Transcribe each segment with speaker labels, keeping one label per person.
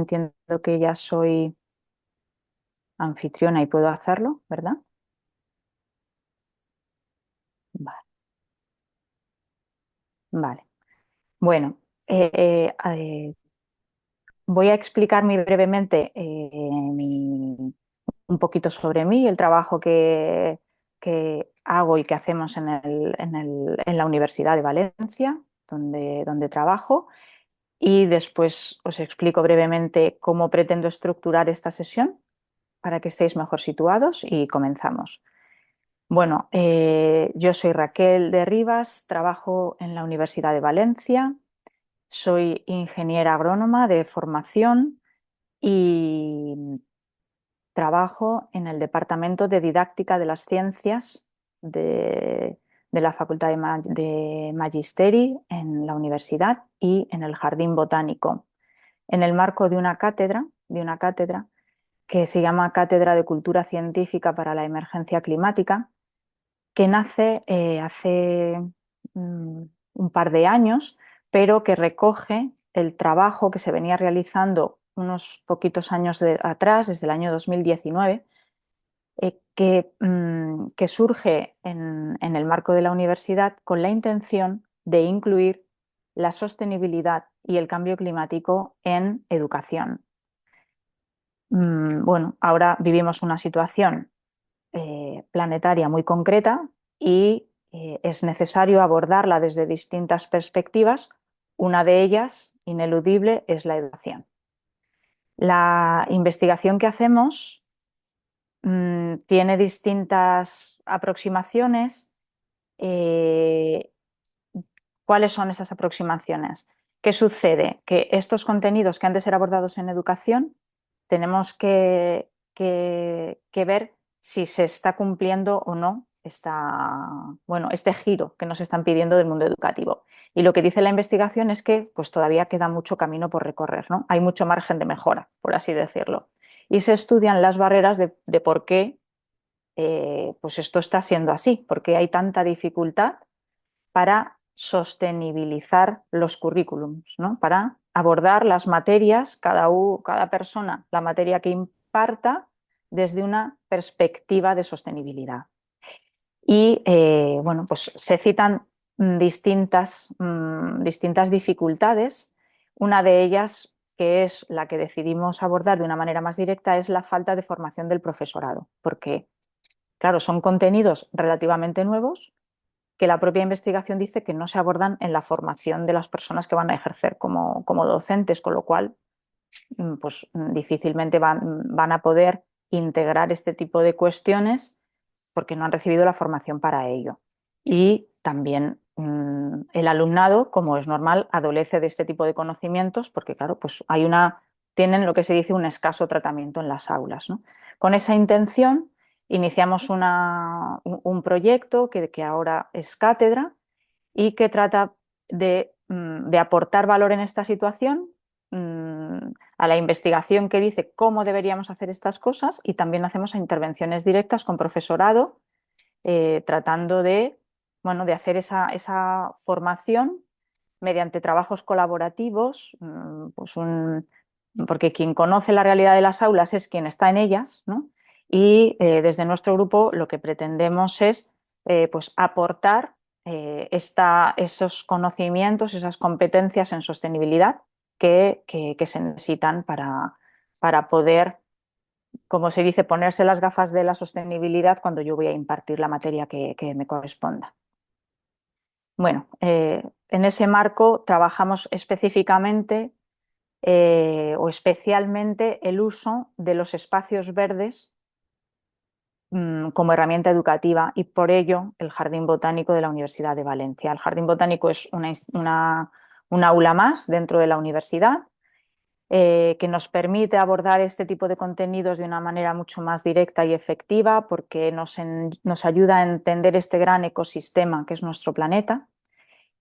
Speaker 1: entiendo que ya soy anfitriona y puedo hacerlo, ¿verdad? Vale, vale. Bueno, voy a explicar muy brevemente un poquito sobre mí, el trabajo que hago y que hacemos en la Universidad de Valencia, donde trabajo, y después os explico brevemente cómo pretendo estructurar esta sesión para que estéis mejor situados y comenzamos. Bueno, yo soy Raquel de Rivas, trabajo en la Universidad de Valencia, soy ingeniera agrónoma de formación y trabajo en el Departamento de Didáctica de las Ciencias de la Facultad de Magisteri en la universidad y en el Jardín Botánico, en el marco de una cátedra que se llama Cátedra de Cultura Científica para la Emergencia Climática, que nace hace un par de años, pero que recoge el trabajo que se venía realizando unos poquitos años atrás, desde el año 2019, que surge en el marco de la universidad con la intención de incluir la sostenibilidad y el cambio climático en educación. Bueno, ahora vivimos una situación planetaria muy concreta y es necesario abordarla desde distintas perspectivas. Una de ellas, ineludible, es la educación. La investigación que hacemos tiene distintas aproximaciones. eh, ¿Cuáles son esas aproximaciones? ¿Qué sucede? Que estos contenidos que han de ser abordados en educación tenemos que ver si se está cumpliendo o no este giro que nos están pidiendo del mundo educativo. Y lo que dice la investigación es que pues, todavía queda mucho camino por recorrer, ¿no? Hay mucho margen de mejora, por así decirlo. Y se estudian las barreras de por qué pues esto está siendo así, por qué hay tanta dificultad para sostenibilizar los currículums, ¿no? Para abordar las materias, cada persona, la materia que imparta, desde una perspectiva de sostenibilidad. Y bueno, pues se citan distintas dificultades. Una de ellas, que es la que decidimos abordar de una manera más directa, es la falta de formación del profesorado, porque, claro, son contenidos relativamente nuevos que la propia investigación dice que no se abordan en la formación de las personas que van a ejercer como docentes, con lo cual pues, difícilmente van a poder integrar este tipo de cuestiones porque no han recibido la formación para ello. Y también el alumnado, como es normal, adolece de este tipo de conocimientos porque, claro, pues tienen lo que se dice un escaso tratamiento en las aulas, ¿no? Con esa intención iniciamos un proyecto que ahora es cátedra y que trata de aportar valor en esta situación, a la investigación que dice cómo deberíamos hacer estas cosas, y también hacemos intervenciones directas con profesorado, tratando bueno, de hacer esa formación mediante trabajos colaborativos, porque quien conoce la realidad de las aulas es quien está en ellas, ¿no? Y desde nuestro grupo lo que pretendemos es pues aportar esos conocimientos, esas competencias en sostenibilidad que se necesitan para poder, como se dice, ponerse las gafas de la sostenibilidad cuando yo voy a impartir la materia que me corresponda. Bueno, en ese marco trabajamos específicamente o especialmente el uso de los espacios verdes como herramienta educativa, y por ello el Jardín Botánico de la Universidad de Valencia. El Jardín Botánico es un aula más dentro de la universidad, que nos permite abordar este tipo de contenidos de una manera mucho más directa y efectiva, porque nos ayuda a entender este gran ecosistema que es nuestro planeta,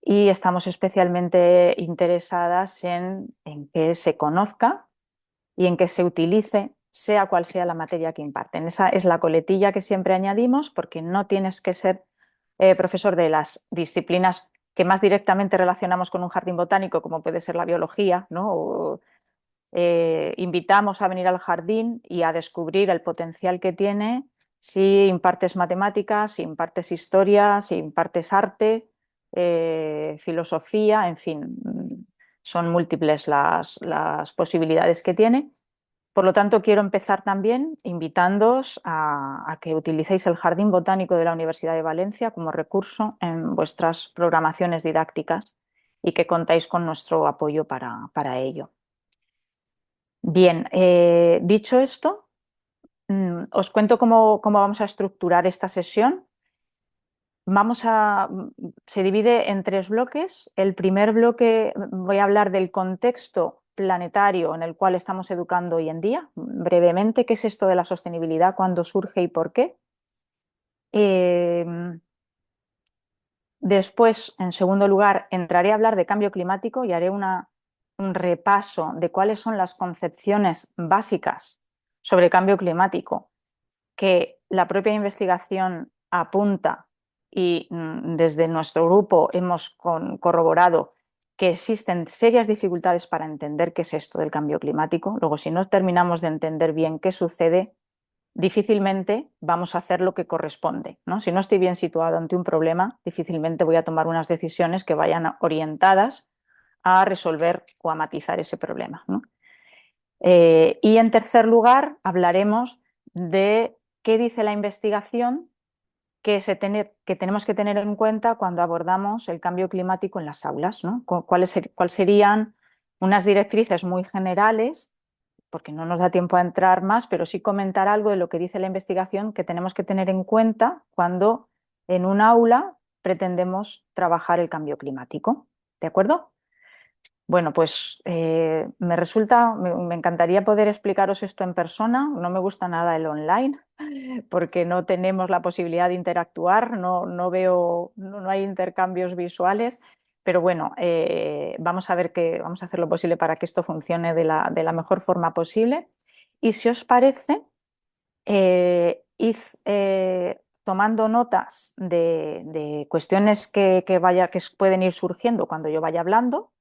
Speaker 1: y estamos especialmente interesadas en que se conozca y en que se utilice, sea cual sea la materia que imparten. Esa es la coletilla que siempre añadimos, porque no tienes que ser profesor de las disciplinas que más directamente relacionamos con un jardín botánico, como puede ser la biología, ¿no? invitamos a venir al jardín y a descubrir el potencial que tiene si impartes matemáticas, si impartes historia, si impartes arte, filosofía, en fin, son múltiples las posibilidades que tiene. Por lo tanto, quiero empezar también invitándoos a que utilicéis el Jardín Botánico de la Universidad de Valencia como recurso en vuestras programaciones didácticas y que contáis con nuestro apoyo para ello. Bien, dicho esto, os cuento cómo vamos a estructurar esta sesión. Se divide en 3 bloques. El primer bloque voy a hablar del contexto planetario en el cual estamos educando hoy en día. Brevemente, ¿qué es esto de la sostenibilidad? ¿Cuándo surge y por qué? Después, en segundo lugar, entraré a hablar de cambio climático y haré un repaso de cuáles son las concepciones básicas sobre cambio climático que la propia investigación apunta y desde nuestro grupo hemos corroborado que existen serias dificultades para entender qué es esto del cambio climático. Luego, si no terminamos de entender bien qué sucede, difícilmente vamos a hacer lo que corresponde, ¿no? Si no estoy bien situado ante un problema, difícilmente voy a tomar unas decisiones que vayan orientadas a resolver o a matizar ese problema, ¿no? Y en tercer lugar, hablaremos de qué dice la investigación que tenemos que tener en cuenta cuando abordamos el cambio climático en las aulas, ¿no? ¿Cuáles serían unas directrices muy generales, porque no nos da tiempo a entrar más, pero sí comentar algo de lo que dice la investigación que tenemos que tener en cuenta cuando en un aula pretendemos trabajar el cambio climático? ¿De acuerdo? Bueno, pues me encantaría poder explicaros esto en persona. No me gusta nada el online porque no tenemos la posibilidad de interactuar, no hay intercambios visuales, pero bueno, vamos a hacer lo posible para que esto funcione de la mejor forma posible. Y si os parece, id tomando notas de cuestiones que pueden ir surgiendo cuando yo vaya hablando.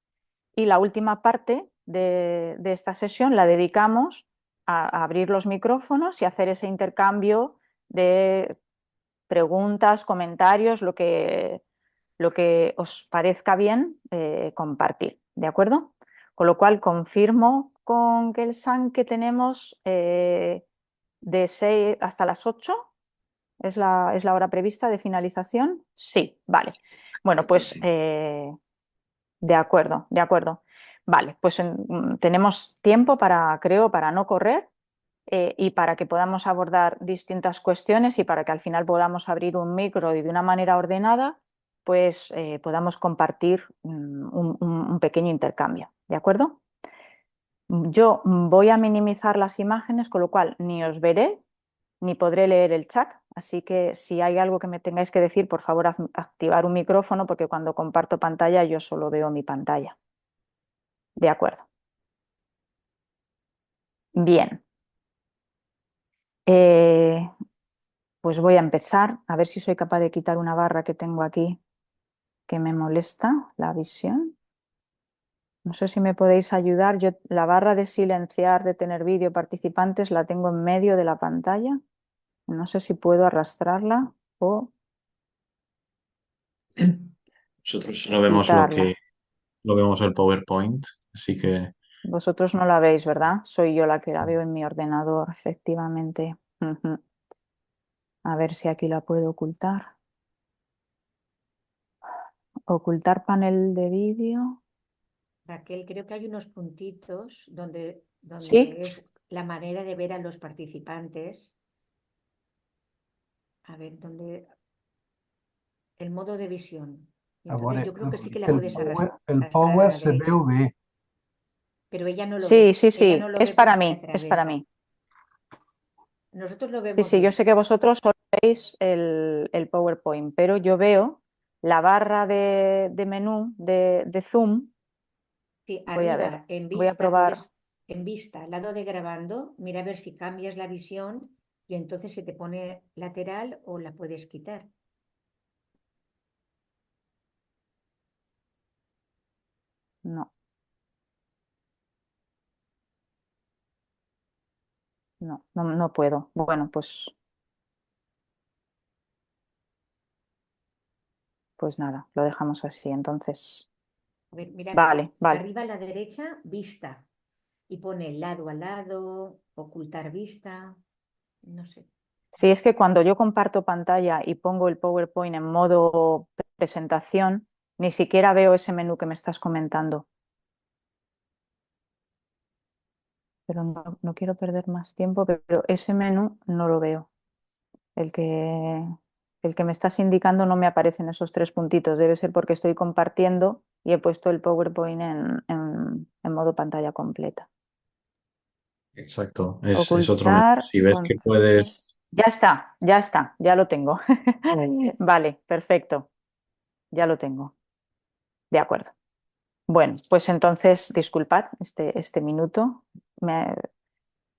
Speaker 1: Y la última parte de esta sesión la dedicamos a abrir los micrófonos y hacer ese intercambio de preguntas, comentarios, lo que os parezca bien compartir. ¿De acuerdo? Con lo cual confirmo con Gelsan que tenemos de 6 hasta las 8. ¿Es la hora prevista de finalización? Sí, vale. Bueno, pues de acuerdo, de acuerdo. Vale, pues tenemos tiempo creo, para no correr y para que podamos abordar distintas cuestiones y para que al final podamos abrir un micro y de una manera ordenada, pues podamos compartir un pequeño intercambio. ¿De acuerdo? Yo voy a minimizar las imágenes, con lo cual ni os veré ni podré leer el chat, así que si hay algo que me tengáis que decir, por favor, activar un micrófono porque cuando comparto pantalla yo solo veo mi pantalla. De acuerdo. Bien. Eh, pues voy a empezar, a ver si soy capaz de quitar una barra que tengo aquí que me molesta la visión. No sé si me podéis ayudar. Yo la barra de silenciar, de tener vídeo participantes, la tengo en medio de la pantalla. No sé si puedo arrastrarla o
Speaker 2: Nosotros no vemos
Speaker 1: quitarla.
Speaker 2: no vemos el PowerPoint, así que
Speaker 1: Vosotros no la veis, ¿verdad? Soy yo la que la veo en mi ordenador, efectivamente. Ujú. A ver si aquí la puedo ocultar. Ocultar panel de vídeo.
Speaker 3: Raquel, creo que hay unos puntitos
Speaker 1: Sí,
Speaker 3: donde es la manera de ver a los participantes. A ver, donde el modo de visión.
Speaker 4: A
Speaker 3: Entonces
Speaker 4: veure,
Speaker 3: yo creo que sí que la
Speaker 4: el
Speaker 3: puedes arrastrar a
Speaker 4: power
Speaker 3: la
Speaker 4: se veu
Speaker 3: derecha,
Speaker 4: bé.
Speaker 3: pero ella no lo
Speaker 1: sí,
Speaker 3: ve.
Speaker 1: sí,
Speaker 3: Ella no
Speaker 1: sí.
Speaker 3: lo
Speaker 1: Es
Speaker 3: ve
Speaker 1: para
Speaker 3: porque se
Speaker 1: mí, es para
Speaker 3: atraviesa.
Speaker 1: mí.
Speaker 3: Nosotros lo
Speaker 1: Sí,
Speaker 3: vemos
Speaker 1: sí, yo
Speaker 3: bien.
Speaker 1: sé que vosotros solo veis el PowerPoint, pero yo veo la barra de menú de Zoom.
Speaker 3: Sí,
Speaker 1: Voy a ver,
Speaker 3: arriba, en
Speaker 1: voy a
Speaker 3: vista,
Speaker 1: probar.
Speaker 3: en vista, al lado de grabando, mira a ver si cambias la visión y entonces se te pone lateral o la puedes quitar.
Speaker 1: No. no puedo. Bueno, pues nada, lo dejamos así. Entonces,
Speaker 3: A ver, mira,
Speaker 1: vale, vale.
Speaker 3: arriba a la derecha, vista. Y pone lado a lado, ocultar vista. No sé.
Speaker 1: Si es que cuando yo comparto pantalla y pongo el PowerPoint en modo presentación, ni siquiera veo ese menú que me estás comentando. Pero no quiero perder más tiempo, pero ese menú no lo veo. El que, el que me estás indicando no me aparecen esos tres puntitos. Debe ser porque estoy compartiendo y he puesto el PowerPoint en modo pantalla completa.
Speaker 2: Exacto, es otro menú.
Speaker 1: Ocultar
Speaker 2: Si ves
Speaker 1: con...
Speaker 2: que puedes,
Speaker 1: Ya está, ya lo tengo. Vale, perfecto, ya lo tengo. De acuerdo. Bueno, pues entonces, disculpad este minuto.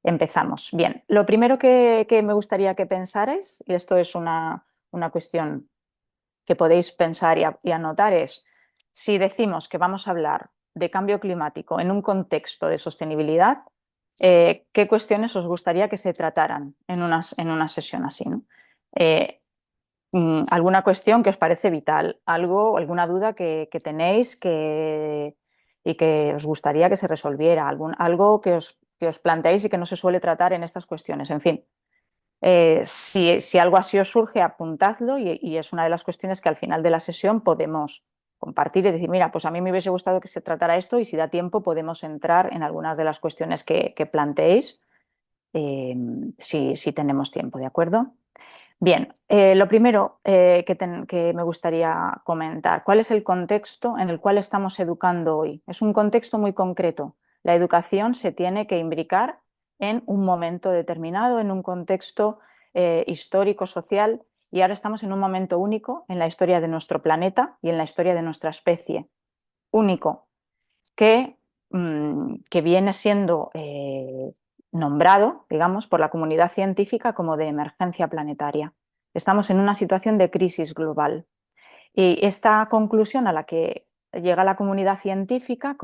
Speaker 1: Empezamos. Bien, lo primero que me gustaría que pensarais, y esto es una cuestión que podéis pensar y anotar, es si decimos que vamos a hablar de cambio climático en un contexto de sostenibilidad, ¿qué cuestiones os gustaría que se trataran en una sesión así, ¿no? ¿Alguna cuestión que os parece vital? ¿Alguna duda que tenéis y que os gustaría que se resolviera? ¿Algo que os planteáis y que no se suele tratar en estas cuestiones? En fin, si algo así os surge, apuntadlo y es una de las cuestiones que al final de la sesión podemos compartir y decir, mira, pues a mí me hubiese gustado que se tratara esto y si da tiempo podemos entrar en algunas de las cuestiones que planteéis, si tenemos tiempo, ¿de acuerdo? Bien, lo primero que me gustaría comentar, ¿cuál es el contexto en el cual estamos educando hoy? Es un contexto muy concreto. La educación se tiene que imbricar en un momento determinado, en un contexto histórico, social, y ahora estamos en un momento único en la historia de nuestro planeta y en la historia de nuestra especie. Único, que viene siendo nombrado, digamos, por la comunidad científica como de emergencia planetaria. Estamos en una situación de crisis global. Y esta conclusión a la que llega la comunidad científica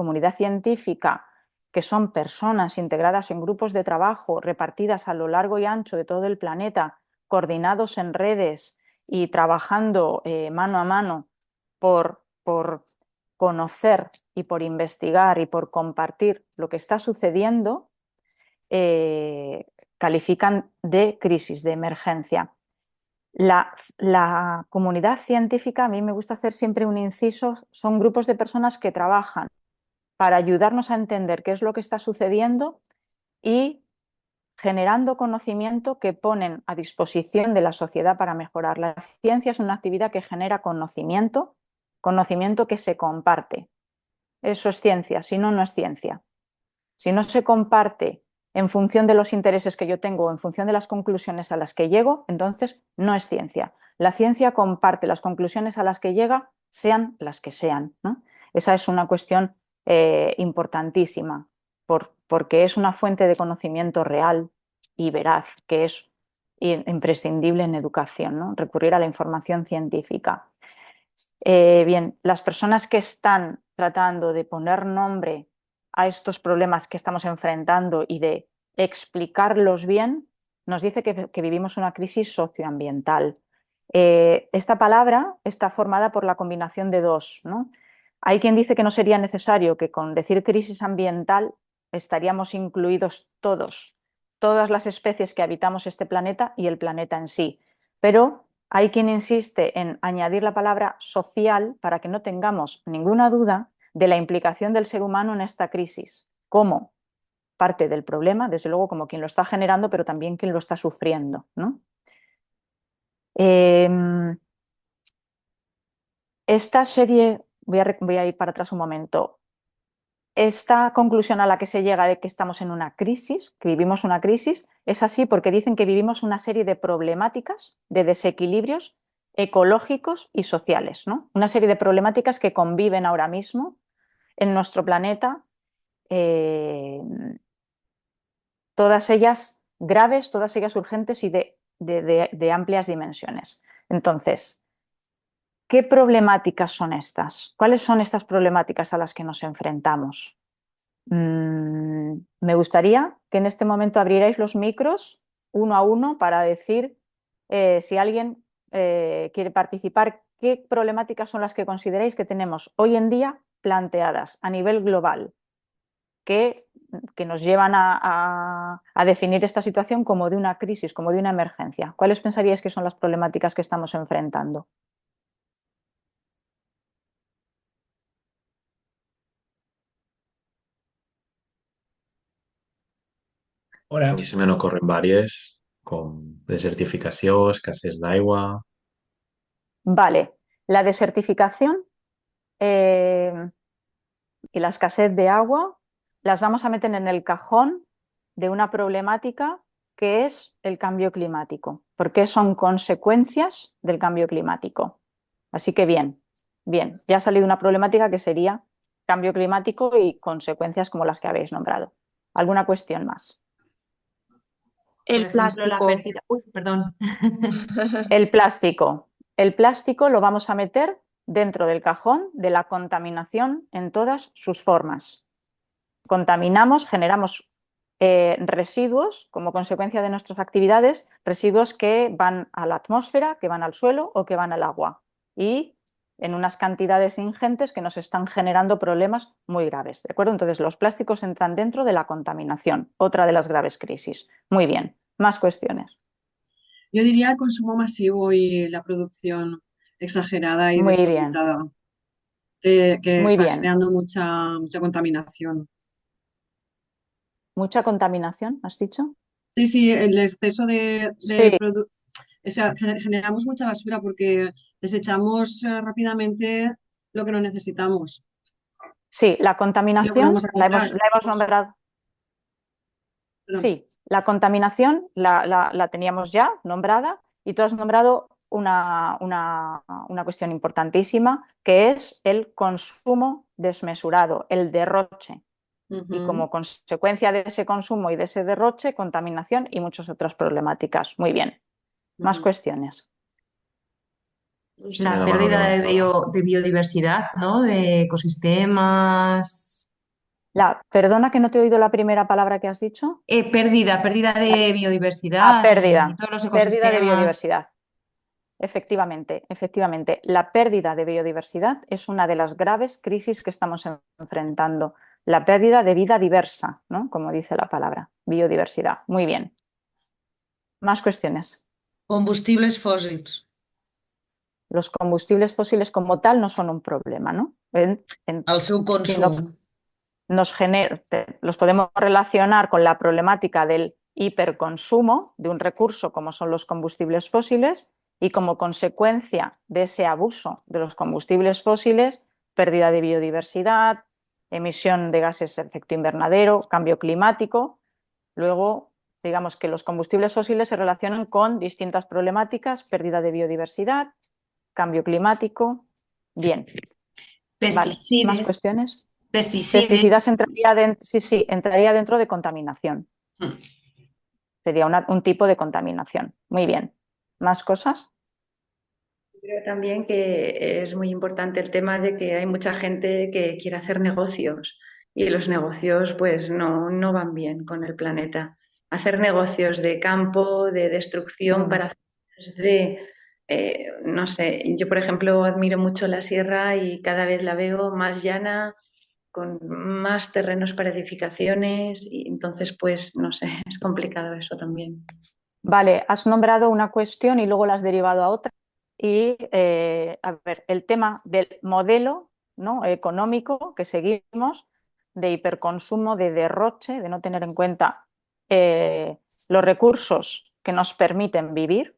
Speaker 1: que son personas integradas en grupos de trabajo repartidas a lo largo y ancho de todo el planeta, coordinados en redes y trabajando mano a mano por conocer y por investigar y por compartir lo que está sucediendo, califican de crisis, de emergencia. La comunidad científica, a mí me gusta hacer siempre un inciso, son grupos de personas que trabajan para ayudarnos a entender qué es lo que está sucediendo y generando conocimiento que ponen a disposición de la sociedad para mejorar. La ciencia es una actividad que genera conocimiento, conocimiento que se comparte. Eso es ciencia, si no, no es ciencia. Si no se comparte en función de los intereses que yo tengo o en función de las conclusiones a las que llego, entonces no es ciencia. La ciencia comparte las conclusiones a las que llega, sean las que sean, ¿no? Esa es una cuestión importantísima, porque es una fuente de conocimiento real y veraz, que es imprescindible en educación, ¿no? Recurrir a la información científica. Bien, las personas que están tratando de poner nombre a estos problemas que estamos enfrentando y de explicarlos bien, nos dice que vivimos una crisis socioambiental. Esta palabra está formada por la combinación de dos, ¿no? Hay quien dice que no sería necesario, que con decir crisis ambiental estaríamos incluidos todos, todas las especies que habitamos este planeta y el planeta en sí. Pero hay quien insiste en añadir la palabra social para que no tengamos ninguna duda de la implicación del ser humano en esta crisis, como parte del problema, desde luego como quien lo está generando, pero también quien lo está sufriendo, ¿no? Esta serie, voy a ir para atrás un momento, esta conclusión a la que se llega de que estamos en una crisis, que vivimos una crisis, es así porque dicen que vivimos una serie de problemáticas, de desequilibrios ecológicos y sociales, ¿no? Una serie de problemáticas que conviven ahora mismo en nuestro planeta, eh, todas ellas graves, todas ellas urgentes y de amplias dimensiones. Entonces, ¿qué problemáticas son estas? ¿Cuáles son estas problemáticas a las que nos enfrentamos? Me gustaría que en este momento abrierais los micros uno a uno para decir si alguien quiere participar, qué problemáticas son las que consideráis que tenemos hoy en día planteadas a nivel global, que nos llevan a definir esta situación como de una crisis, como de una emergencia. ¿Cuáles pensaríais que son las problemáticas que estamos enfrentando?
Speaker 2: A mi se me n'ocorren vàries, com desertificació, escassez d'aigua.
Speaker 1: Vale, la desertificación y la escasez de agua las vamos a meter en el cajón de una problemática que es el cambio climático, porque son consecuencias del cambio climático. Así que bien, ya ha salido una problemática que sería cambio climático y consecuencias como las que habéis nombrado. ¿Alguna cuestión más?
Speaker 3: Por
Speaker 4: El
Speaker 3: ejemplo, la
Speaker 4: plástico.
Speaker 3: pérdida. Uy, perdón.
Speaker 1: El plástico. El plástico lo vamos a meter dentro del cajón de la contaminación en todas sus formas. Contaminamos, generamos residuos como consecuencia de nuestras actividades, residuos que van a la atmósfera, que van al suelo o que van al agua. Y en unas cantidades ingentes que nos están generando problemas muy graves. ¿De acuerdo? Entonces, los plásticos entran dentro de la contaminación, otra de las graves crisis. Muy bien. Más cuestiones.
Speaker 4: Yo diría el consumo masivo y la producción exagerada y
Speaker 1: Muy bien.
Speaker 4: desorbitada, que
Speaker 1: Muy
Speaker 4: está
Speaker 1: bien.
Speaker 4: generando mucha contaminación.
Speaker 1: ¿Mucha contaminación, has dicho?
Speaker 4: Sí, sí, el exceso de
Speaker 1: Sí,
Speaker 4: o sea, generamos mucha basura porque desechamos rápidamente lo que no necesitamos
Speaker 1: sí, la
Speaker 4: y lo volvemos
Speaker 1: contaminación
Speaker 4: a comprar.
Speaker 1: la hemos
Speaker 4: Pues,
Speaker 1: nombrado.
Speaker 4: perdón.
Speaker 1: Sí, la contaminación la teníamos ya nombrada y tú has nombrado una cuestión importantísima que es el consumo desmesurado, el derroche. Y
Speaker 4: Ujú.
Speaker 1: como consecuencia de ese consumo y de ese derroche, contaminación y muchas otras problemáticas. Muy bien. Más
Speaker 4: Ujú.
Speaker 1: cuestiones.
Speaker 2: Sí,
Speaker 5: La
Speaker 2: la mano
Speaker 5: pérdida
Speaker 2: levantada.
Speaker 5: de biodiversidad, ¿no? De ecosistemas.
Speaker 1: Perdona que no te he oído la primera palabra que has dicho.
Speaker 5: Pérdida de biodiversidad y todos los
Speaker 1: Pérdida de
Speaker 5: ecosistemas.
Speaker 1: biodiversidad. Efectivamente, efectivamente. La pérdida de biodiversidad es una de las graves crisis que estamos enfrentando. La pérdida de vida diversa, ¿no? Como dice la palabra, biodiversidad. Muy bien. Más cuestiones.
Speaker 6: Combustibles fósiles.
Speaker 1: Los combustibles fósiles como tal no son un problema, ¿no?
Speaker 6: El seu
Speaker 1: Sino
Speaker 6: consum.
Speaker 1: los podemos relacionar con la problemática del hiperconsumo de un recurso como son los combustibles fósiles y como consecuencia de ese abuso de los combustibles fósiles, pérdida de biodiversidad, emisión de gases de efecto invernadero, cambio climático. Luego, digamos que los combustibles fósiles se relacionan con distintas problemáticas, pérdida de biodiversidad, cambio climático. Bien, vale. ¿Más
Speaker 6: Pesticides.
Speaker 1: cuestiones?
Speaker 6: Pesticides.
Speaker 1: Pesticidas entraría dentro de contaminación. Sería un tipo de contaminación. Muy bien. ¿Más cosas?
Speaker 7: Creo también que es muy importante el tema de que hay mucha gente que quiere hacer negocios y los negocios pues no van bien con el planeta. Hacer negocios de campo, de destrucción
Speaker 1: Mm.
Speaker 7: para no sé, yo por ejemplo admiro mucho la sierra y cada vez la veo más llana, con más terrenos para edificaciones y entonces pues no sé, es complicado eso también.
Speaker 1: Vale, has nombrado una cuestión y luego la has derivado a otra. Y, a ver, el tema del modelo, ¿no?, económico que seguimos, de hiperconsumo, de derroche, de no tener en cuenta los recursos que nos permiten vivir,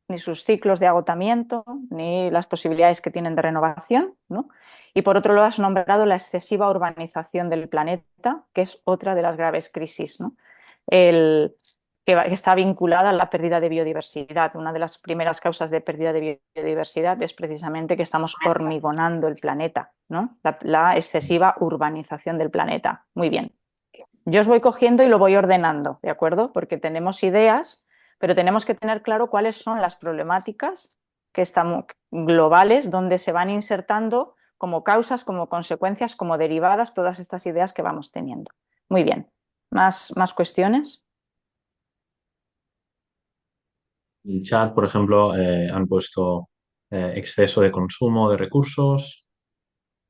Speaker 1: ni sus ciclos de agotamiento, ni las posibilidades que tienen de renovación, ¿no? Y por otro lado has nombrado la excesiva urbanización del planeta, que es otra de las graves crisis, ¿no? Que está vinculada a la pérdida de biodiversidad. Una de las primeras causas de pérdida de biodiversidad es precisamente que estamos hormigonando el planeta, ¿no? La excesiva urbanización del planeta. Muy bien. Yo os voy cogiendo y lo voy ordenando, ¿de acuerdo? Porque tenemos ideas, pero tenemos que tener claro cuáles son las problemáticas que estamos globales, donde se van insertando como causas, como consecuencias, como derivadas, todas estas ideas que vamos teniendo. Muy bien. ¿Más cuestiones?
Speaker 2: En el chat, por ejemplo, han puesto exceso de consumo de recursos,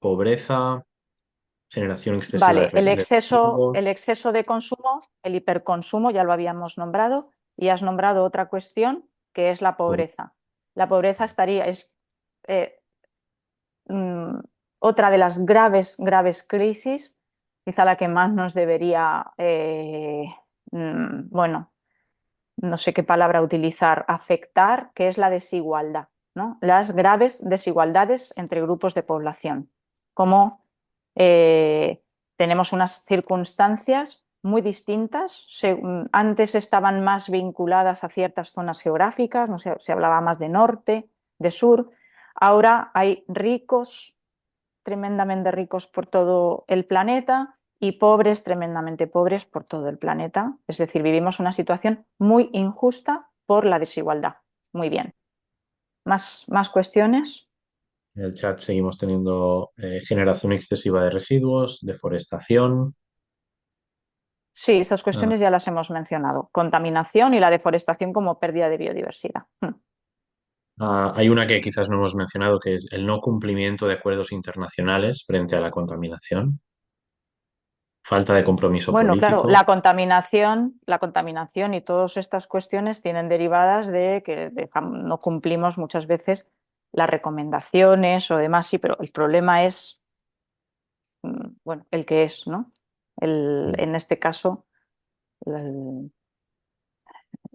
Speaker 2: pobreza, generación excesiva
Speaker 1: Vale,
Speaker 2: de residuos.
Speaker 1: el exceso de consumo, el hiperconsumo, ya lo habíamos nombrado, y has nombrado otra cuestión que es la pobreza. La pobreza es otra de las graves crisis, quizá la que más nos debería, bueno, no sé qué palabra utilizar, afectar, que es la desigualdad, ¿no? Las graves desigualdades entre grupos de población, como tenemos unas circunstancias muy distintas. Antes estaban más vinculadas a ciertas zonas geográficas, no sé, se hablaba más de norte, de sur. Ahora hay ricos, tremendamente ricos por todo el planeta y pobres, tremendamente pobres por todo el planeta. Es decir, vivimos una situación muy injusta por la desigualdad. Muy bien. ¿Más cuestiones?
Speaker 2: En el chat seguimos teniendo generación excesiva de residuos, deforestación.
Speaker 1: Sí, esas cuestiones ya las hemos mencionado. Contaminación y la deforestación como pérdida de biodiversidad.
Speaker 2: Hay una que quizás no hemos mencionado, que es el no cumplimiento de acuerdos internacionales frente a la contaminación. Falta de compromiso
Speaker 1: Bueno, claro,
Speaker 2: político.
Speaker 1: la contaminación y todas estas cuestiones tienen derivadas de que no cumplimos muchas veces las recomendaciones o demás, sí, pero el problema es, bueno, el que es, ¿no? En este caso,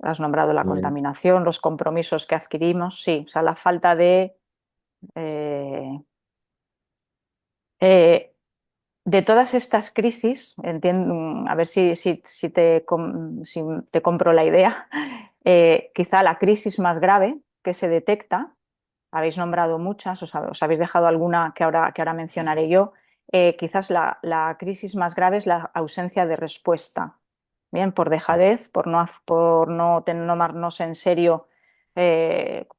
Speaker 1: has nombrado la
Speaker 2: Bien.
Speaker 1: contaminación, los compromisos que adquirimos, sí, o sea, la falta eh, eh, de todas estas crisis, a ver si te compro la idea, quizá la crisis más grave que se detecta, habéis nombrado muchas, os habéis dejado alguna que ahora mencionaré yo, quizás la crisis más grave es la ausencia de respuesta. Bien, por dejadez, por no tomarnos en serio,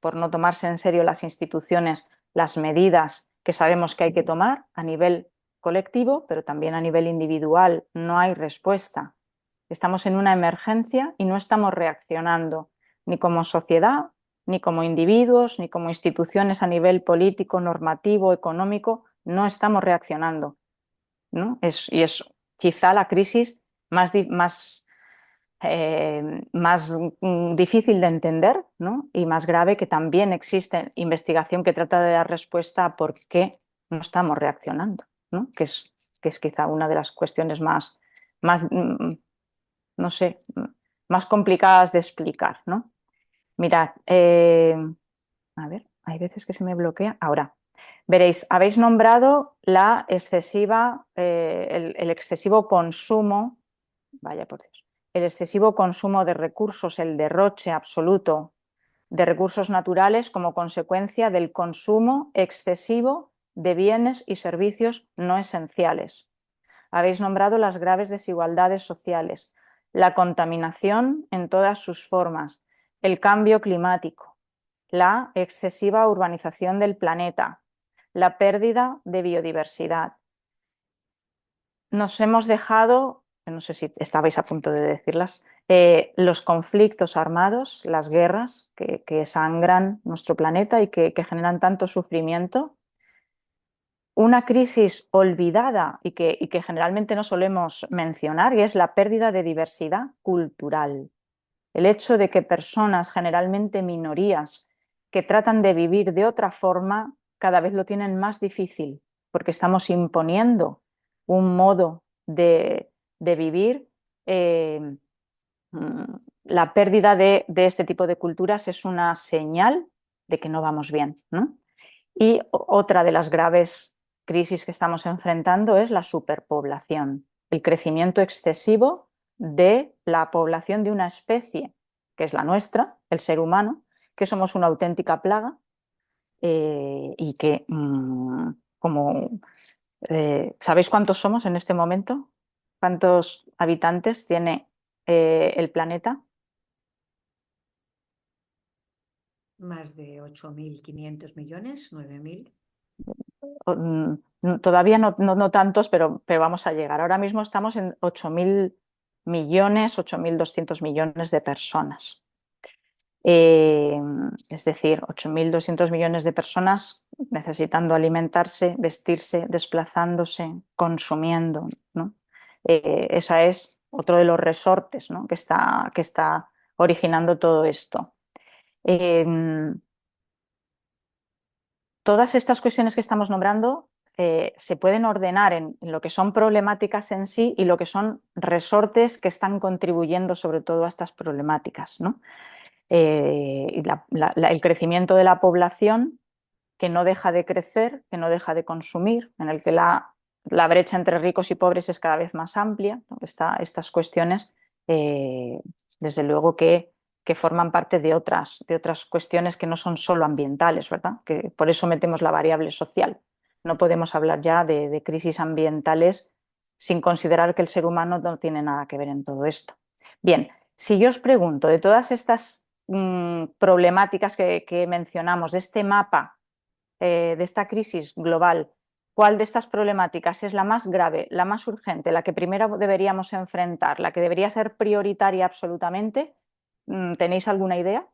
Speaker 1: por no tomarse en serio las instituciones, las medidas que sabemos que hay que tomar a nivel colectivo, pero también a nivel individual. No hay respuesta. Estamos en una emergencia y no estamos reaccionando ni como sociedad, ni como individuos, ni como instituciones a nivel político, normativo, económico. No estamos reaccionando, ¿no? Y es quizá la crisis más difícil de entender, ¿no? Y más grave, que también existe investigación que trata de dar respuesta a por qué no estamos reaccionando, ¿no? Que es quizá una de las cuestiones más no sé, más complicadas de explicar, ¿no? Mirad, a ver, hay veces que se me bloquea. Ahora, veréis, habéis nombrado la excesiva, el excesivo consumo, vaya por Dios, el excesivo consumo de recursos, el derroche absoluto de recursos naturales como consecuencia del consumo excesivo de bienes y servicios no esenciales. Habéis nombrado las graves desigualdades sociales, la contaminación en todas sus formas, el cambio climático, la excesiva urbanización del planeta, la pérdida de biodiversidad. Nos hemos dejado, no sé si estabais a punto de decirlas, los conflictos armados, las guerras que sangran nuestro planeta y que generan tanto sufrimiento. Una crisis olvidada y que generalmente no solemos mencionar, y es la pérdida de diversidad cultural. El hecho de que personas, generalmente minorías, que tratan de vivir de otra forma, cada vez lo tienen más difícil, porque estamos imponiendo un modo de vivir. La pérdida de este tipo de culturas es una señal de que no vamos bien, ¿no? Y otra de las graves crisis que estamos enfrentando es la superpoblación, el crecimiento excesivo de la población de una especie, que es la nuestra, el ser humano, que somos una auténtica plaga y que, ¿sabéis cuántos somos en este momento? ¿Cuántos habitantes tiene el planeta?
Speaker 3: Más de 8.500 millones, 9.000.
Speaker 1: todavía no tantos, pero vamos a llegar. Ahora mismo estamos en 8.000 millones, 8.200 millones de personas. Es decir, 8.200 millones de personas necesitando alimentarse, vestirse, desplazándose, consumiendo, ¿no? Esa es otro de los resortes, ¿no?, que está originando todo esto. Todas estas cuestiones que estamos nombrando se pueden ordenar en lo que son problemáticas en sí y lo que son resortes que están contribuyendo sobre todo a estas problemáticas, ¿no? El crecimiento de la población, que no deja de crecer, que no deja de consumir, en el que la brecha entre ricos y pobres es cada vez más amplia, ¿no? Estas cuestiones, desde luego que forman parte de otras cuestiones que no son solo ambientales, ¿verdad? Que por eso metemos la variable social. No podemos hablar ya de crisis ambientales sin considerar que el ser humano no tiene nada que ver en todo esto. Bien, si yo os pregunto de todas estas problemáticas que mencionamos, de este mapa, de esta crisis global, ¿cuál de estas problemáticas es la más grave, la más urgente, la que primero deberíamos enfrentar, la que debería ser prioritaria absolutamente? ¿Tenéis alguna idea?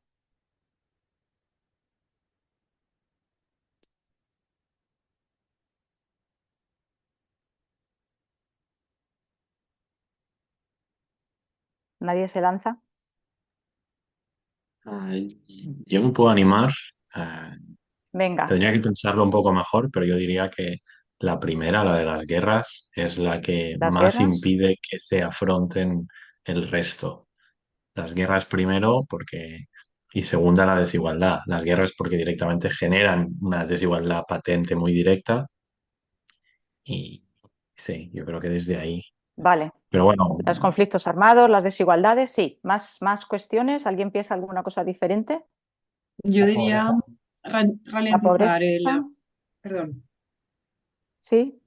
Speaker 1: ¿Nadie se lanza?
Speaker 2: Yo me puedo animar.
Speaker 1: Venga,
Speaker 2: Tendría que pensarlo un poco mejor, pero yo diría que la primera, la de las guerras, es la que
Speaker 1: las
Speaker 2: más
Speaker 1: guerras.
Speaker 2: impide que se afronten el resto. Las guerras primero, porque... Y segunda, la desigualdad. Las guerras porque directamente generan una desigualdad patente muy directa. Y sí, yo creo que desde ahí.
Speaker 1: Vale.
Speaker 2: Pero bueno,
Speaker 1: Los conflictos armados, las desigualdades, sí. ¿Más cuestiones? ¿Alguien piensa alguna cosa diferente?
Speaker 4: Yo
Speaker 2: la
Speaker 4: diría
Speaker 2: pobreza.
Speaker 1: La pobreza,
Speaker 4: ralentizar perdón,
Speaker 1: sí.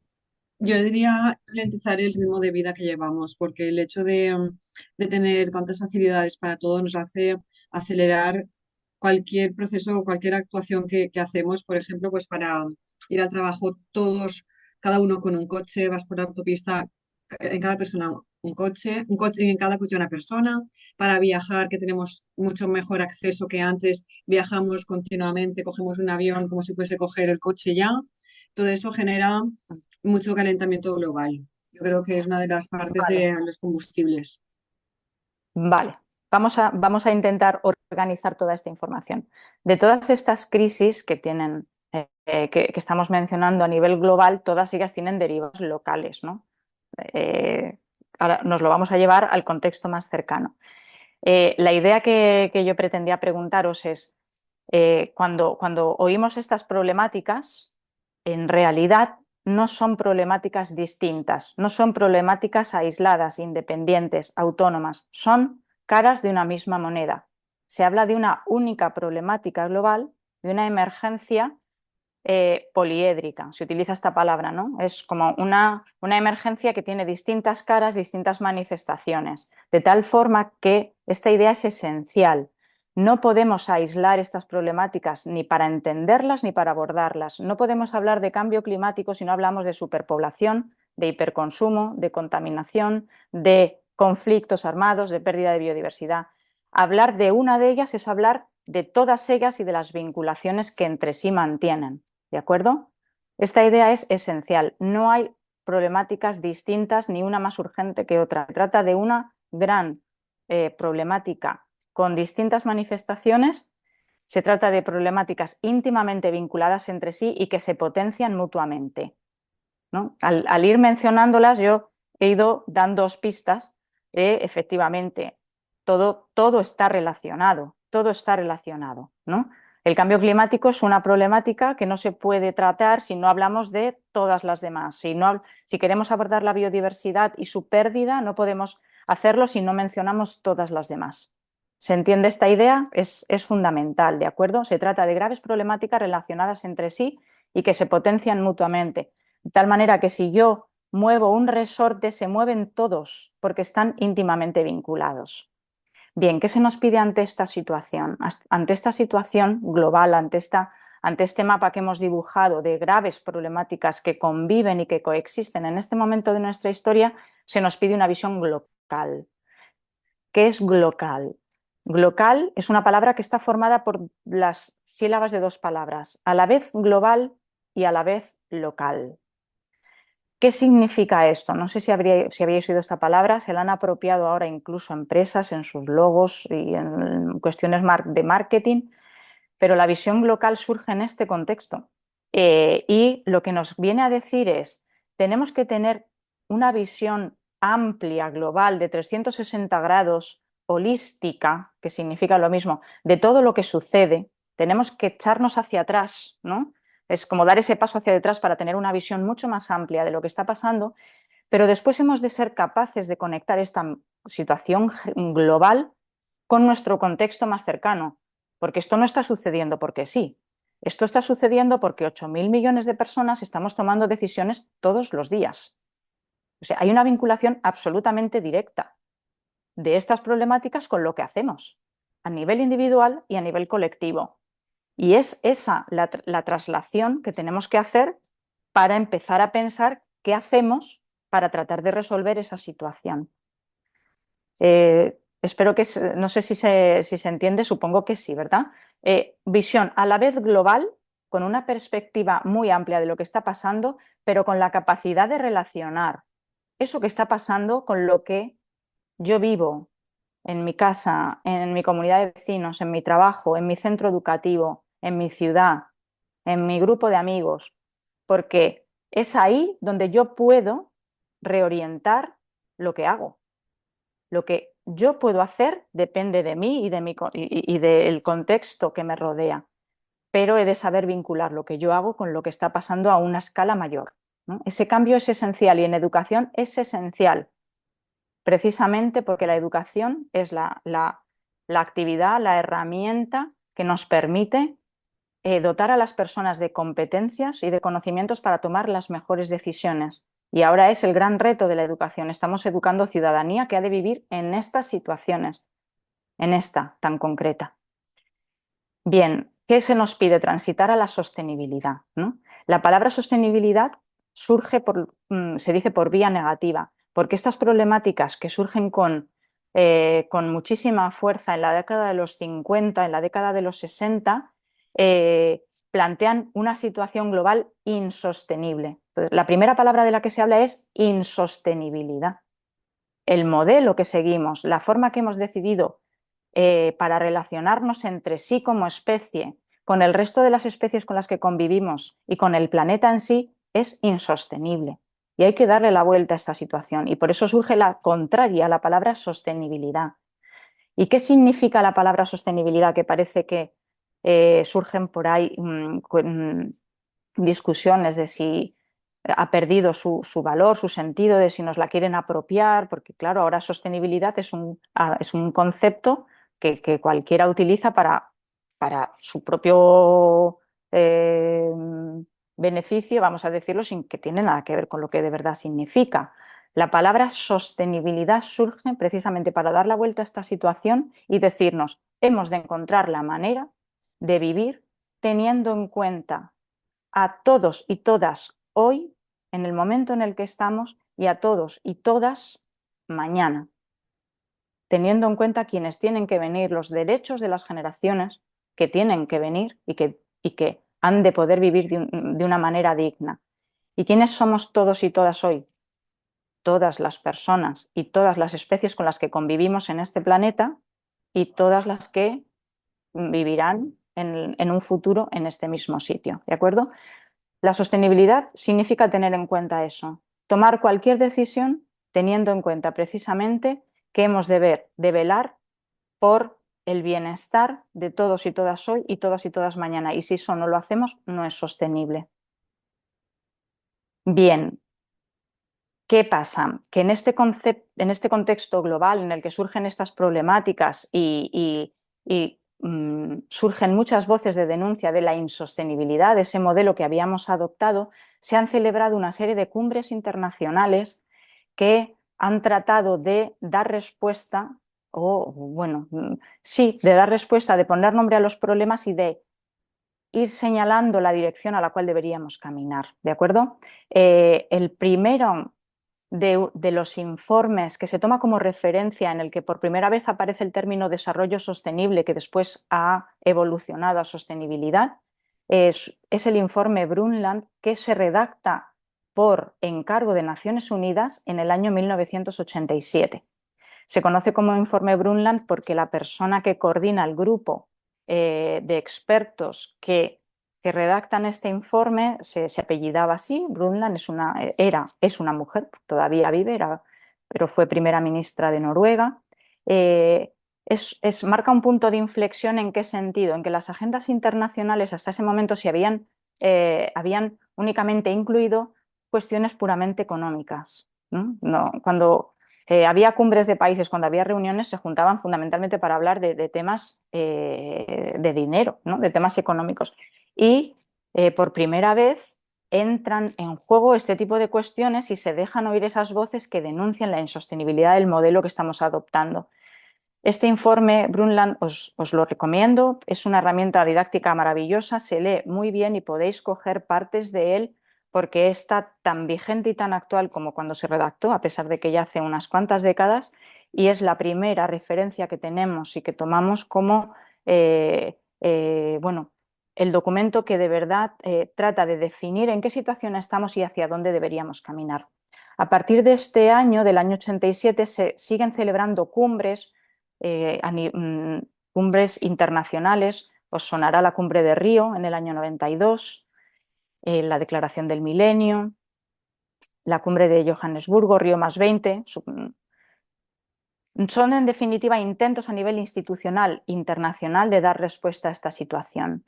Speaker 4: yo diría ralentizar el ritmo de vida que llevamos, porque el hecho de tener tantas facilidades para todo nos hace acelerar cualquier proceso o cualquier actuación que hacemos, por ejemplo, pues para ir al trabajo todos, cada uno con un coche, vas por la autopista, en cada persona un coche, en cada coche una persona, para viajar, que tenemos mucho mejor acceso que antes, viajamos continuamente, cogemos un avión como si fuese coger el coche ya, todo eso genera mucho calentamiento global. Yo creo que es una de las partes
Speaker 1: Vale.
Speaker 4: de los combustibles.
Speaker 1: Vale. Vamos a intentar organizar toda esta información. De todas estas crisis que tienen, que estamos mencionando a nivel global, todas ellas tienen derivados locales, ¿no? Ahora nos lo vamos a llevar al contexto más cercano. La idea que yo pretendía preguntaros es, cuando oímos estas problemáticas, en realidad no son problemáticas distintas, no son problemáticas aisladas, independientes, autónomas, son caras de una misma moneda. Se habla de una única problemática global, de una emergencia poliédrica, se utiliza esta palabra, ¿no? Es como una emergencia que tiene distintas caras, distintas manifestaciones, de tal forma que esta idea es esencial. No podemos aislar estas problemáticas ni para entenderlas ni para abordarlas. No podemos hablar de cambio climático si no hablamos de superpoblación, de hiperconsumo, de contaminación, de conflictos armados, de pérdida de biodiversidad. Hablar de una de ellas es hablar de todas ellas y de las vinculaciones que entre sí mantienen. ¿De acuerdo? Esta idea es esencial. No hay problemáticas distintas ni una más urgente que otra. Se trata de una gran problemática con distintas manifestaciones. Se trata de problemáticas íntimamente vinculadas entre sí y que se potencian mutuamente, ¿no? Al ir mencionándolas, yo he ido dando pistas. Efectivamente, todo está relacionado, ¿no? El cambio climático es una problemática que no se puede tratar si no hablamos de todas las demás. Si queremos abordar la biodiversidad y su pérdida, no podemos hacerlo si no mencionamos todas las demás. ¿Se entiende esta idea? Es fundamental, ¿de acuerdo? Se trata de graves problemáticas relacionadas entre sí y que se potencian mutuamente. De tal manera que si yo muevo un resorte, se mueven todos porque están íntimamente vinculados. Bien, ¿qué se nos pide ante esta situación? Ante esta situación global, ante ante este mapa que hemos dibujado de graves problemáticas que conviven y que coexisten en este momento de nuestra historia, se nos pide una visión glocal. ¿Qué es glocal? Glocal es una palabra que está formada por las sílabas de dos palabras, a la vez global y a la vez local. ¿Qué significa esto? No sé si habéis oído esta palabra, se la han apropiado ahora incluso empresas en sus logos y en cuestiones de marketing, pero la visión glocal surge en este contexto. Y lo que nos viene a decir es, tenemos que tener una visión amplia, global, de 360 grados, holística, que significa lo mismo, de todo lo que sucede. Tenemos que echarnos hacia atrás, ¿no? Es como dar ese paso hacia detrás para tener una visión mucho más amplia de lo que está pasando, pero después hemos de ser capaces de conectar esta situación global con nuestro contexto más cercano, porque esto no está sucediendo porque sí. Esto está sucediendo porque 8.000 millones de personas estamos tomando decisiones todos los días. O sea, hay una vinculación absolutamente directa de estas problemáticas con lo que hacemos, a nivel individual y a nivel colectivo. Y es esa la traslación que tenemos que hacer para empezar a pensar qué hacemos para tratar de resolver esa situación. Espero que, no sé si se entiende, supongo que sí, ¿verdad? Visión a la vez global, con una perspectiva muy amplia de lo que está pasando, pero con la capacidad de relacionar eso que está pasando con lo que yo vivo en mi casa, en mi comunidad de vecinos, en mi trabajo, en mi centro educativo, en mi ciudad, en mi grupo de amigos, porque es ahí donde yo puedo reorientar lo que hago. Lo que yo puedo hacer depende de mí y del contexto que me rodea, pero he de saber vincular lo que yo hago con lo que está pasando a una escala mayor, ¿no? Ese cambio es esencial y en educación es esencial, precisamente porque la educación es la actividad, la herramienta que nos permite dotar a las personas de competencias y de conocimientos para tomar las mejores decisiones. Y ahora es el gran reto de la educación. Estamos educando ciudadanía que ha de vivir en estas situaciones, en esta tan concreta. Bien, ¿qué se nos pide? Transitar a la sostenibilidad, ¿no? La palabra sostenibilidad surge se dice por vía negativa, porque estas problemáticas que surgen con muchísima fuerza en la década de los 50, en la década de los 60, plantean una situación global insostenible. Entonces, la primera palabra de la que se habla es insostenibilidad. El modelo que seguimos, la forma que hemos decidido para relacionarnos entre sí como especie, con el resto de las especies con las que convivimos y con el planeta en sí, es insostenible. Y hay que darle la vuelta a esta situación. Y por eso surge la contraria a la palabra sostenibilidad. ¿Y qué significa la palabra sostenibilidad? Que parece que surgen por ahí discusiones de si ha perdido su valor, su sentido, de si nos la quieren apropiar, porque claro, ahora sostenibilidad es un concepto que cualquiera utiliza para su propio beneficio, vamos a decirlo, sin que tiene nada que ver con lo que de verdad significa. La palabra sostenibilidad surge precisamente para dar la vuelta a esta situación y decirnos, hemos de encontrar la manera de vivir teniendo en cuenta a todos y todas hoy, en el momento en el que estamos, y a todos y todas mañana, teniendo en cuenta quienes tienen que venir, los derechos de las generaciones que tienen que venir y que han de poder vivir de una manera digna. ¿Y quiénes somos todos y todas hoy? Todas las personas y todas las especies con las que convivimos en este planeta y todas las que vivirán en un futuro en este mismo sitio, ¿de acuerdo? La sostenibilidad significa tener en cuenta eso, tomar cualquier decisión teniendo en cuenta precisamente que hemos de velar por el bienestar de todos y todas hoy y todas mañana. Y si eso no lo hacemos, no es sostenible. Bien, ¿qué pasa? Que en este contexto global en el que surgen estas problemáticas y surgen muchas voces de denuncia de la insostenibilidad de ese modelo que habíamos adoptado, se han celebrado una serie de cumbres internacionales que han tratado de dar respuesta, de dar respuesta, de poner nombre a los problemas y de ir señalando la dirección a la cual deberíamos caminar, ¿de acuerdo? El primero de los informes que se toma como referencia, en el que por primera vez aparece el término desarrollo sostenible, que después ha evolucionado a sostenibilidad, es el informe Brundtland, que se redacta por encargo de Naciones Unidas en el año 1987. Se conoce como informe Brundtland porque la persona que coordina el grupo de expertos que redactan este informe se apellidaba así. Brundtland es una mujer, todavía vive, pero fue primera ministra de Noruega. Marca un punto de inflexión. ¿En qué sentido? En que las agendas internacionales hasta ese momento se habían únicamente incluido cuestiones puramente económicas, ¿no? Cuando había cumbres de países, cuando había reuniones, se juntaban fundamentalmente para hablar de temas de dinero, ¿no? De temas económicos. Y por primera vez entran en juego este tipo de cuestiones y se dejan oír esas voces que denuncian la insostenibilidad del modelo que estamos adoptando. Este informe, Brundtland, os lo recomiendo, es una herramienta didáctica maravillosa, se lee muy bien y podéis coger partes de él porque está tan vigente y tan actual como cuando se redactó, a pesar de que ya hace unas cuantas décadas, y es la primera referencia que tenemos y que tomamos como bueno, el documento que de verdad trata de definir en qué situación estamos y hacia dónde deberíamos caminar. A partir de este año, del año 87, se siguen celebrando cumbres, cumbres internacionales. Os sonará la cumbre de Río en el año 92, la Declaración del Milenio, la cumbre de Johannesburgo, Río +20. Son en definitiva intentos a nivel institucional internacional de dar respuesta a esta situación.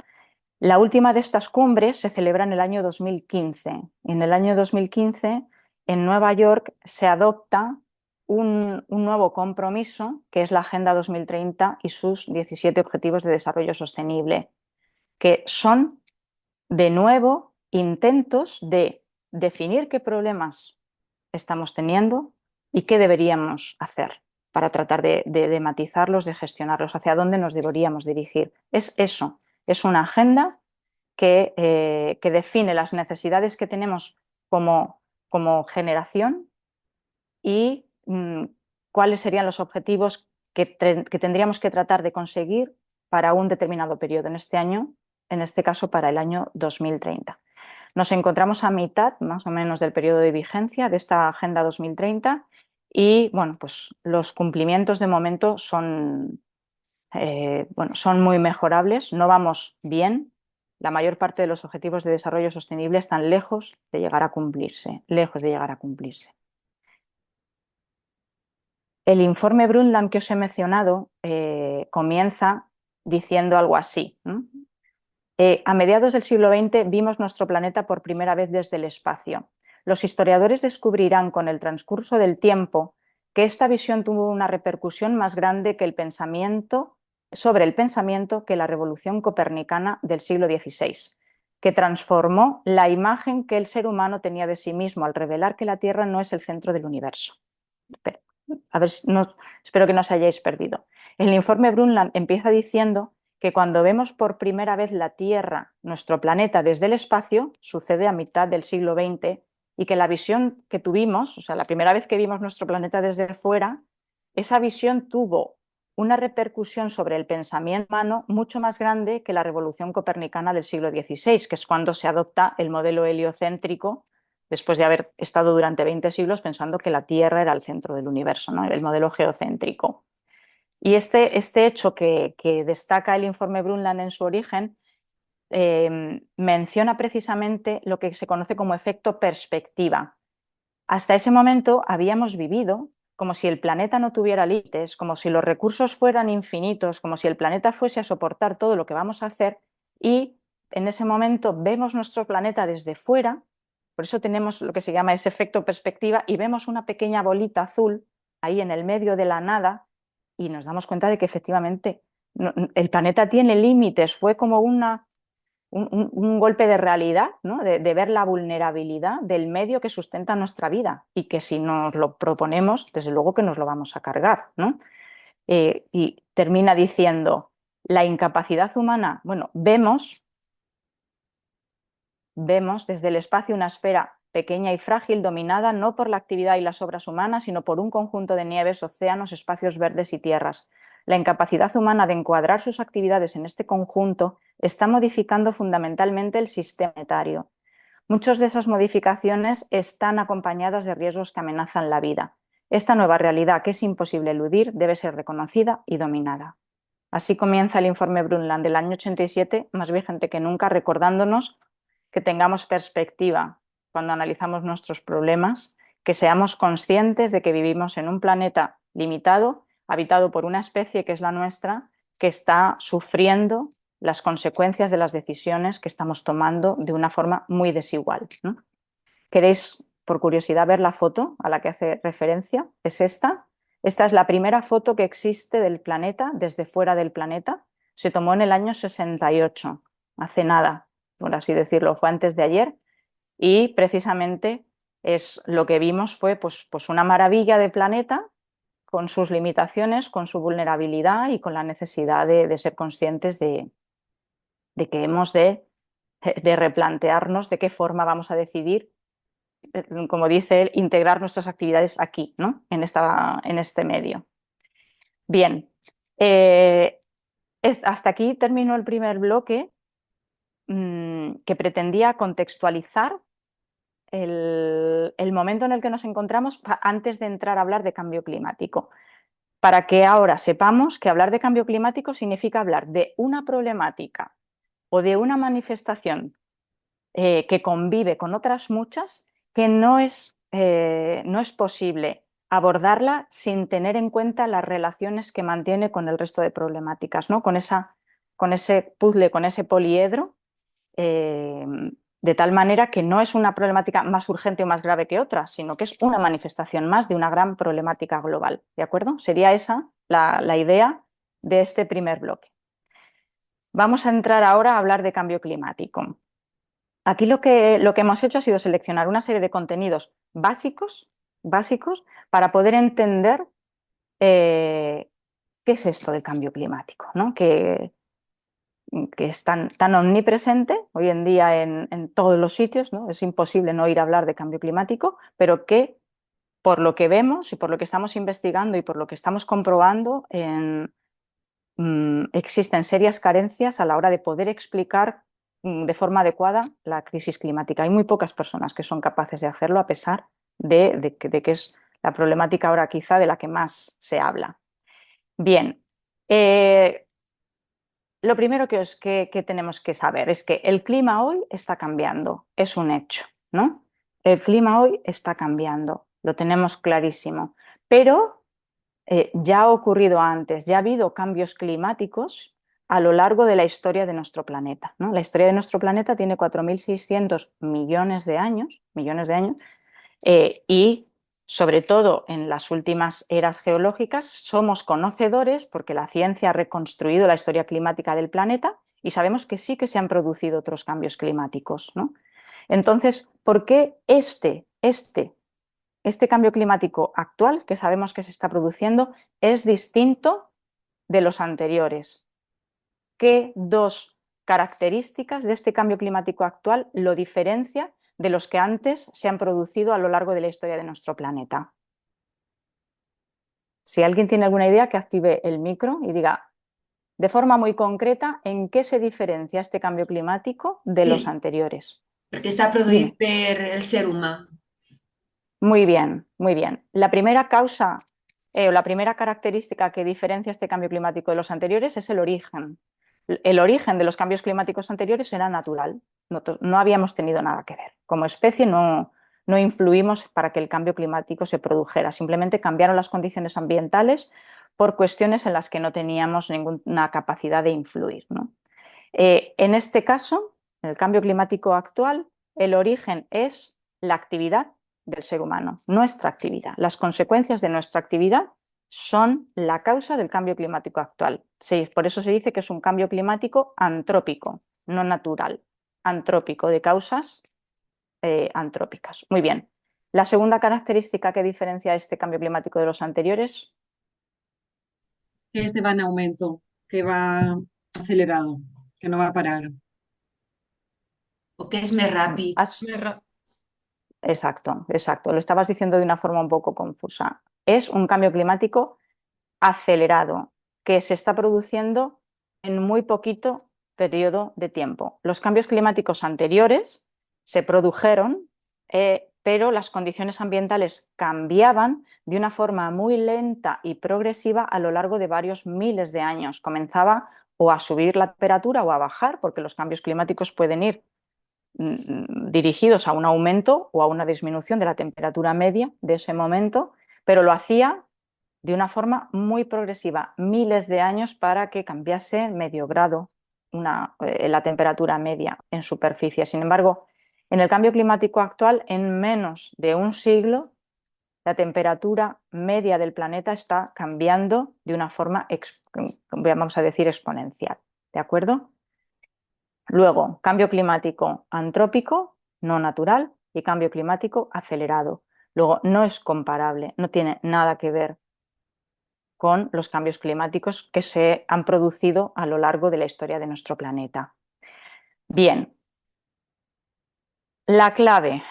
Speaker 1: La última de estas cumbres se celebra en el año 2015. En el año 2015, en Nueva York, se adopta un nuevo compromiso, que es la Agenda 2030 y sus 17 Objetivos de Desarrollo Sostenible, que son, de nuevo, intentos de definir qué problemas estamos teniendo y qué deberíamos hacer para tratar de matizarlos, de gestionarlos, hacia dónde nos deberíamos dirigir. Es eso, es una agenda que define las necesidades que tenemos como generación y cuáles serían los objetivos que tendríamos que tratar de conseguir para un determinado periodo, en este año, en este caso para el año 2030. Nos encontramos a mitad, más o menos, del periodo de vigencia de esta Agenda 2030 y bueno, pues los cumplimientos de momento son muy mejorables, no vamos bien. La mayor parte de los objetivos de desarrollo sostenible están lejos de llegar a cumplirse, lejos de llegar a cumplirse. El informe Brundtland que os he mencionado comienza diciendo algo así, ¿no? A mediados del siglo XX vimos nuestro planeta por primera vez desde el espacio. Los historiadores descubrirán con el transcurso del tiempo que esta visión tuvo una repercusión más grande que sobre el pensamiento que la revolución copernicana del siglo XVI, que transformó la imagen que el ser humano tenía de sí mismo al revelar que la Tierra no es el centro del universo. Espero que no os hayáis perdido. El informe Brundtland empieza diciendo que cuando vemos por primera vez la Tierra, nuestro planeta, desde el espacio, sucede a mitad del siglo XX, y que la visión que tuvimos, o sea, la primera vez que vimos nuestro planeta desde fuera, esa visión tuvo una repercusión sobre el pensamiento humano mucho más grande que la revolución copernicana del siglo XVI, que es cuando se adopta el modelo heliocéntrico, después de haber estado durante 20 siglos pensando que la Tierra era el centro del universo, ¿no? El modelo geocéntrico. Y este hecho que destaca el informe Brundtland en su origen menciona precisamente lo que se conoce como efecto perspectiva. Hasta ese momento habíamos vivido como si el planeta no tuviera límites, como si los recursos fueran infinitos, como si el planeta fuese a soportar todo lo que vamos a hacer, y en ese momento vemos nuestro planeta desde fuera, por eso tenemos lo que se llama ese efecto perspectiva, y vemos una pequeña bolita azul ahí en el medio de la nada, y nos damos cuenta de que efectivamente el planeta tiene límites. Fue como un golpe de realidad, ¿no? de ver la vulnerabilidad del medio que sustenta nuestra vida y que si nos lo proponemos, desde luego que nos lo vamos a cargar, ¿no? Y termina diciendo, la incapacidad humana, bueno, vemos vemos desde el espacio una esfera pequeña y frágil dominada no por la actividad y las obras humanas, sino por un conjunto de nieves, océanos, espacios verdes y tierras. La incapacidad humana de encuadrar sus actividades en este conjunto está modificando fundamentalmente el sistema planetario. Muchas de esas modificaciones están acompañadas de riesgos que amenazan la vida. Esta nueva realidad, que es imposible eludir, debe ser reconocida y dominada. Así comienza el informe Brundtland del año 87, más vigente que nunca, recordándonos que tengamos perspectiva cuando analizamos nuestros problemas, que seamos conscientes de que vivimos en un planeta limitado, habitado por una especie que es la nuestra, que está sufriendo las consecuencias de las decisiones que estamos tomando de una forma muy desigual, ¿no? ¿Queréis, por curiosidad, ver la foto a la que hace referencia? Es esta. Esta es la primera foto que existe del planeta, desde fuera del planeta. Se tomó en el año 68, hace nada, por así decirlo, fue antes de ayer, y precisamente lo que vimos fue pues una maravilla de planeta con sus limitaciones, con su vulnerabilidad y con la necesidad de ser conscientes de que hemos de replantearnos de qué forma vamos a decidir, como dice él, integrar nuestras actividades aquí, ¿no? en este medio. Bien, hasta aquí terminó el primer bloque que pretendía contextualizar el momento en el que nos encontramos antes de entrar a hablar de cambio climático, para que ahora sepamos que hablar de cambio climático significa hablar de una problemática o de una manifestación que convive con otras muchas, que no es posible abordarla sin tener en cuenta las relaciones que mantiene con el resto de problemáticas, ¿no? con ese puzzle, con ese poliedro, de tal manera que no es una problemática más urgente o más grave que otra, sino que es una manifestación más de una gran problemática global. ¿De acuerdo? Sería esa la idea de este primer bloque. Vamos a entrar ahora a hablar de cambio climático. Aquí lo que hemos hecho ha sido seleccionar una serie de contenidos básicos para poder entender qué es esto del cambio climático, ¿no? que es tan omnipresente hoy en día en todos los sitios, ¿no? Es imposible no ir a hablar de cambio climático, pero que por lo que vemos y por lo que estamos investigando y por lo que estamos comprobando, existen serias carencias a la hora de poder explicar de forma adecuada la crisis climática. Hay muy pocas personas que son capaces de hacerlo, a pesar de que es la problemática ahora quizá de la que más se habla. Bien, lo primero que tenemos que saber es que el clima hoy está cambiando, es un hecho, ¿no? El clima hoy está cambiando, lo tenemos clarísimo, pero ya ha ocurrido antes, ya ha habido cambios climáticos a lo largo de la historia de nuestro planeta, ¿no? La historia de nuestro planeta tiene 4.600 millones de años, y sobre todo en las últimas eras geológicas somos conocedores, porque la ciencia ha reconstruido la historia climática del planeta y sabemos que sí que se han producido otros cambios climáticos, ¿no? Entonces, ¿por qué este cambio climático actual, que sabemos que se está produciendo, es distinto de los anteriores? ¿Qué dos características de este cambio climático actual lo diferencia de los que antes se han producido a lo largo de la historia de nuestro planeta? Si alguien tiene alguna idea, que active el micro y diga de forma muy concreta en qué se diferencia este cambio climático de los anteriores.
Speaker 8: Perquè està produït per el ser humà.
Speaker 1: Muy bien, muy bien. La primera causa o la primera característica que diferencia este cambio climático de los anteriores es el origen. El origen de los cambios climáticos anteriores era natural, no habíamos tenido nada que ver. Como especie no influimos para que el cambio climático se produjera, simplemente cambiaron las condiciones ambientales por cuestiones en las que no teníamos ninguna capacidad de influir, ¿no? En este caso, en el cambio climático actual, el origen es la actividad del ser humano, nuestra actividad. Las consecuencias de nuestra actividad son la causa del cambio climático actual. Por eso se dice que es un cambio climático antrópico, no natural, antrópico, de causas antrópicas. Muy bien. La segunda característica que diferencia este cambio climático de los anteriores.
Speaker 4: Que este va en aumento, que va acelerado, que no va a parar.
Speaker 8: O que es más rápido.
Speaker 1: Exacto, exacto. Lo estabas diciendo de una forma un poco confusa. Es un cambio climático acelerado que se está produciendo en muy poquito periodo de tiempo. Los cambios climáticos anteriores se produjeron, pero las condiciones ambientales cambiaban de una forma muy lenta y progresiva a lo largo de varios miles de años. Comenzaba o a subir la temperatura o a bajar, porque los cambios climáticos pueden ir dirigidos a un aumento o a una disminución de la temperatura media de ese momento, pero lo hacía de una forma muy progresiva, miles de años para que cambiase medio grado la temperatura media en superficie. Sin embargo, en el cambio climático actual, en menos de un siglo, la temperatura media del planeta está cambiando de una forma, vamos a decir, exponencial. ¿De acuerdo? Luego, cambio climático antrópico, no natural, y cambio climático acelerado. Luego, no es comparable, no tiene nada que ver con los cambios climáticos que se han producido a lo largo de la historia de nuestro planeta. Bien, la clave,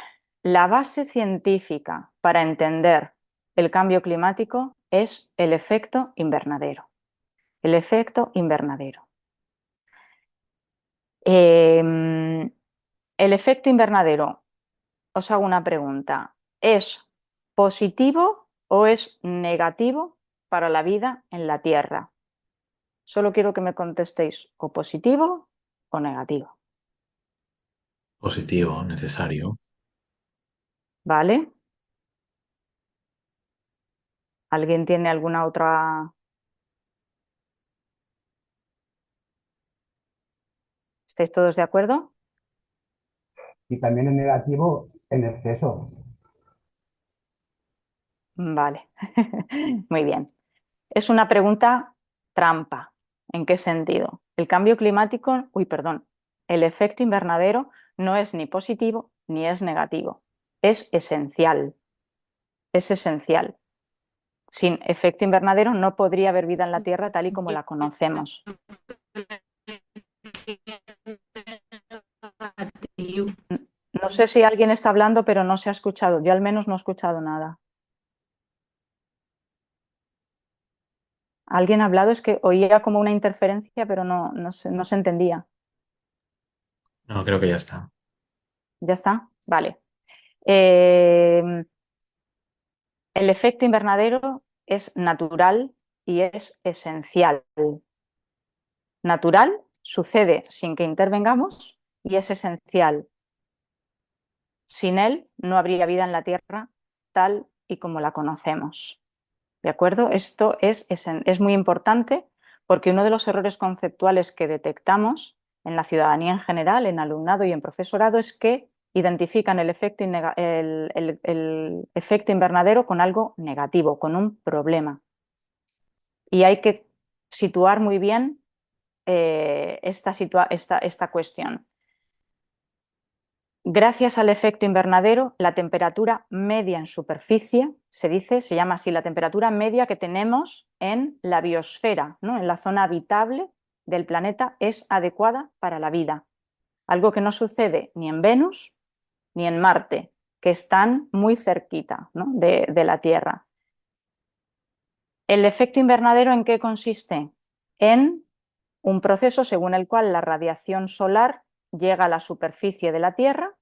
Speaker 1: la base científica para entender el cambio climático es el efecto invernadero. El efecto invernadero. El efecto invernadero, os hago una pregunta, ¿es positivo o es negativo para la vida en la Tierra? Solo quiero que me contestéis o positivo o negativo.
Speaker 2: Positivo, necesario.
Speaker 1: ¿Vale? ¿Alguien tiene alguna otra? ¿Estáis todos de acuerdo?
Speaker 9: Y también es negativo en exceso.
Speaker 1: Vale, muy bien. Es una pregunta trampa. ¿En qué sentido? El cambio climático, el efecto invernadero no es ni positivo ni es negativo. Es esencial. Es esencial. Sin efecto invernadero no podría haber vida en la Tierra tal y como la conocemos. No sé si alguien está hablando, pero no se ha escuchado. Yo al menos no he escuchado nada. ¿Alguien ha hablado? Es que oía como una interferencia, pero no se entendía.
Speaker 2: No, creo que ya está.
Speaker 1: ¿Ya está? Vale. El efecto invernadero es natural y es esencial. Natural, sucede sin que intervengamos y es esencial. Sin él no habría vida en la Tierra tal y como la conocemos. ¿De acuerdo? Esto es muy importante porque uno de los errores conceptuales que detectamos en la ciudadanía en general, en alumnado y en profesorado, es que identifican el efecto invernadero con algo negativo, con un problema. Y hay que situar muy bien esta cuestión. Gracias al efecto invernadero, la temperatura media en superficie, se llama así, la temperatura media que tenemos en la biosfera, ¿no? En la zona habitable del planeta, es adecuada para la vida. Algo que no sucede ni en Venus ni en Marte, que están muy cerquita, ¿no? de la Tierra. ¿El efecto invernadero en qué consiste? En un proceso según el cual la radiación solar llega a la superficie de la Tierra.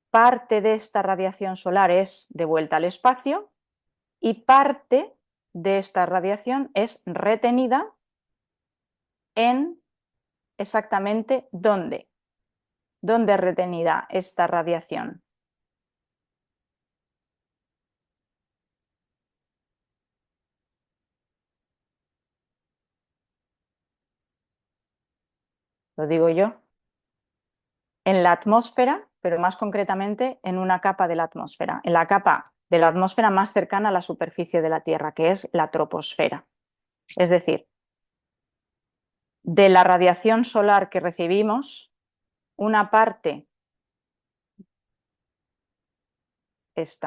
Speaker 1: Parte de esta radiación solar es devuelta al espacio y parte de esta radiación es retenida en exactamente dónde. ¿Dónde es retenida esta radiación? Lo digo yo. En la atmósfera, pero más concretamente en una capa de la atmósfera, en la capa de la atmósfera más cercana a la superficie de la Tierra, que es la troposfera. Es decir, de la radiación solar que recibimos, una parte es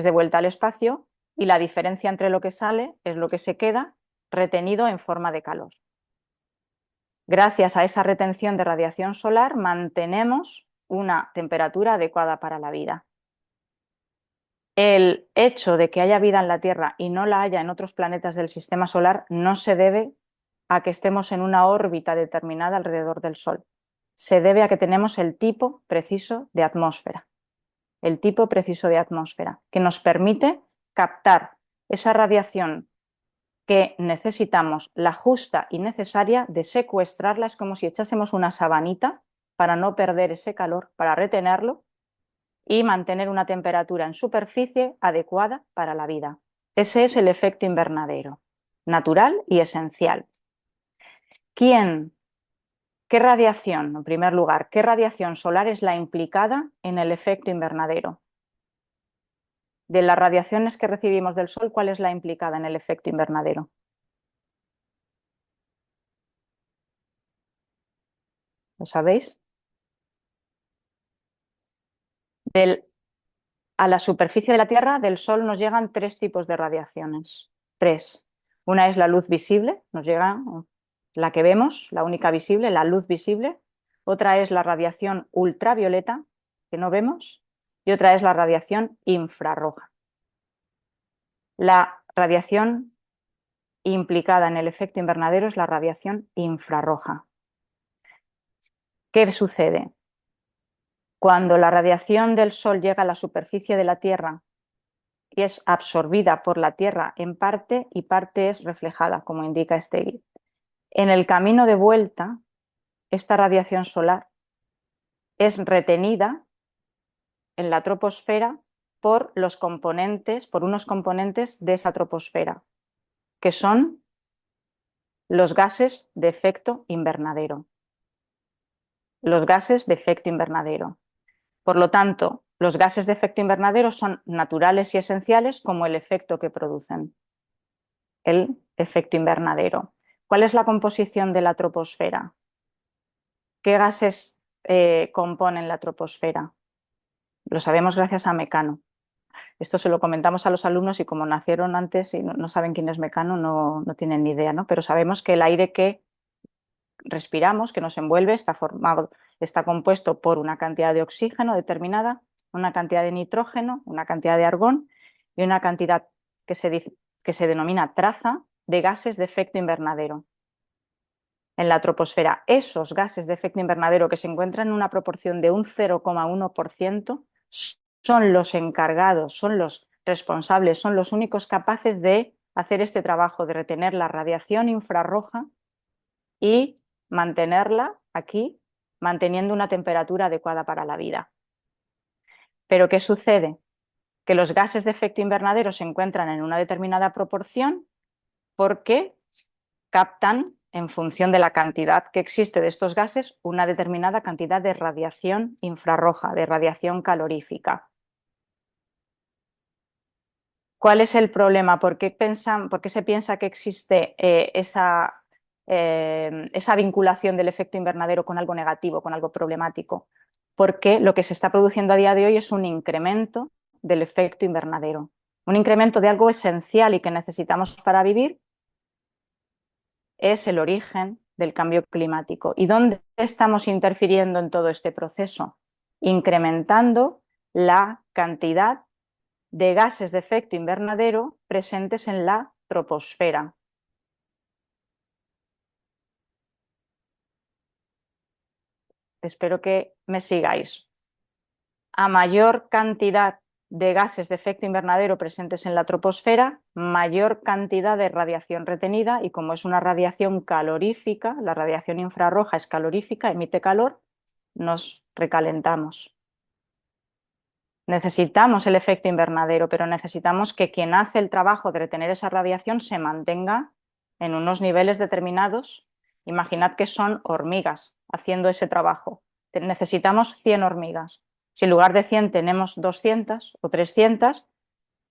Speaker 1: devuelta al espacio y la diferencia entre lo que sale es lo que se queda retenido en forma de calor. Gracias a esa retención de radiación solar mantenemos una temperatura adecuada para la vida. El hecho de que haya vida en la Tierra y no la haya en otros planetas del sistema solar no se debe a que estemos en una órbita determinada alrededor del Sol. Se debe a que tenemos el tipo preciso de atmósfera. El tipo preciso de atmósfera, que nos permite captar esa radiación que necesitamos, la justa y necesaria, de secuestrarla. Es como si echásemos una sabanita para no perder ese calor, para retenerlo y mantener una temperatura en superficie adecuada para la vida. Ese es el efecto invernadero, natural y esencial. ¿Qué radiación, en primer lugar, qué radiación solar es la implicada en el efecto invernadero? De las radiaciones que recibimos del Sol, ¿cuál es la implicada en el efecto invernadero? ¿Lo sabéis? A la superficie de la Tierra, del Sol, nos llegan 3 tipos de radiaciones. 3. Una es la luz visible, nos llega la que vemos, la única visible, la luz visible. Otra es la radiación ultravioleta, que no vemos. Y otra es la radiación infrarroja. La radiación implicada en el efecto invernadero es la radiación infrarroja. ¿Qué sucede? Cuando la radiación del Sol llega a la superficie de la Tierra y es absorbida por la Tierra en parte y parte es reflejada, como indica este GIF. En el camino de vuelta, esta radiación solar es retenida en la troposfera por unos componentes de esa troposfera, que son los gases de efecto invernadero. Los gases de efecto invernadero. Por lo tanto, los gases de efecto invernadero son naturales y esenciales como el efecto que producen. El efecto invernadero. ¿Cuál es la composición de la troposfera? ¿Qué gases componen la troposfera? Lo sabemos gracias a Mecano. Esto se lo comentamos a los alumnos y como nacieron antes y no saben quién es Mecano, no tienen ni idea, ¿no? Pero sabemos que el aire que respiramos, que nos envuelve, está compuesto por una cantidad de oxígeno determinada, una cantidad de nitrógeno, una cantidad de argón y una cantidad que se denomina traza de gases de efecto invernadero. En la troposfera, esos gases de efecto invernadero, que se encuentran en una proporción de un 0,1%, son los encargados, son los responsables, son los únicos capaces de hacer este trabajo de retener la radiación infrarroja y mantenerla aquí, manteniendo una temperatura adecuada para la vida. ¿Pero qué sucede? Que los gases de efecto invernadero se encuentran en una determinada proporción porque captan, en función de la cantidad que existe de estos gases, una determinada cantidad de radiación infrarroja, de radiación calorífica. ¿Cuál es el problema? ¿Por qué se piensa que existe esa vinculación del efecto invernadero con algo negativo, con algo problemático? Porque lo que se está produciendo a día de hoy es un incremento del efecto invernadero, un incremento de algo esencial y que necesitamos para vivir. Es el origen del cambio climático. ¿Y dónde estamos interfiriendo en todo este proceso? Incrementando la cantidad de gases de efecto invernadero presentes en la troposfera. Espero que me sigáis. A mayor cantidad de gases de efecto invernadero presentes en la troposfera, mayor cantidad de radiación retenida, y como es una radiación calorífica, la radiación infrarroja es calorífica, emite calor, nos recalentamos. Necesitamos el efecto invernadero, pero necesitamos que quien hace el trabajo de retener esa radiación se mantenga en unos niveles determinados. Imaginad que son hormigas haciendo ese trabajo. Necesitamos 100 hormigas. Si en lugar de 100 tenemos 200 o 300,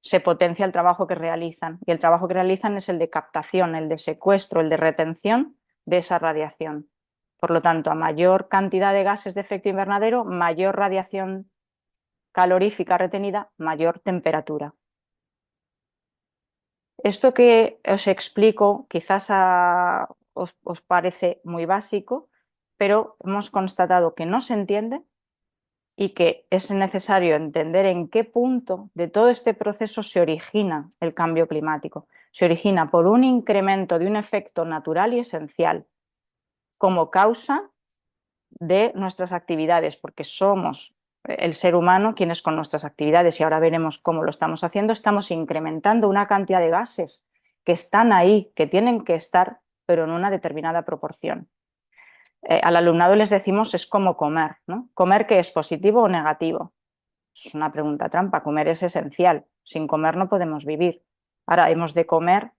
Speaker 1: se potencia el trabajo que realizan. Y el trabajo que realizan es el de captación, el de secuestro, el de retención de esa radiación. Por lo tanto, a mayor cantidad de gases de efecto invernadero, mayor radiación calorífica retenida, mayor temperatura. Esto que os explico quizás os parece muy básico, pero hemos constatado que no se entiende y que es necesario entender en qué punto de todo este proceso se origina el cambio climático. Se origina por un incremento de un efecto natural y esencial como causa de nuestras actividades, porque somos el ser humano quienes con nuestras actividades, y ahora veremos cómo lo estamos haciendo, estamos incrementando una cantidad de gases que están ahí, que tienen que estar, pero en una determinada proporción. Al alumnado les decimos es como comer, ¿no? ¿Comer qué es, positivo o negativo? Es una pregunta trampa, comer es esencial, sin comer no podemos vivir. Ahora hemos de comer,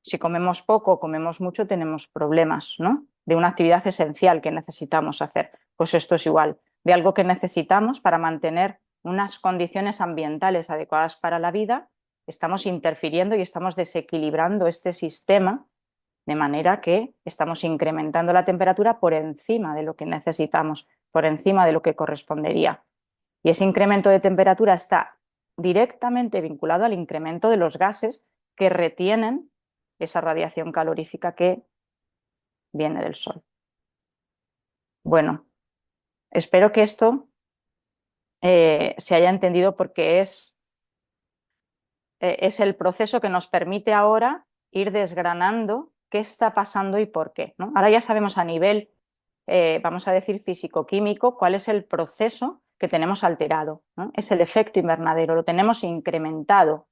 Speaker 1: si comemos poco o comemos mucho tenemos problemas, ¿no? De una actividad esencial que necesitamos hacer. Pues esto es igual, de algo que necesitamos para mantener unas condiciones ambientales adecuadas para la vida, estamos interfiriendo y estamos desequilibrando este sistema de manera que estamos incrementando la temperatura por encima de lo que necesitamos, por encima de lo que correspondería. Y ese incremento de temperatura está directamente vinculado al incremento de los gases que retienen esa radiación calorífica que viene del Sol. Bueno, espero que esto se haya entendido porque es el proceso que nos permite ahora ir desgranando qué está pasando y por qué, ¿no? Ahora ya sabemos a nivel, vamos a decir, físico-químico, cuál es el proceso que tenemos alterado, ¿no? Es el efecto invernadero, lo tenemos incrementado.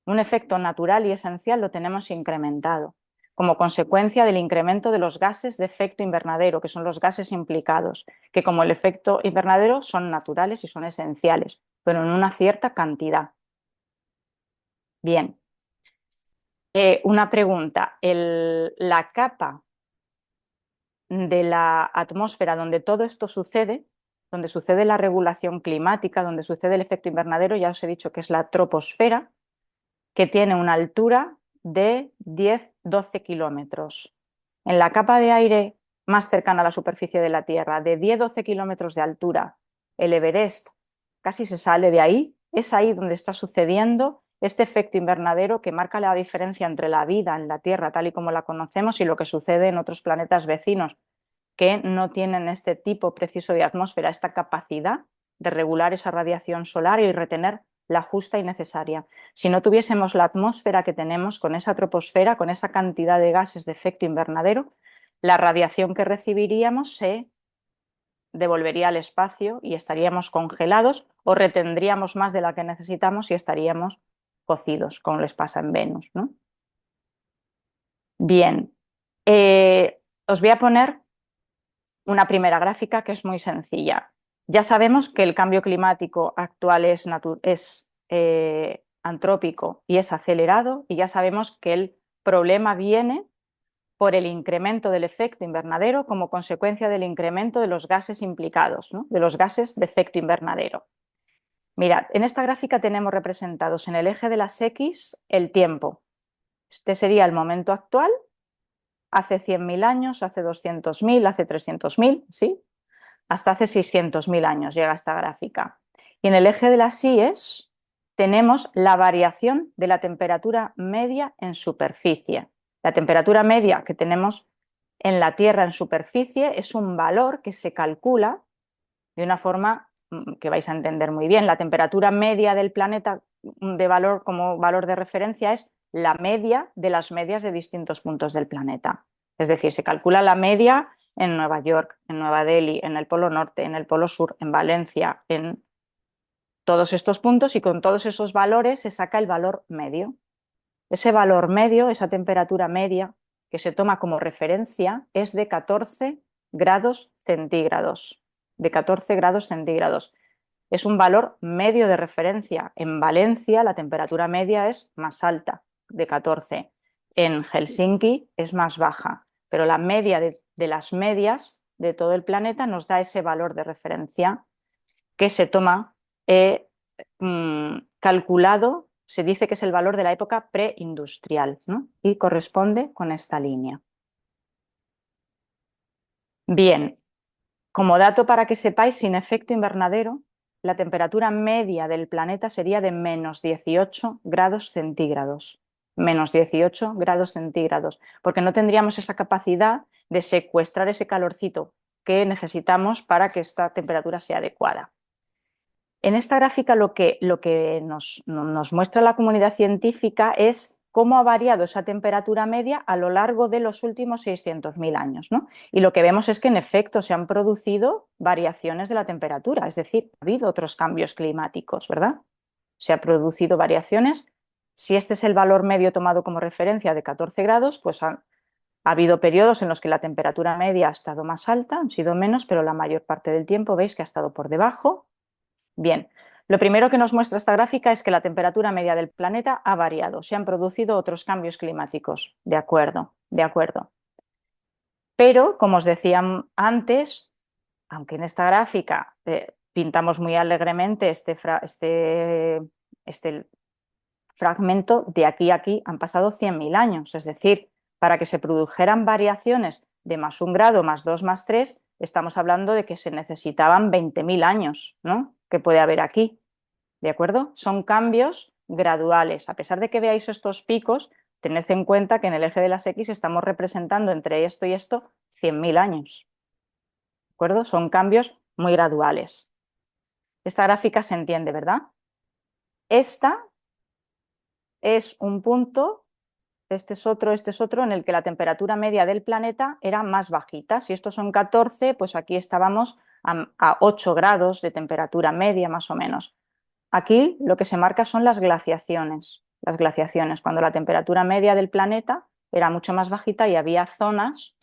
Speaker 1: Un efecto natural y esencial lo tenemos incrementado como consecuencia del incremento de los gases de efecto invernadero, que son los gases implicados, que como el efecto invernadero son naturales y son esenciales, pero en una cierta cantidad. Bien, una pregunta. La capa de la atmósfera donde todo esto sucede, donde sucede la regulación climática, donde sucede el efecto invernadero, ya os he dicho que es la troposfera, que tiene una altura de 10-12 kilómetros. En la capa de aire más cercana a la superficie de la Tierra, de 10-12 kilómetros de altura, el Everest casi se sale de ahí, es ahí donde está sucediendo este efecto invernadero que marca la diferencia entre la vida en la Tierra tal y como la conocemos y lo que sucede en otros planetas vecinos que no tienen este tipo preciso de atmósfera, esta capacidad de regular esa radiación solar y retener la justa y necesaria. Si no tuviésemos la atmósfera que tenemos con esa troposfera, con esa cantidad de gases de efecto invernadero, la radiación que recibiríamos se devolvería al espacio y estaríamos congelados o retendríamos más de la que necesitamos y estaríamos cocidos, como les pasa en Venus, ¿no? Bien, os voy a poner una primera gráfica que es muy sencilla. Ya sabemos que el cambio climático actual es antrópico y es acelerado, y ya sabemos que el problema viene por el incremento del efecto invernadero como consecuencia del incremento de los gases implicados, ¿no? De los gases de efecto invernadero. Mirad, en esta gráfica tenemos representados en el eje de las X el tiempo. Este sería el momento actual, hace 100.000 años, hace 200.000, hace 300.000, ¿sí? Hasta hace 600.000 años llega esta gráfica. Y en el eje de las Y's tenemos la variación de la temperatura media en superficie. La temperatura media que tenemos en la Tierra en superficie es un valor que se calcula de una forma que vais a entender muy bien. La temperatura media del planeta de valor, como valor de referencia, es la media de las medias de distintos puntos del planeta. Es decir, se calcula la media en Nueva York, en Nueva Delhi, en el Polo Norte, en el Polo Sur, en Valencia, en todos estos puntos, y con todos esos valores se saca el valor medio. Ese valor medio, esa temperatura media que se toma como referencia es de 14 grados centígrados. De 14 grados centígrados. Es un valor medio de referencia. En Valencia la temperatura media es más alta, de 14. En Helsinki es más baja, pero la media de las medias de todo el planeta nos da ese valor de referencia que se toma calculado, se dice que es el valor de la época preindustrial, ¿no? Y corresponde con esta línea. Bien, como dato para que sepáis, sin efecto invernadero, la temperatura media del planeta sería de -18 grados centígrados. menos 18 grados centígrados, porque no tendríamos esa capacidad de secuestrar ese calorcito que necesitamos para que esta temperatura sea adecuada. En esta gráfica lo que nos muestra la comunidad científica es cómo ha variado esa temperatura media a lo largo de los últimos 600.000 años, ¿no? Y lo que vemos es que en efecto se han producido variaciones de la temperatura, es decir, ha habido otros cambios climáticos, ¿verdad? Se han producido variaciones. Si este es el valor medio tomado como referencia de 14 grados, pues ha habido periodos en los que la temperatura media ha estado más alta, han sido menos, pero la mayor parte del tiempo veis que ha estado por debajo. Bien, lo primero que nos muestra esta gráfica es que la temperatura media del planeta ha variado, se han producido otros cambios climáticos, de acuerdo, de acuerdo. Pero, como os decía antes, aunque en esta gráfica pintamos muy alegremente este fragmento, de aquí a aquí han pasado 100.000 años, es decir, para que se produjeran variaciones de más 1 grado, más 2, más 3, estamos hablando de que se necesitaban 20.000 años, ¿no? Que puede haber aquí, ¿de acuerdo? Son cambios graduales. A pesar de que veáis estos picos, tened en cuenta que en el eje de las X estamos representando entre esto y esto 100.000 años, ¿de acuerdo? Son cambios muy graduales. Esta gráfica se entiende, ¿verdad? Esta es un punto, este es otro, en el que la temperatura media del planeta era más bajita. Si estos son 14, pues aquí estábamos a 8 grados de temperatura media más o menos. Aquí lo que se marca son las glaciaciones, cuando la temperatura media del planeta era mucho más bajita y había zonas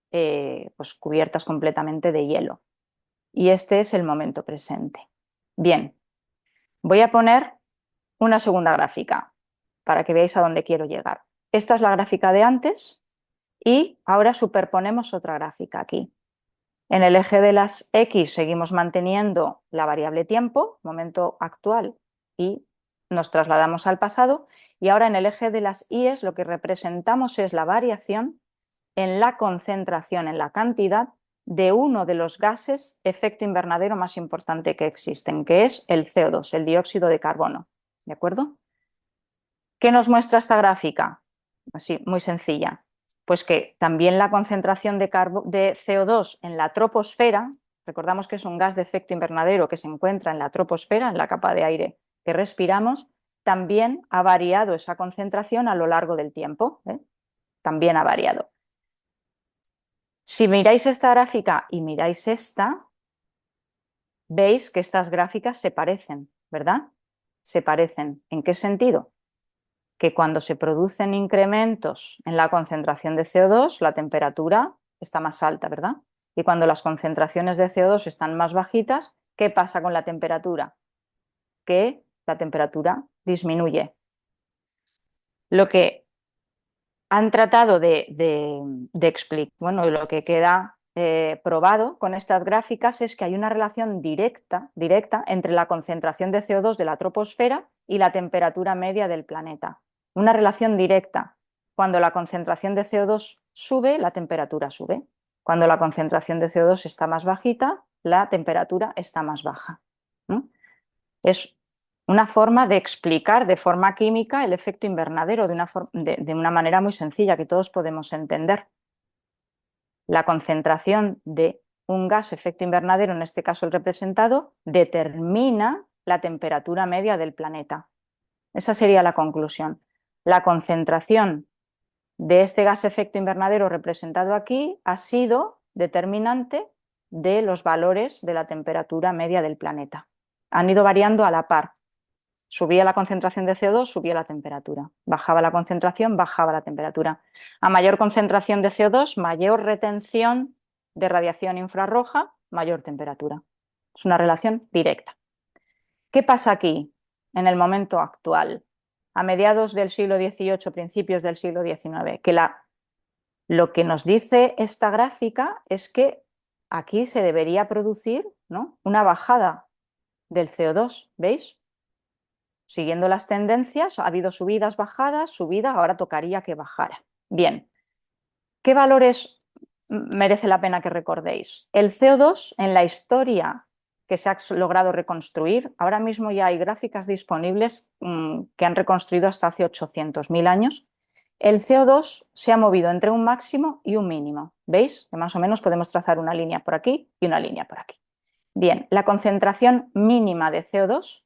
Speaker 1: pues cubiertas completamente de hielo. Y este es el momento presente. Bien, voy a poner una segunda gráfica para que veáis a dónde quiero llegar. Esta es la gráfica de antes y ahora superponemos otra gráfica aquí. En el eje de las X seguimos manteniendo la variable tiempo, momento actual, y nos trasladamos al pasado. Y ahora en el eje de las Y lo que representamos es la variación en la concentración, en la cantidad de uno de los gases efecto invernadero más importante que existen, que es el CO2, el dióxido de carbono. ¿De acuerdo? ¿Qué nos muestra esta gráfica? Así, muy sencilla. Pues que también la concentración de CO2 en la troposfera, recordamos que es un gas de efecto invernadero que se encuentra en la troposfera, en la capa de aire que respiramos, también ha variado esa concentración a lo largo del tiempo, ¿eh? También ha variado. Si miráis esta gráfica y miráis esta, veis que estas gráficas se parecen, ¿verdad? Se parecen. ¿En qué sentido? Que cuando se producen incrementos en la concentración de CO2, la temperatura está más alta, ¿verdad? Y cuando las concentraciones de CO2 están más bajitas, ¿qué pasa con la temperatura? Que la temperatura disminuye. Lo que han tratado de explicar, bueno, lo que queda probado con estas gráficas es que hay una relación directa entre la concentración de CO2 de la troposfera y la temperatura media del planeta. Una relación directa. Cuando la concentración de CO2 sube, la temperatura sube. Cuando la concentración de CO2 está más bajita, la temperatura está más baja, ¿no? Es una forma de explicar de forma química el efecto invernadero de una manera muy sencilla que todos podemos entender. La concentración de un gas efecto invernadero, en este caso el representado, determina la temperatura media del planeta. Esa sería la conclusión. La concentración de este gas efecto invernadero representado aquí ha sido determinante de los valores de la temperatura media del planeta. Han ido variando a la par. Subía la concentración de CO2, subía la temperatura. Bajaba la concentración, bajaba la temperatura. A mayor concentración de CO2, mayor retención de radiación infrarroja, mayor temperatura. Es una relación directa. ¿Qué pasa aquí, en el momento actual? A mediados del siglo XVIII, principios del siglo XIX, que lo que nos dice esta gráfica es que aquí se debería producir, ¿no?, una bajada del CO2, ¿veis? Siguiendo las tendencias, ha habido subidas, bajadas, subida, ahora tocaría que bajara. Bien, ¿qué valores merece la pena que recordéis? El CO2 en la historia que se ha logrado reconstruir. Ahora mismo ya hay gráficas disponibles que han reconstruido hasta hace 800.000 años. El CO2 se ha movido entre un máximo y un mínimo. ¿Veis? Que más o menos podemos trazar una línea por aquí y una línea por aquí. Bien, la concentración mínima de CO2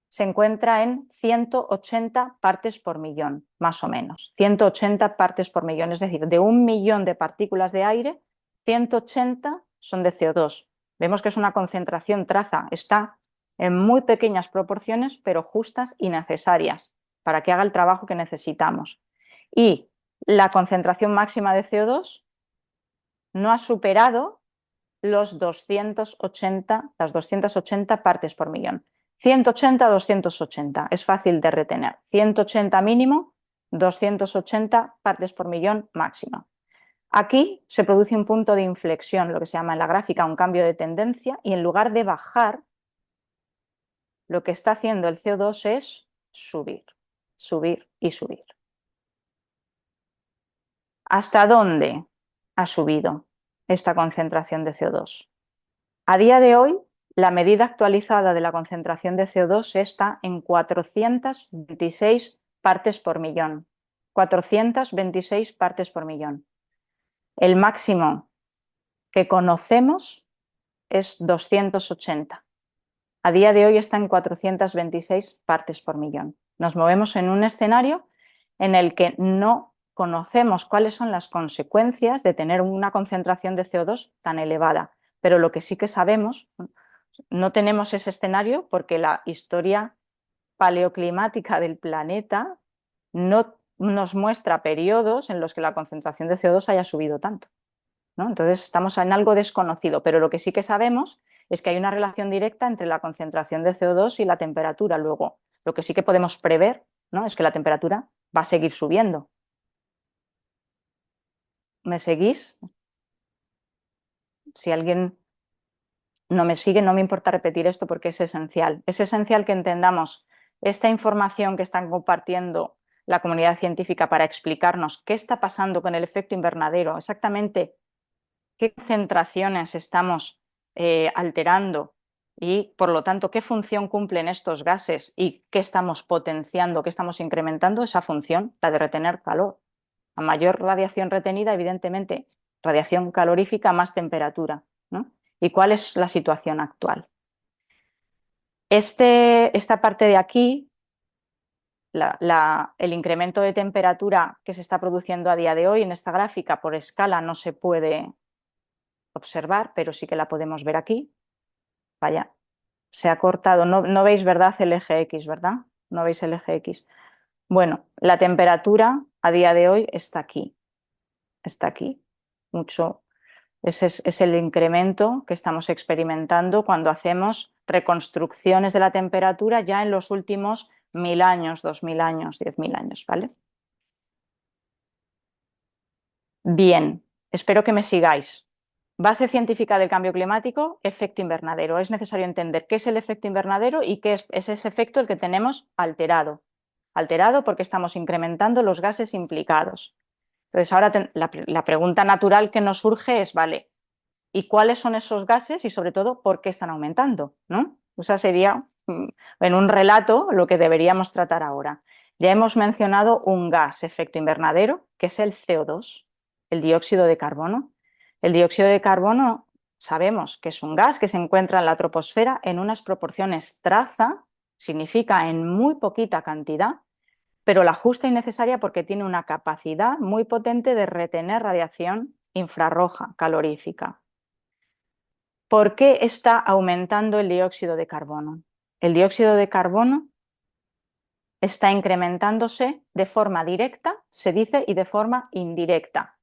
Speaker 1: se encuentra en 180 partes por millón, más o menos. 180 partes por millón, es decir, de 1.000.000 de partículas de aire, 180 son de CO2. Vemos que es una concentración traza, está en muy pequeñas proporciones, pero justas y necesarias para que haga el trabajo que necesitamos. Y la concentración máxima de CO2 no ha superado las 280 partes por millón. 180 a 280, es fácil de retener. 180 mínimo, 280 partes por millón máximo. Aquí se produce un punto de inflexión, lo que se llama en la gráfica un cambio de tendencia, y en lugar de bajar, lo que está haciendo el CO2 es subir, subir y subir. ¿Hasta dónde ha subido esta concentración de CO2? A día de hoy, la medida actualizada de la concentración de CO2 está en 426 partes por millón. 426 partes por millón. El máximo que conocemos es 280. A día de hoy está en 426 partes por millón. Nos movemos en un escenario en el que no conocemos cuáles son las consecuencias de tener una concentración de CO2 tan elevada, pero lo que sí que sabemos, no tenemos ese escenario porque la historia paleoclimática del planeta no nos muestra periodos en los que la concentración de CO2 haya subido tanto, ¿no? Entonces estamos en algo desconocido, pero lo que sí que sabemos es que hay una relación directa entre la concentración de CO2 y la temperatura. Luego, lo que sí que podemos prever, ¿no?, es que la temperatura va a seguir subiendo. ¿Me seguís? Si alguien no me sigue, no me importa repetir esto porque es esencial. Es esencial que entendamos esta información que están compartiendo la comunidad científica para explicarnos qué está pasando con el efecto invernadero, exactamente qué concentraciones estamos alterando y, por lo tanto, qué función cumplen estos gases y qué estamos potenciando, qué estamos incrementando, esa función, la de retener calor. A mayor radiación retenida, evidentemente, radiación calorífica, más temperatura, ¿no? ¿Y cuál es la situación actual? Esta parte de aquí, el incremento de temperatura que se está produciendo a día de hoy en esta gráfica por escala no se puede observar, pero sí que la podemos ver aquí. Vaya, se ha cortado, no veis, ¿verdad?, el eje X, ¿verdad? No veis el eje X. Bueno, la temperatura a día de hoy está aquí, mucho. Ese es el incremento que estamos experimentando cuando hacemos reconstrucciones de la temperatura ya en los últimos 1.000 años, 2.000 años, 10.000 años, ¿vale? Bien, espero que me sigáis. Base científica del cambio climático, efecto invernadero. Es necesario entender qué es el efecto invernadero y qué es ese efecto el que tenemos alterado. Alterado porque estamos incrementando los gases implicados. Entonces, ahora la pregunta natural que nos surge es, vale, ¿y cuáles son esos gases y, sobre todo, por qué están aumentando? ¿No? Esa sería, en un relato, lo que deberíamos tratar ahora. Ya hemos mencionado un gas efecto invernadero, que es el CO2, el dióxido de carbono. El dióxido de carbono sabemos que es un gas que se encuentra en la troposfera en unas proporciones traza, significa en muy poquita cantidad, pero la justa y necesaria porque tiene una capacidad muy potente de retener radiación infrarroja calorífica. ¿Por qué está aumentando el dióxido de carbono? El dióxido de carbono está incrementándose de forma directa, se dice, y de forma indirecta.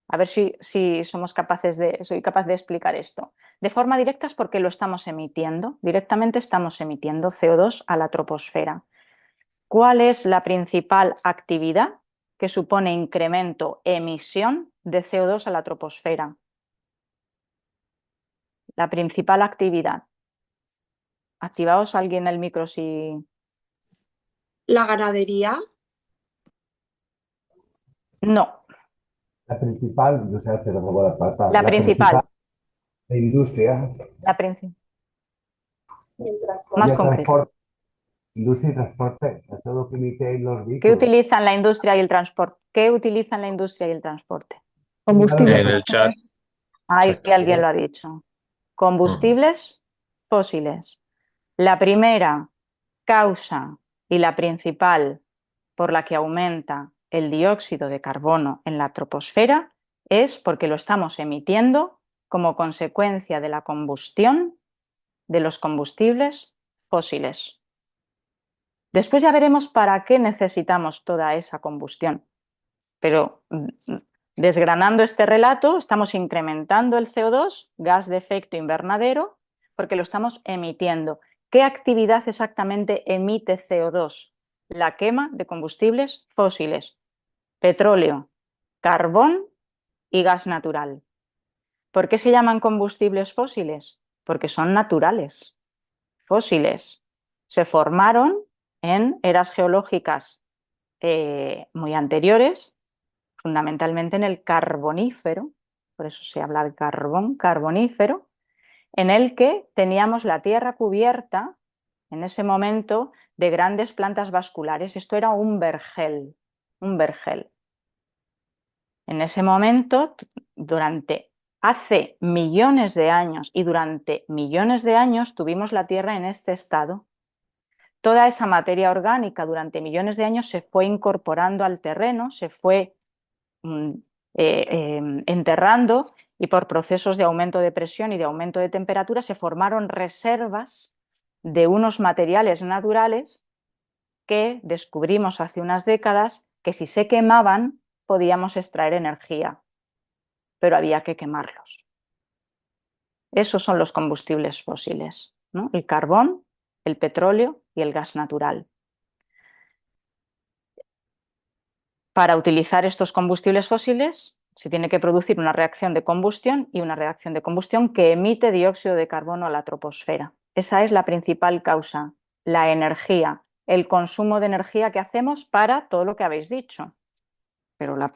Speaker 1: A ver si soy capaz de explicar esto. De forma directa es porque lo estamos emitiendo, directamente estamos emitiendo CO2 a la troposfera. ¿Cuál es la principal actividad que supone incremento, emisión de CO2 a la troposfera? La principal actividad. Activaos alguien el micro si...
Speaker 10: ¿La ganadería?
Speaker 1: No.
Speaker 9: La principal, no sé hacer la
Speaker 1: La principal.
Speaker 9: La industria.
Speaker 1: Más
Speaker 9: Y el
Speaker 1: concreto.
Speaker 9: industria y transporte, es todo lo que emiten los
Speaker 1: ¿Qué
Speaker 9: vehículos.
Speaker 1: utilizan la industria y el transporte? ¿Qué utilizan la industria y el transporte?
Speaker 2: En el chat,
Speaker 1: Ahí alguien
Speaker 2: exacto.
Speaker 1: lo ha dicho. Combustibles fósiles. La primera causa y la principal por la que aumenta el dióxido de carbono en la troposfera es porque lo estamos emitiendo como consecuencia de la combustión de los combustibles fósiles. Después ya veremos para qué necesitamos toda esa combustión. Pero desgranando este relato, estamos incrementando el CO2, gas de efecto invernadero, porque lo estamos emitiendo. ¿Qué actividad exactamente emite CO2? La quema de combustibles fósiles, petróleo, carbón y gas natural. ¿Por qué se llaman combustibles fósiles? Porque son naturales, fósiles. Se formaron en eras geológicas muy anteriores, fundamentalmente en el carbonífero, por eso se habla de carbón, carbonífero, en el que teníamos la Tierra cubierta en ese momento de grandes plantas vasculares. Esto era un vergel, un vergel. En ese momento, hace millones de años y durante millones de años tuvimos la Tierra en este estado. Toda esa materia orgánica durante millones de años se fue incorporando al terreno, se fue enterrando y por procesos de aumento de presión y de aumento de temperatura se formaron reservas de unos materiales naturales que descubrimos hace unas décadas que si se quemaban podíamos extraer energía, pero había que quemarlos. Esos son los combustibles fósiles, ¿no? El carbón, el petróleo y el gas natural. Para utilizar estos combustibles fósiles se tiene que producir una reacción de combustión y una reacción de combustión que emite dióxido de carbono a la troposfera. Esa es la principal causa, la energía, el consumo de energía que hacemos para todo lo que habéis dicho. Pero lo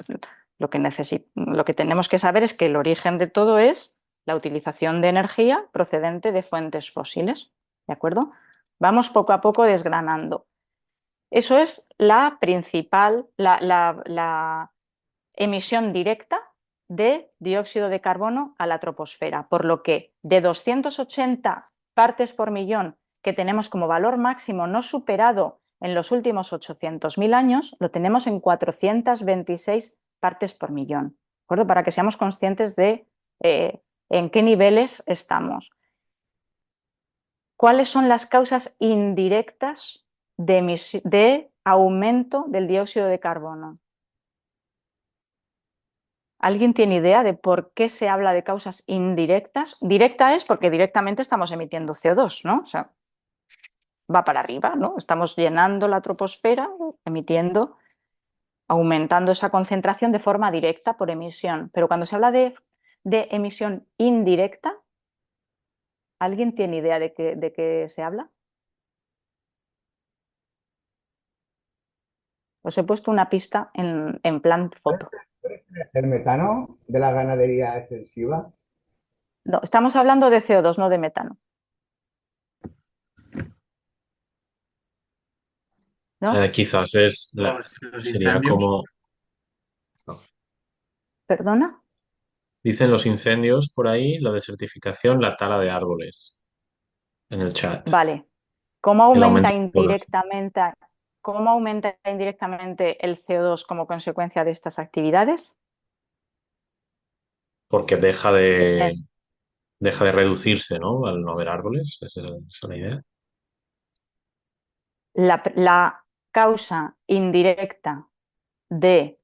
Speaker 1: que tenemos que saber es que el origen de todo es la utilización de energía procedente de fuentes fósiles. ¿De acuerdo? Vamos poco a poco desgranando. Eso es la principal, la emisión directa de dióxido de carbono a la troposfera, por lo que de 280 partes por millón que tenemos como valor máximo no superado en los últimos 800.000 años, lo tenemos en 426 partes por millón, ¿de acuerdo? Para que seamos conscientes de en qué niveles estamos. ¿Cuáles son las causas indirectas de aumento del dióxido de carbono? ¿Alguien tiene idea de por qué se habla de causas indirectas? Directa es porque directamente estamos emitiendo CO2, ¿no? O sea, va para arriba, ¿no? Estamos llenando la troposfera, emitiendo, aumentando esa concentración de forma directa por emisión. Pero cuando se habla de emisión indirecta, ¿alguien tiene idea de qué se habla? Os he puesto una pista en plan foto.
Speaker 9: ¿El metano de la ganadería extensiva?
Speaker 1: No, estamos hablando de CO2, no de metano. ¿No?
Speaker 2: Quizás sería como...
Speaker 1: ¿Perdona?
Speaker 2: Dicen los incendios por ahí, lo de certificación, la tala de árboles en el chat.
Speaker 1: Vale. ¿Cómo
Speaker 2: El
Speaker 1: aumenta
Speaker 2: aumento de
Speaker 1: indirectamente el CO2 como consecuencia de estas actividades?
Speaker 2: Porque deja de reducirse, ¿no? Al no haber árboles, esa es la idea.
Speaker 1: La causa indirecta de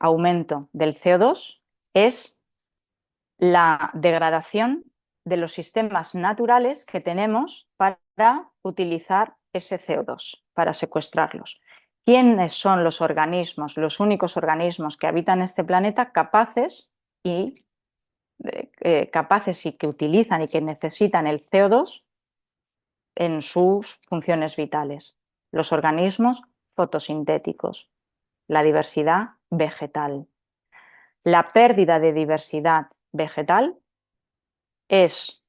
Speaker 1: aumento del CO2 es la degradación de los sistemas naturales que tenemos para utilizar ese CO2, para secuestrarlos. ¿Quiénes son los organismos, los únicos organismos que habitan este planeta capaces y que utilizan y que necesitan el CO2 en sus funciones vitales? Los organismos fotosintéticos, la diversidad vegetal. La pérdida de diversidad vegetal es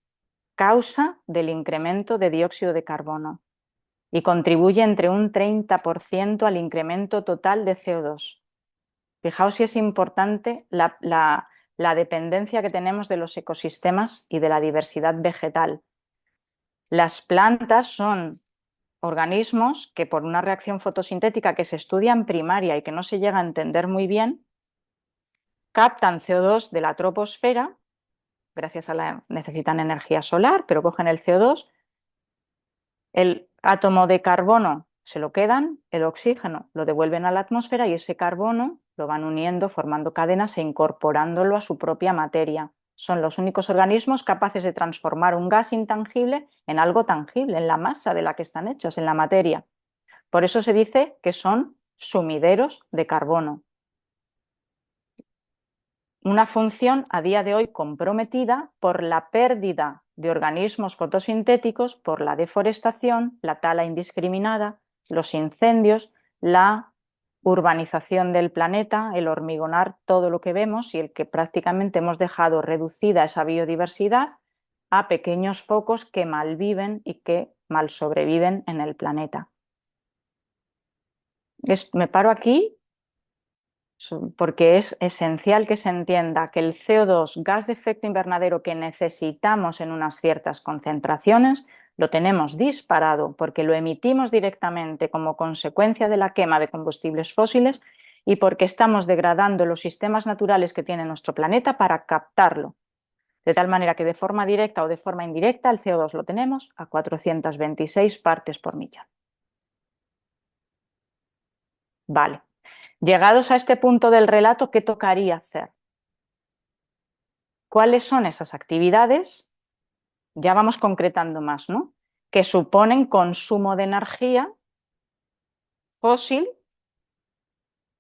Speaker 1: causa del incremento de dióxido de carbono y contribuye entre un 30% al incremento total de CO2. Fijaos si es importante la dependencia que tenemos de los ecosistemas y de la diversidad vegetal. Las plantas son organismos que por una reacción fotosintética que se estudia en primaria y que no se llega a entender muy bien, captan CO2 de la troposfera, necesitan energía solar, pero cogen el CO2, el átomo de carbono se lo quedan, el oxígeno lo devuelven a la atmósfera y ese carbono lo van uniendo, formando cadenas e incorporándolo a su propia materia. Son los únicos organismos capaces de transformar un gas intangible en algo tangible, en la masa de la que están hechos, en la materia. Por eso se dice que son sumideros de carbono. Una función a día de hoy comprometida por la pérdida de organismos fotosintéticos, por la deforestación, la tala indiscriminada, los incendios, la urbanización del planeta, el hormigonar, todo lo que vemos y el que prácticamente hemos dejado reducida esa biodiversidad a pequeños focos que malviven y que mal sobreviven en el planeta. Me paro aquí porque es esencial que se entienda que el CO2, gas de efecto invernadero que necesitamos en unas ciertas concentraciones, lo tenemos disparado porque lo emitimos directamente como consecuencia de la quema de combustibles fósiles y porque estamos degradando los sistemas naturales que tiene nuestro planeta para captarlo. De tal manera que de forma directa o de forma indirecta el CO2 lo tenemos a 426 partes por millón. Vale. Llegados a este punto del relato, ¿qué tocaría hacer? ¿Cuáles son esas actividades? Ya vamos concretando más, ¿no? Que suponen consumo de energía fósil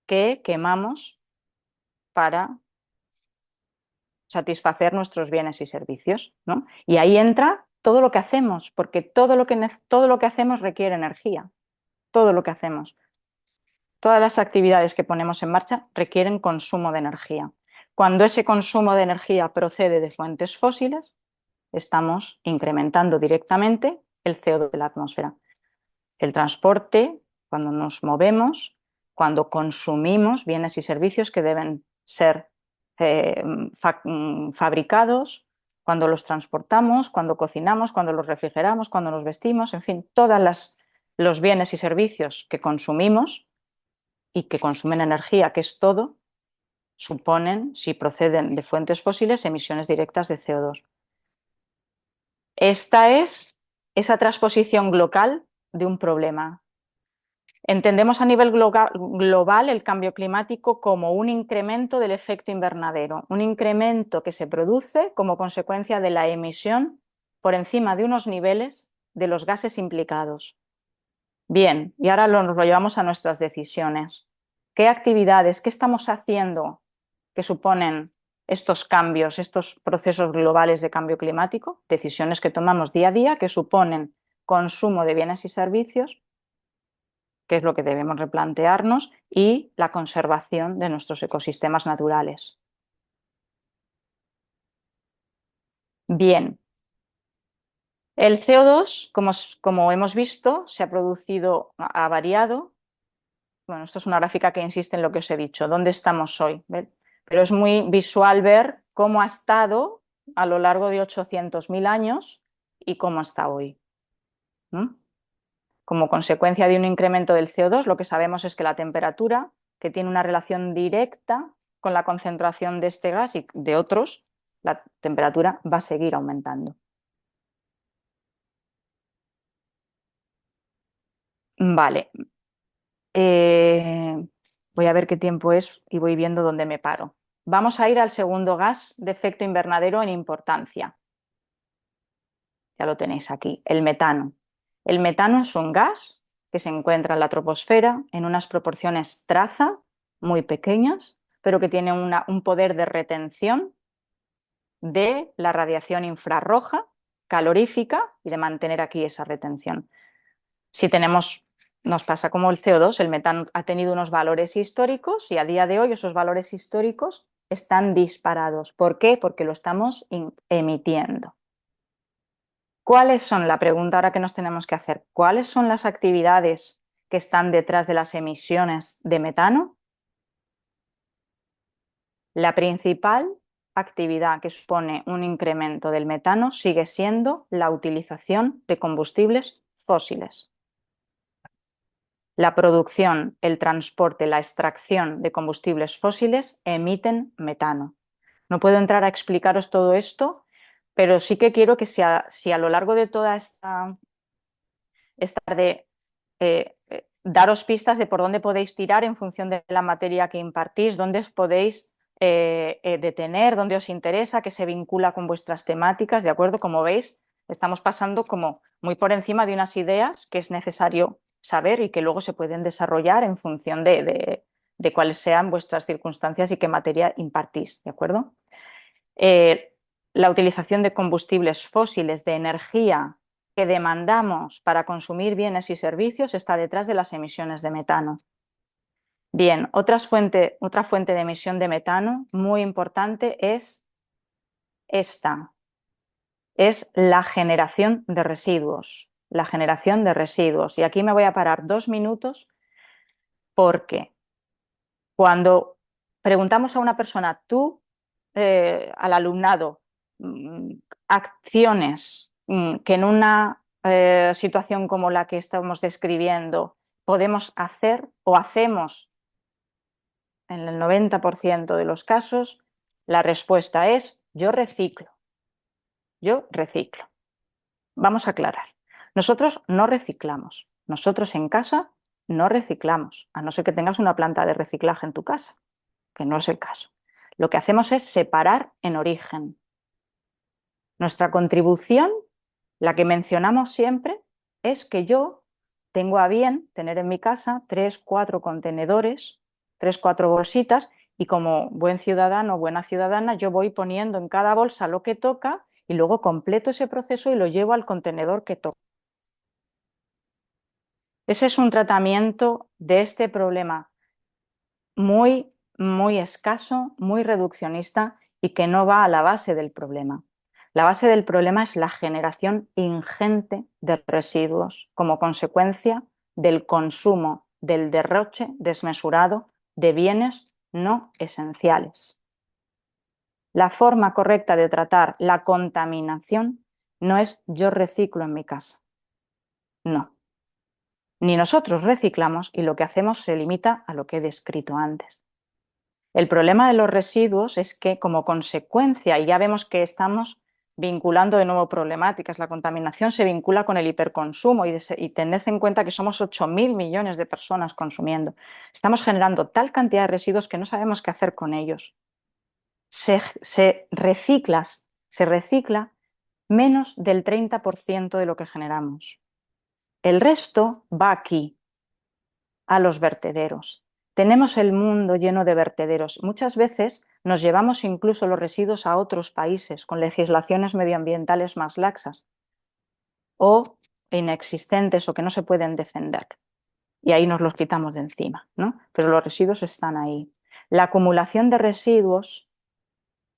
Speaker 1: que quemamos para satisfacer nuestros bienes y servicios, ¿no? Y ahí entra todo lo que hacemos, porque todo lo que hacemos requiere energía. Todo lo que hacemos. Todas las actividades que ponemos en marcha requieren consumo de energía. Cuando ese consumo de energía procede de fuentes fósiles, estamos incrementando directamente el CO2 de la atmósfera. El transporte, cuando nos movemos, cuando consumimos bienes y servicios que deben ser fabricados, cuando los transportamos, cuando cocinamos, cuando los refrigeramos, cuando los vestimos, en fin, todos los bienes y servicios que consumimos y que consumen energía, que es todo, suponen, si proceden de fuentes fósiles, emisiones directas de CO2. Esta es esa transposición global de un problema. Entendemos a nivel global el cambio climático como un incremento del efecto invernadero, un incremento que se produce como consecuencia de la emisión por encima de unos niveles de los gases implicados. Bien, y ahora nos lo llevamos a nuestras decisiones. ¿Qué actividades, qué estamos haciendo que suponen estos cambios, estos procesos globales de cambio climático? Decisiones que tomamos día a día que suponen consumo de bienes y servicios, que es lo que debemos replantearnos, y la conservación de nuestros ecosistemas naturales. Bien. El CO2, como hemos visto, se ha producido, ha variado. Bueno, esto es una gráfica que insiste en lo que os he dicho, dónde estamos hoy. ¿Ves? Pero es muy visual ver cómo ha estado a lo largo de 800.000 años y cómo está hoy. Como consecuencia de un incremento del CO2, lo que sabemos es que la temperatura, que tiene una relación directa con la concentración de este gas y de otros, la temperatura va a seguir aumentando. Vale. Voy a ver qué tiempo es y voy viendo dónde me paro. Vamos a ir al segundo gas de efecto invernadero en importancia. Ya lo tenéis aquí, el metano. El metano es un gas que se encuentra en la troposfera en unas proporciones traza muy pequeñas, pero que tiene un poder de retención de la radiación infrarroja calorífica y de mantener aquí esa retención. Si nos pasa como el CO2, el metano ha tenido unos valores históricos y a día de hoy esos valores históricos están disparados. ¿Por qué? Porque lo estamos emitiendo. ¿Cuáles son, la pregunta ahora que nos tenemos que hacer, cuáles son las actividades que están detrás de las emisiones de metano? La principal actividad que supone un incremento del metano sigue siendo la utilización de combustibles fósiles. La producción, el transporte, la extracción de combustibles fósiles emiten metano. No puedo entrar a explicaros todo esto, pero sí que quiero que si a lo largo de toda esta tarde daros pistas de por dónde podéis tirar en función de la materia que impartís, dónde os podéis detener, dónde os interesa, que se vincula con vuestras temáticas, ¿de acuerdo? Como veis, estamos pasando como muy por encima de unas ideas que es necesario saber y que luego se pueden desarrollar en función de cuáles sean vuestras circunstancias y qué materia impartís, ¿de acuerdo? La utilización de combustibles fósiles, de energía que demandamos para consumir bienes y servicios está detrás de las emisiones de metano. Bien, otra fuente de emisión de metano muy importante es esta, es la generación de residuos. La generación de residuos. Y aquí me voy a parar 2 minutos porque cuando preguntamos a una persona, tú, al alumnado, acciones que en una situación como la que estamos describiendo podemos hacer o hacemos en el 90% de los casos, la respuesta es yo reciclo. Yo reciclo. Vamos a aclarar. Nosotros no reciclamos. Nosotros en casa no reciclamos, a no ser que tengas una planta de reciclaje en tu casa, que no es el caso. Lo que hacemos es separar en origen. Nuestra contribución, la que mencionamos siempre, es que yo tengo a bien tener en mi casa 3, 4 contenedores, 3, 4 bolsitas, y como buen ciudadano o buena ciudadana yo voy poniendo en cada bolsa lo que toca y luego completo ese proceso y lo llevo al contenedor que toca. Ese es un tratamiento de este problema muy, muy escaso, muy reduccionista y que no va a la base del problema. La base del problema es la generación ingente de residuos como consecuencia del consumo, del derroche desmesurado de bienes no esenciales. La forma correcta de tratar la contaminación no es yo reciclo en mi casa. No. Ni nosotros reciclamos y lo que hacemos se limita a lo que he descrito antes. El problema de los residuos es que como consecuencia, y ya vemos que estamos vinculando de nuevo problemáticas, la contaminación se vincula con el hiperconsumo y tened en cuenta que somos 8.000 millones de personas consumiendo. Estamos generando tal cantidad de residuos que no sabemos qué hacer con ellos. Se recicla menos del 30% de lo que generamos. El resto va aquí, a los vertederos. Tenemos el mundo lleno de vertederos. Muchas veces nos llevamos incluso los residuos a otros países con legislaciones medioambientales más laxas o inexistentes o que no se pueden defender. Y ahí nos los quitamos de encima, ¿no? Pero los residuos están ahí. La acumulación de residuos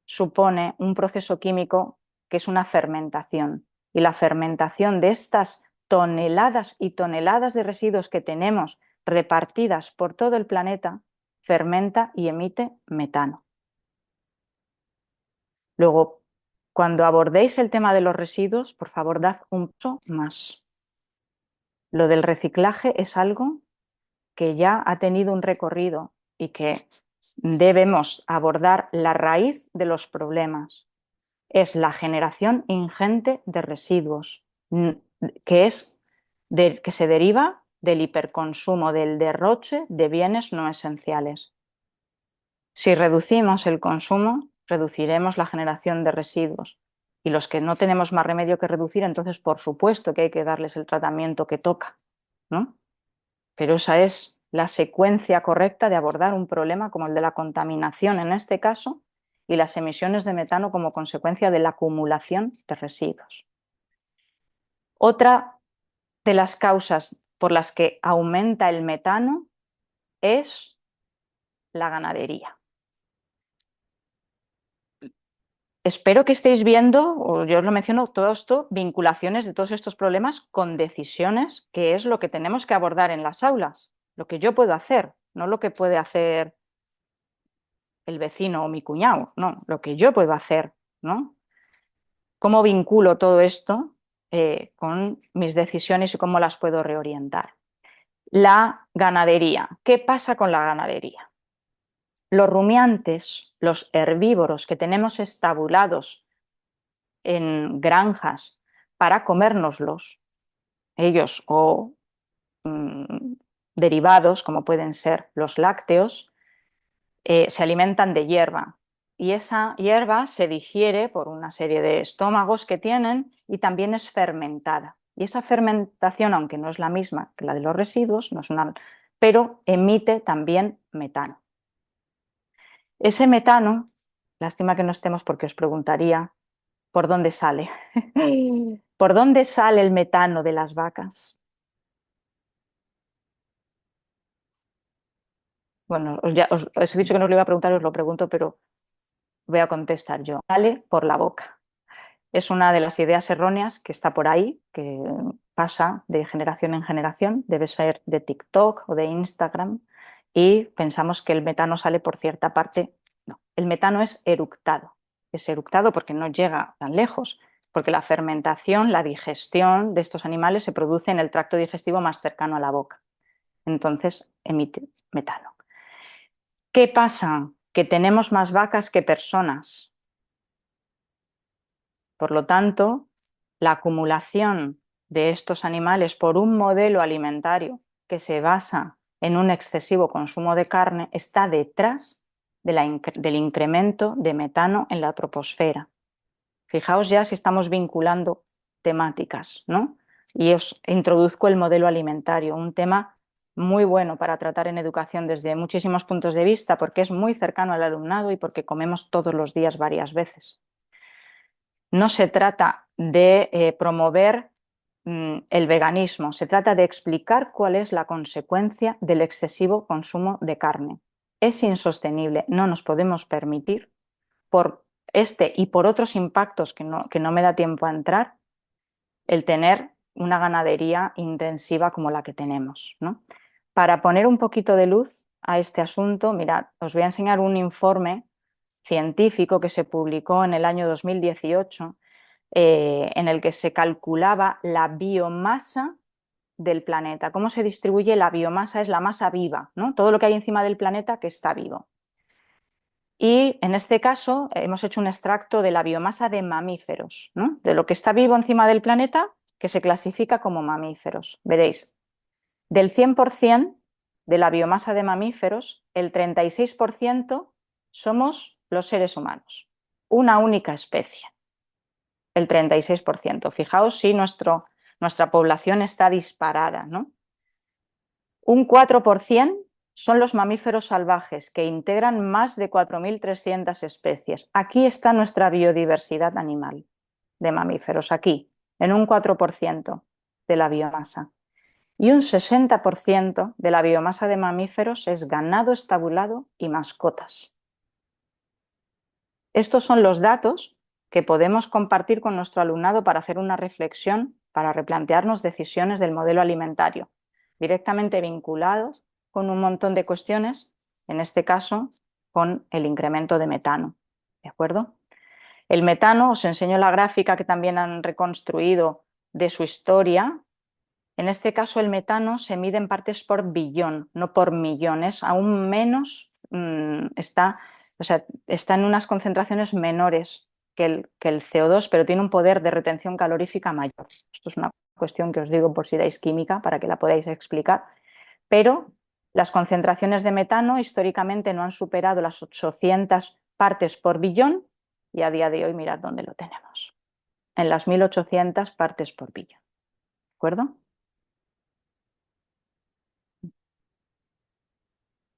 Speaker 1: supone un proceso químico que es una fermentación. Y la fermentación de estas toneladas y toneladas de residuos que tenemos repartidas por todo el planeta fermenta y emite metano. Luego, cuando abordéis el tema de los residuos, por favor, dad un paso más. Lo del reciclaje es algo que ya ha tenido un recorrido y que debemos abordar la raíz de los problemas. Es la generación ingente de residuos, que se deriva del hiperconsumo, del derroche de bienes no esenciales. Si reducimos el consumo, reduciremos la generación de residuos. Y los que no tenemos más remedio que reducir, entonces por supuesto que hay que darles el tratamiento que toca, ¿no? Pero esa es la secuencia correcta de abordar un problema como el de la contaminación en este caso y las emisiones de metano como consecuencia de la acumulación de residuos. Otra de las causas por las que aumenta el metano es la ganadería. espero que estéis viendo, o yo os lo menciono todo esto, vinculaciones de todos estos problemas con decisiones, que es lo que tenemos que abordar en las aulas, lo que yo puedo hacer, no lo que puede hacer el vecino o mi cuñado, no, lo que yo puedo hacer, ¿no? ¿Cómo vinculo todo esto con mis decisiones y cómo las puedo reorientar? La ganadería. ¿Qué pasa con la ganadería? Los rumiantes, los herbívoros que tenemos estabulados en granjas para comérnoslos, ellos o derivados, como pueden ser los lácteos, se alimentan de hierba. Y esa hierba se digiere por una serie de estómagos que tienen y también es fermentada. Y esa fermentación, aunque no es la misma que la de los residuos, no es pero emite también metano. Ese metano, lástima que no estemos porque os preguntaría por dónde sale. ¿Por dónde sale el metano de las vacas? Bueno, os he dicho que no os lo iba a preguntar, os lo pregunto, pero voy a contestar yo. Sale por la boca. Es una de las ideas erróneas que está por ahí, que pasa de generación en generación, debe ser de TikTok o de Instagram, y pensamos que el metano sale por cierta parte. No, el metano es eructado porque no llega tan lejos, porque la fermentación, la digestión de estos animales se produce en el tracto digestivo más cercano a la boca. Entonces emite metano. ¿Qué pasa? Que tenemos más vacas que personas. Por lo tanto, la acumulación de estos animales por un modelo alimentario que se basa en un excesivo consumo de carne está detrás del incremento de metano en la troposfera. Fijaos ya si estamos vinculando temáticas, ¿no? Y os introduzco el modelo alimentario, un tema muy bueno para tratar en educación desde muchísimos puntos de vista, porque es muy cercano al alumnado y porque comemos todos los días varias veces. No se trata de promover el veganismo, se trata de explicar cuál es la consecuencia del excesivo consumo de carne. Es insostenible, no nos podemos permitir, por este y por otros impactos que no me da tiempo a entrar, el tener una ganadería intensiva como la que tenemos, ¿no? Para poner un poquito de luz a este asunto, mirad, os voy a enseñar un informe científico que se publicó en el año 2018 en el que se calculaba la biomasa del planeta. ¿Cómo se distribuye la biomasa? Es la masa viva, ¿no? Todo lo que hay encima del planeta que está vivo. Y en este caso hemos hecho un extracto de la biomasa de mamíferos, ¿no? De lo que está vivo encima del planeta que se clasifica como mamíferos. Veréis, del 100% de la biomasa de mamíferos, el 36% somos los seres humanos, una única especie, el 36%. Fijaos si nuestra población está disparada, ¿no? Un 4% son los mamíferos salvajes, que integran más de 4.300 especies. Aquí está nuestra biodiversidad animal de mamíferos, aquí, en un 4% de la biomasa. Y un 60% de la biomasa de mamíferos es ganado estabulado y mascotas. Estos son los datos que podemos compartir con nuestro alumnado para hacer una reflexión, para replantearnos decisiones del modelo alimentario, directamente vinculados con un montón de cuestiones, en este caso con el incremento de metano. ¿De acuerdo? El metano, os enseño la gráfica que también han reconstruido de su historia. En este caso el metano se mide en partes por billón, no por millones, aún menos está en unas concentraciones menores que el CO2, pero tiene un poder de retención calorífica mayor. Esto es una cuestión que os digo por si dais química para que la podáis explicar, pero las concentraciones de metano históricamente no han superado las 800 partes por billón y a día de hoy mirad dónde lo tenemos, en las 1.800 partes por billón. ¿De acuerdo?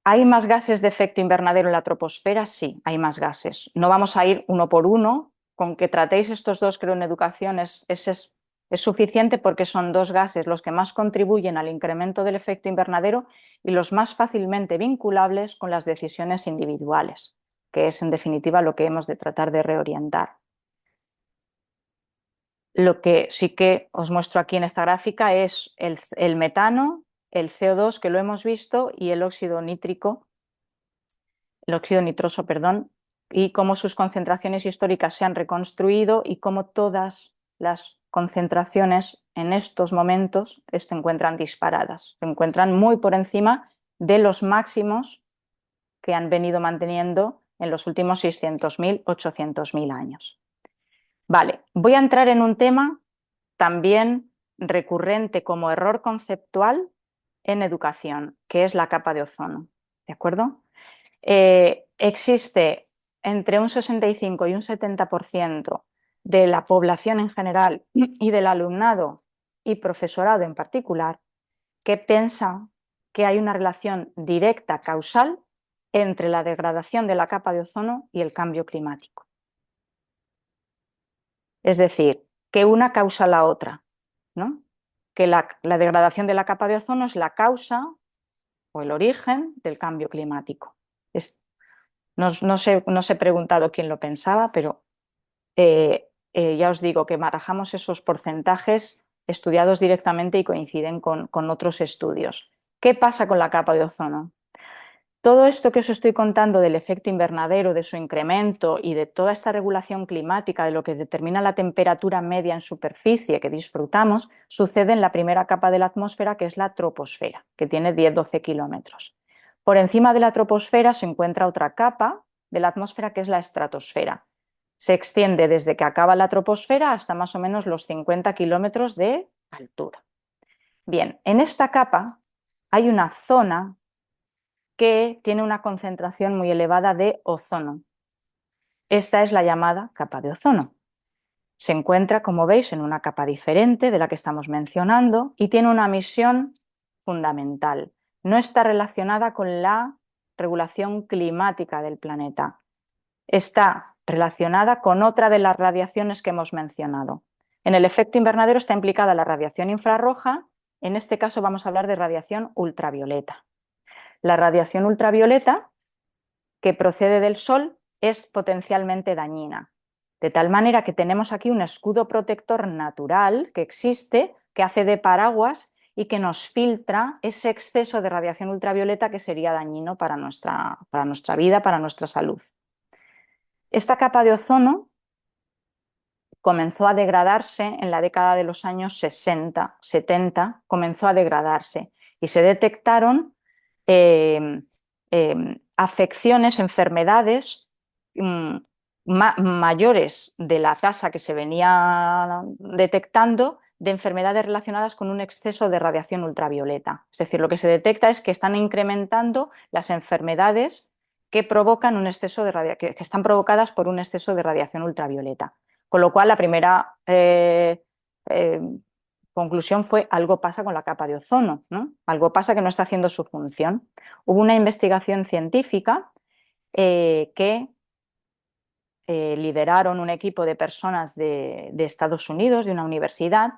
Speaker 1: ¿Hay más gases de efecto invernadero en la troposfera? Sí, hay más gases. No vamos a ir uno por uno. Con que tratéis estos dos, creo, en educación es suficiente, porque son dos gases los que más contribuyen al incremento del efecto invernadero y los más fácilmente vinculables con las decisiones individuales, que es en definitiva lo que hemos de tratar de reorientar. Lo que sí que os muestro aquí en esta gráfica es el metano, el CO2 que lo hemos visto y el óxido nítrico, el óxido nitroso, perdón, y cómo sus concentraciones históricas se han reconstruido y cómo todas las concentraciones en estos momentos se encuentran disparadas, se encuentran muy por encima de los máximos que han venido manteniendo en los últimos 600.000, 800.000 años. Vale, voy a entrar en un tema también recurrente como error conceptual en educación, que es la capa de ozono. ¿De acuerdo? Existe entre un 65 y un 70% de la población en general y del alumnado y profesorado en particular que piensa que hay una relación directa, causal, entre la degradación de la capa de ozono y el cambio climático. Es decir, que una causa la otra, ¿no? Que la degradación de la capa de ozono es la causa o el origen del cambio climático. No os he preguntado quién lo pensaba, pero ya os digo que barajamos esos porcentajes estudiados directamente y coinciden con otros estudios. ¿Qué pasa con la capa de ozono? Todo esto que os estoy contando del efecto invernadero, de su incremento y de toda esta regulación climática, de lo que determina la temperatura media en superficie que disfrutamos, sucede en la primera capa de la atmósfera, que es la troposfera, que tiene 10-12 kilómetros. Por encima de la troposfera se encuentra otra capa de la atmósfera, que es la estratosfera. Se extiende desde que acaba la troposfera hasta más o menos los 50 kilómetros de altura. Bien, en esta capa hay una zona que tiene una concentración muy elevada de ozono. Esta es la llamada capa de ozono. Se encuentra, como veis, en una capa diferente de la que estamos mencionando y tiene una misión fundamental. No está relacionada con la regulación climática del planeta. Está relacionada con otra de las radiaciones que hemos mencionado. En el efecto invernadero está implicada la radiación infrarroja, en este caso vamos a hablar de radiación ultravioleta. La radiación ultravioleta que procede del Sol es potencialmente dañina, de tal manera que tenemos aquí un escudo protector natural que existe, que hace de paraguas y que nos filtra ese exceso de radiación ultravioleta que sería dañino para nuestra vida, para nuestra salud. Esta capa de ozono comenzó a degradarse en la década de los años 60, 70, comenzó a degradarse y se detectaron afecciones, enfermedades mayores de la tasa que se venía detectando de enfermedades relacionadas con un exceso de radiación ultravioleta. Es decir, lo que se detecta es que están incrementando las enfermedades que provocan un exceso de que están provocadas por un exceso de radiación ultravioleta. Con lo cual, la primera conclusión fue: algo pasa con la capa de ozono, ¿no? Algo pasa que no está haciendo su función. Hubo una investigación científica que lideraron un equipo de personas de Estados Unidos, de una universidad,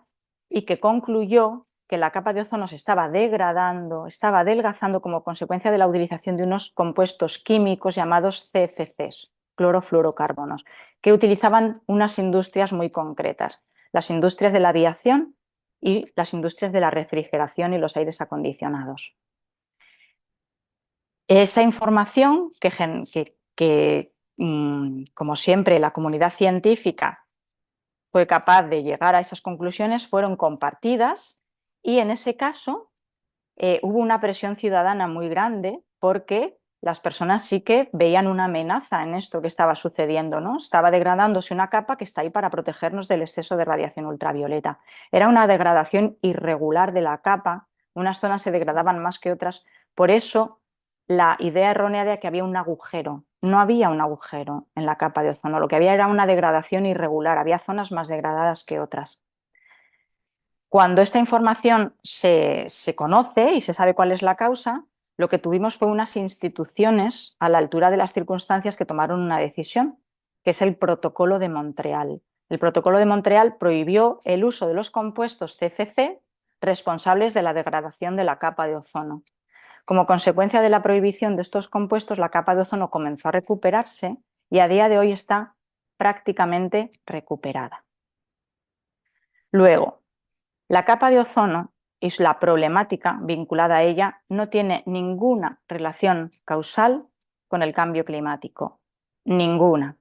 Speaker 1: y que concluyó que la capa de ozono se estaba degradando, estaba adelgazando como consecuencia de la utilización de unos compuestos químicos llamados CFCs, clorofluorocarbonos, que utilizaban unas industrias muy concretas, las industrias de la aviación y las industrias de la refrigeración y los aires acondicionados. Esa información que como siempre, la comunidad científica fue capaz de llegar a esas conclusiones, fueron compartidas y en ese caso hubo una presión ciudadana muy grande porque las personas sí que veían una amenaza en esto que estaba sucediendo, ¿no? Estaba degradándose una capa que está ahí para protegernos del exceso de radiación ultravioleta. Era una degradación irregular de la capa, unas zonas se degradaban más que otras, por eso la idea errónea de que había un agujero. No había un agujero en la capa de ozono, lo que había era una degradación irregular, había zonas más degradadas que otras. Cuando esta información se conoce y se sabe cuál es la causa, lo que tuvimos fue unas instituciones a la altura de las circunstancias que tomaron una decisión, que es el Protocolo de Montreal. El Protocolo de Montreal prohibió el uso de los compuestos CFC responsables de la degradación de la capa de ozono. Como consecuencia de la prohibición de estos compuestos, la capa de ozono comenzó a recuperarse y a día de hoy está prácticamente recuperada. Luego, la capa de ozono y la problemática vinculada a ella no tiene ninguna relación causal con el cambio climático. Ninguna.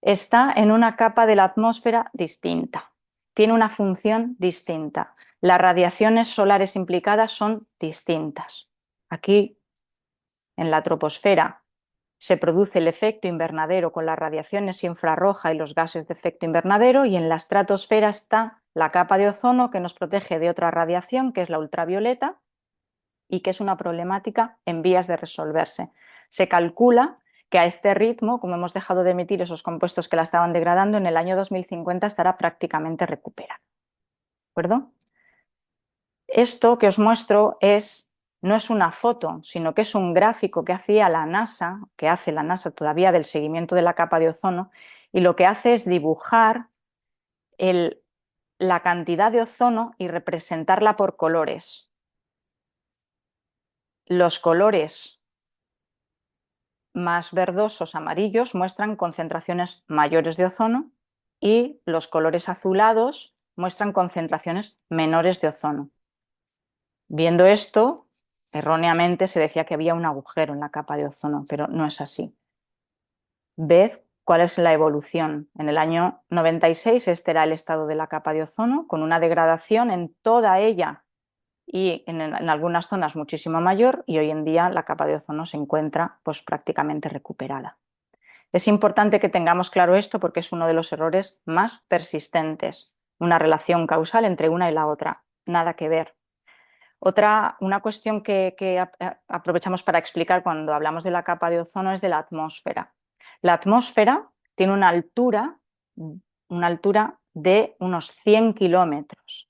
Speaker 1: Está en una capa de la atmósfera distinta. Tiene una función distinta. Las radiaciones solares implicadas son distintas. Aquí, en la troposfera, se produce el efecto invernadero con las radiaciones infrarroja y los gases de efecto invernadero, y en la estratosfera está la capa de ozono que nos protege de otra radiación, que es la ultravioleta, y que es una problemática en vías de resolverse. Se calcula que a este ritmo, como hemos dejado de emitir esos compuestos que la estaban degradando, en el año 2050 estará prácticamente recuperada. ¿De acuerdo? Esto que os muestro no es una foto, sino que es un gráfico que hacía la NASA, que hace la NASA todavía, del seguimiento de la capa de ozono, y lo que hace es dibujar la cantidad de ozono y representarla por colores. Los colores más verdosos, amarillos, muestran concentraciones mayores de ozono, y los colores azulados muestran concentraciones menores de ozono. Viendo esto, erróneamente se decía que había un agujero en la capa de ozono, pero no es así. Ved cuál es la evolución. En el año 96 este era el estado de la capa de ozono, con una degradación en toda ella y en algunas zonas muchísimo mayor, y hoy en día la capa de ozono se encuentra pues prácticamente recuperada. Es importante que tengamos claro esto porque es uno de los errores más persistentes, una relación causal entre una y la otra, nada que ver. Una cuestión que aprovechamos para explicar cuando hablamos de la capa de ozono es de la atmósfera. La atmósfera tiene una altura de unos 100 kilómetros.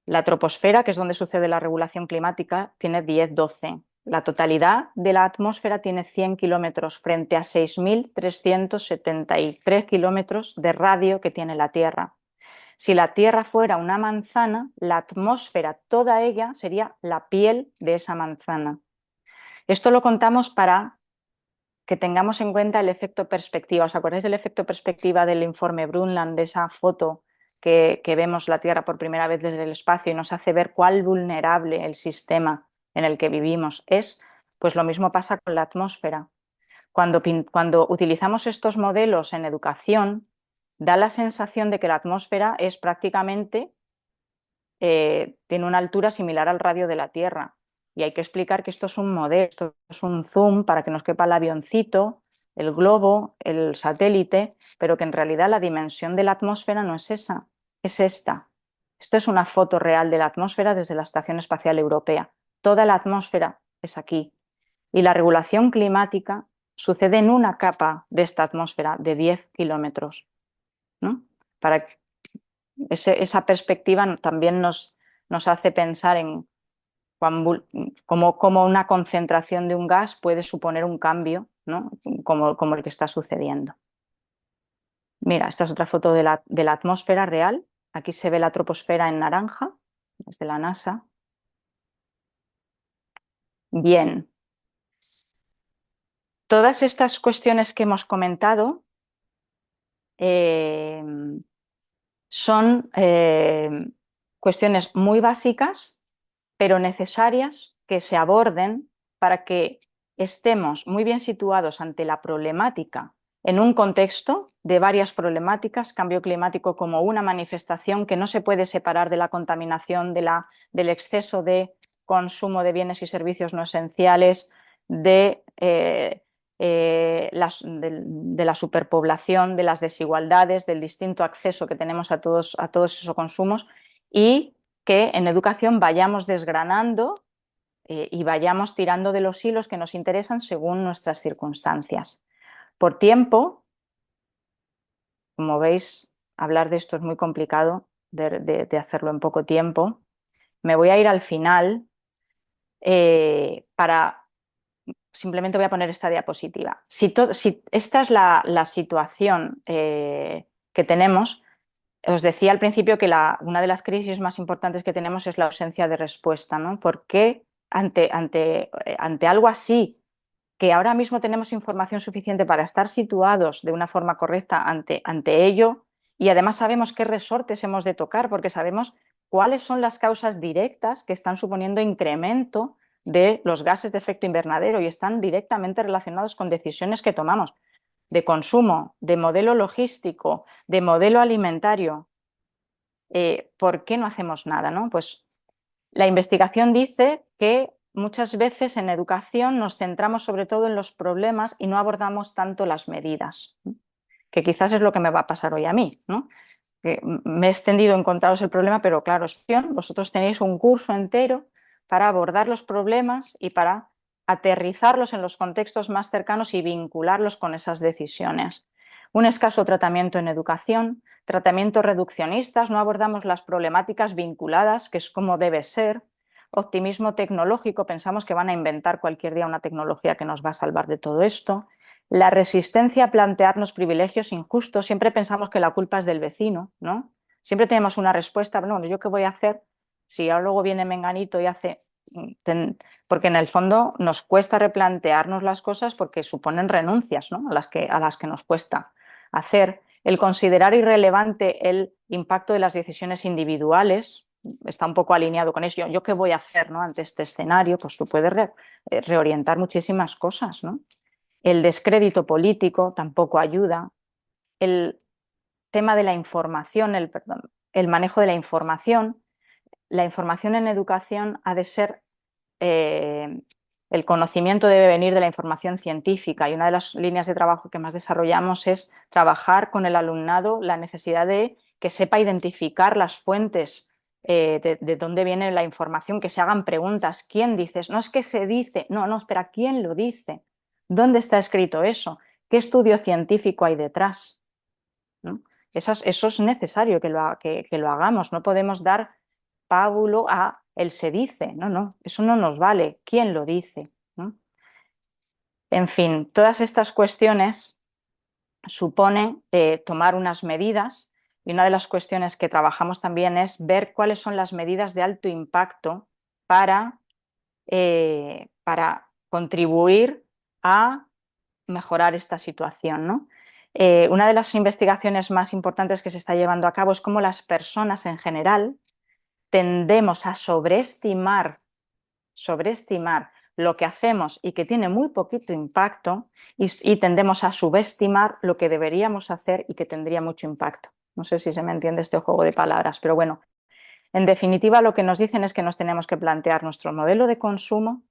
Speaker 1: La troposfera, que es donde sucede la regulación climática, tiene 10-12. La totalidad de la atmósfera tiene 100 kilómetros frente a 6.373 kilómetros de radio que tiene la Tierra. Si la Tierra fuera una manzana, la atmósfera, toda ella, sería la piel de esa manzana. Esto lo contamos para que tengamos en cuenta el efecto perspectiva. ¿Os acordáis del efecto perspectiva del informe Brundtland, de esa foto que vemos la Tierra por primera vez desde el espacio y nos hace ver cuál vulnerable el sistema en el que vivimos es? Pues lo mismo pasa con la atmósfera. Cuando utilizamos estos modelos en educación, da la sensación de que la atmósfera es prácticamente, tiene una altura similar al radio de la Tierra. Y hay que explicar que esto es un modelo, esto es un zoom para que nos quepa el avioncito, el globo, el satélite, pero que en realidad la dimensión de la atmósfera no es esa, es esta. Esto es una foto real de la atmósfera desde la Estación Espacial Europea. Toda la atmósfera es aquí. Y la regulación climática sucede en una capa de esta atmósfera de 10 kilómetros, ¿no? Para esa perspectiva también nos hace pensar en cómo una concentración de un gas puede suponer un cambio, ¿no? como el que está sucediendo. Mira, esta es otra foto de la atmósfera real. Aquí se ve la troposfera en naranja, desde la NASA. Bien. Todas estas cuestiones que hemos comentado son cuestiones muy básicas, pero necesarias que se aborden para que estemos muy bien situados ante la problemática en un contexto de varias problemáticas, cambio climático como una manifestación que no se puede separar de la contaminación, del exceso de consumo de bienes y servicios no esenciales, de la superpoblación, de las desigualdades, del distinto acceso que tenemos a todos esos consumos, y que en educación vayamos desgranando y vayamos tirando de los hilos que nos interesan según nuestras circunstancias. Por tiempo, como veis, hablar de esto es muy complicado de hacerlo en poco tiempo. Me voy a ir al final simplemente voy a poner esta diapositiva. Si esta es la situación que tenemos, os decía al principio que una de las crisis más importantes que tenemos es la ausencia de respuesta, ¿no? ¿Por qué ante algo así, que ahora mismo tenemos información suficiente para estar situados de una forma correcta ante ello, y además sabemos qué resortes hemos de tocar, porque sabemos cuáles son las causas directas que están suponiendo incremento de los gases de efecto invernadero y están directamente relacionados con decisiones que tomamos de consumo, de modelo logístico, de modelo alimentario. ¿Por qué no hacemos nada, no? Pues la investigación dice que muchas veces en educación nos centramos sobre todo en los problemas y no abordamos tanto las medidas, que quizás es lo que me va a pasar hoy a mí, ¿no? Me he extendido en contaros el problema, pero claro, vosotros tenéis un curso entero para abordar los problemas y para aterrizarlos en los contextos más cercanos y vincularlos con esas decisiones. Un escaso tratamiento en educación, tratamientos reduccionistas, no abordamos las problemáticas vinculadas, que es como debe ser. Optimismo tecnológico, pensamos que van a inventar cualquier día una tecnología que nos va a salvar de todo esto. La resistencia a plantearnos privilegios injustos, siempre pensamos que la culpa es del vecino, ¿no? Siempre tenemos una respuesta, bueno, ¿yo qué voy a hacer si ahora luego viene Menganito y hace...? Porque en el fondo nos cuesta replantearnos las cosas porque suponen renuncias, ¿no? a las que nos cuesta hacer. El considerar irrelevante el impacto de las decisiones individuales está un poco alineado con eso. ¿Yo qué voy a hacer, ¿no? ante este escenario? Pues tú puedes reorientar muchísimas cosas, ¿no? El descrédito político tampoco ayuda. El tema de la información, el manejo de la información. La información en educación ha de ser, el conocimiento debe venir de la información científica y una de las líneas de trabajo que más desarrollamos es trabajar con el alumnado la necesidad de que sepa identificar las fuentes de dónde viene la información, que se hagan preguntas. ¿Quién dice? No es que se dice, no, espera, ¿quién lo dice? ¿Dónde está escrito eso? ¿Qué estudio científico hay detrás? ¿No? Eso es necesario que lo hagamos. No podemos dar pábulo a el se dice. No, eso no nos vale. ¿Quién lo dice? ¿No? En fin, todas estas cuestiones suponen tomar unas medidas y una de las cuestiones que trabajamos también es ver cuáles son las medidas de alto impacto para contribuir a mejorar esta situación, ¿no? Una de las investigaciones más importantes que se está llevando a cabo es cómo las personas en general tendemos a sobreestimar lo que hacemos y que tiene muy poquito impacto y tendemos a subestimar lo que deberíamos hacer y que tendría mucho impacto. No sé si se me entiende este juego de palabras, pero bueno, en definitiva lo que nos dicen es que nos tenemos que plantear nuestro modelo de consumo,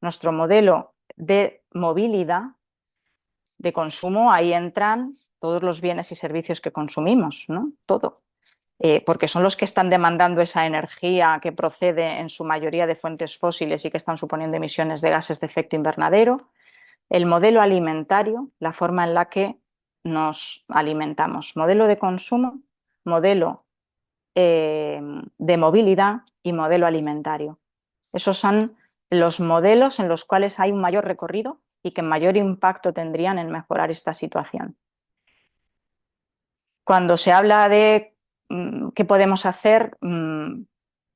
Speaker 1: nuestro modelo de movilidad, de consumo, ahí entran todos los bienes y servicios que consumimos, ¿no? Todo. Porque son los que están demandando esa energía que procede en su mayoría de fuentes fósiles y que están suponiendo emisiones de gases de efecto invernadero. El modelo alimentario, la forma en la que nos alimentamos. Modelo de consumo, modelo de movilidad y modelo alimentario. Esos son los modelos en los cuales hay un mayor recorrido y que mayor impacto tendrían en mejorar esta situación. Cuando se habla de qué podemos hacer,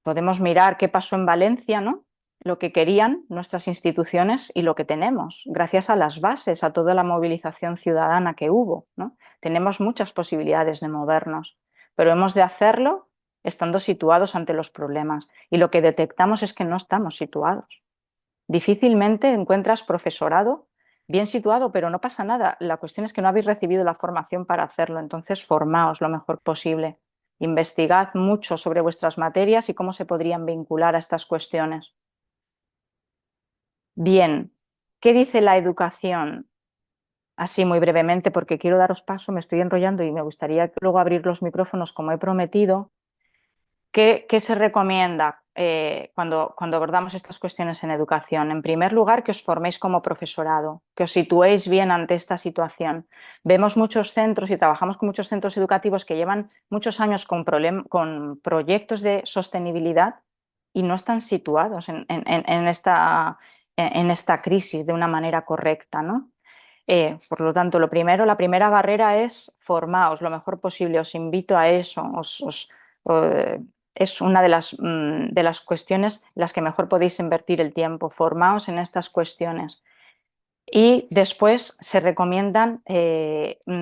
Speaker 1: podemos mirar qué pasó en Valencia, ¿no? Lo que querían nuestras instituciones y lo que tenemos, gracias a las bases, a toda la movilización ciudadana que hubo, ¿no? Tenemos muchas posibilidades de movernos, pero hemos de hacerlo estando situados ante los problemas y lo que detectamos es que no estamos situados. Difícilmente encuentras profesorado bien situado, pero no pasa nada. La cuestión es que no habéis recibido la formación para hacerlo, entonces formaos lo mejor posible. Investigad mucho sobre vuestras materias y cómo se podrían vincular a estas cuestiones. Bien, ¿qué dice la educación? Así muy brevemente, porque quiero daros paso, me estoy enrollando y me gustaría luego abrir los micrófonos como he prometido. ¿Qué se recomienda cuando abordamos estas cuestiones en educación? En primer lugar, que os forméis como profesorado, que os situéis bien ante esta situación. Vemos muchos centros y trabajamos con muchos centros educativos que llevan muchos años con proyectos de sostenibilidad y no están situados en esta crisis de una manera correcta, ¿no? Por lo tanto, la primera barrera es formaos lo mejor posible. Os invito a eso. es una de las cuestiones en las que mejor podéis invertir el tiempo. Formaos en estas cuestiones. Y después se recomiendan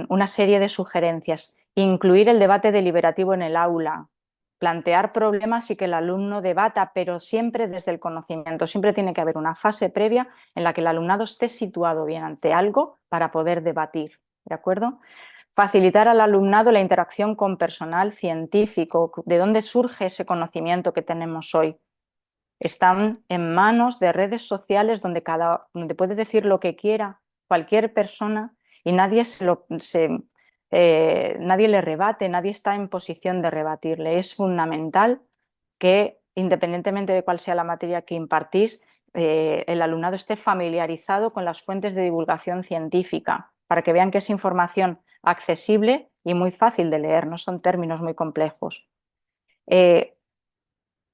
Speaker 1: una serie de sugerencias. Incluir el debate deliberativo en el aula, plantear problemas y que el alumno debata, pero siempre desde el conocimiento. Siempre tiene que haber una fase previa en la que el alumnado esté situado bien ante algo para poder debatir, ¿de acuerdo? Facilitar al alumnado la interacción con personal científico, de dónde surge ese conocimiento que tenemos hoy. Están en manos de redes sociales donde puede decir lo que quiera cualquier persona y nadie le rebate, nadie está en posición de rebatirle. Es fundamental que, independientemente de cuál sea la materia que impartís, el alumnado esté familiarizado con las fuentes de divulgación científica para que vean que es información accesible y muy fácil de leer, no son términos muy complejos.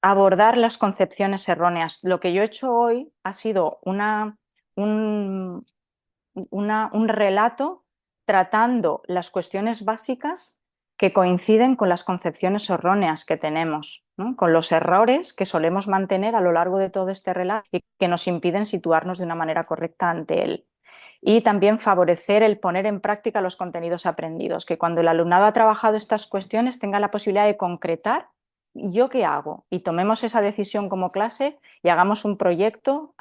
Speaker 1: Abordar las concepciones erróneas. Lo que yo he hecho hoy ha sido un relato tratando las cuestiones básicas que coinciden con las concepciones erróneas que tenemos, ¿no? Con los errores que solemos mantener a lo largo de todo este relato y que nos impiden situarnos de una manera correcta ante él. Y también favorecer el poner en práctica los contenidos aprendidos, que cuando el alumnado ha trabajado estas cuestiones tenga la posibilidad de concretar ¿yo qué hago? Y tomemos esa decisión como clase y hagamos un proyecto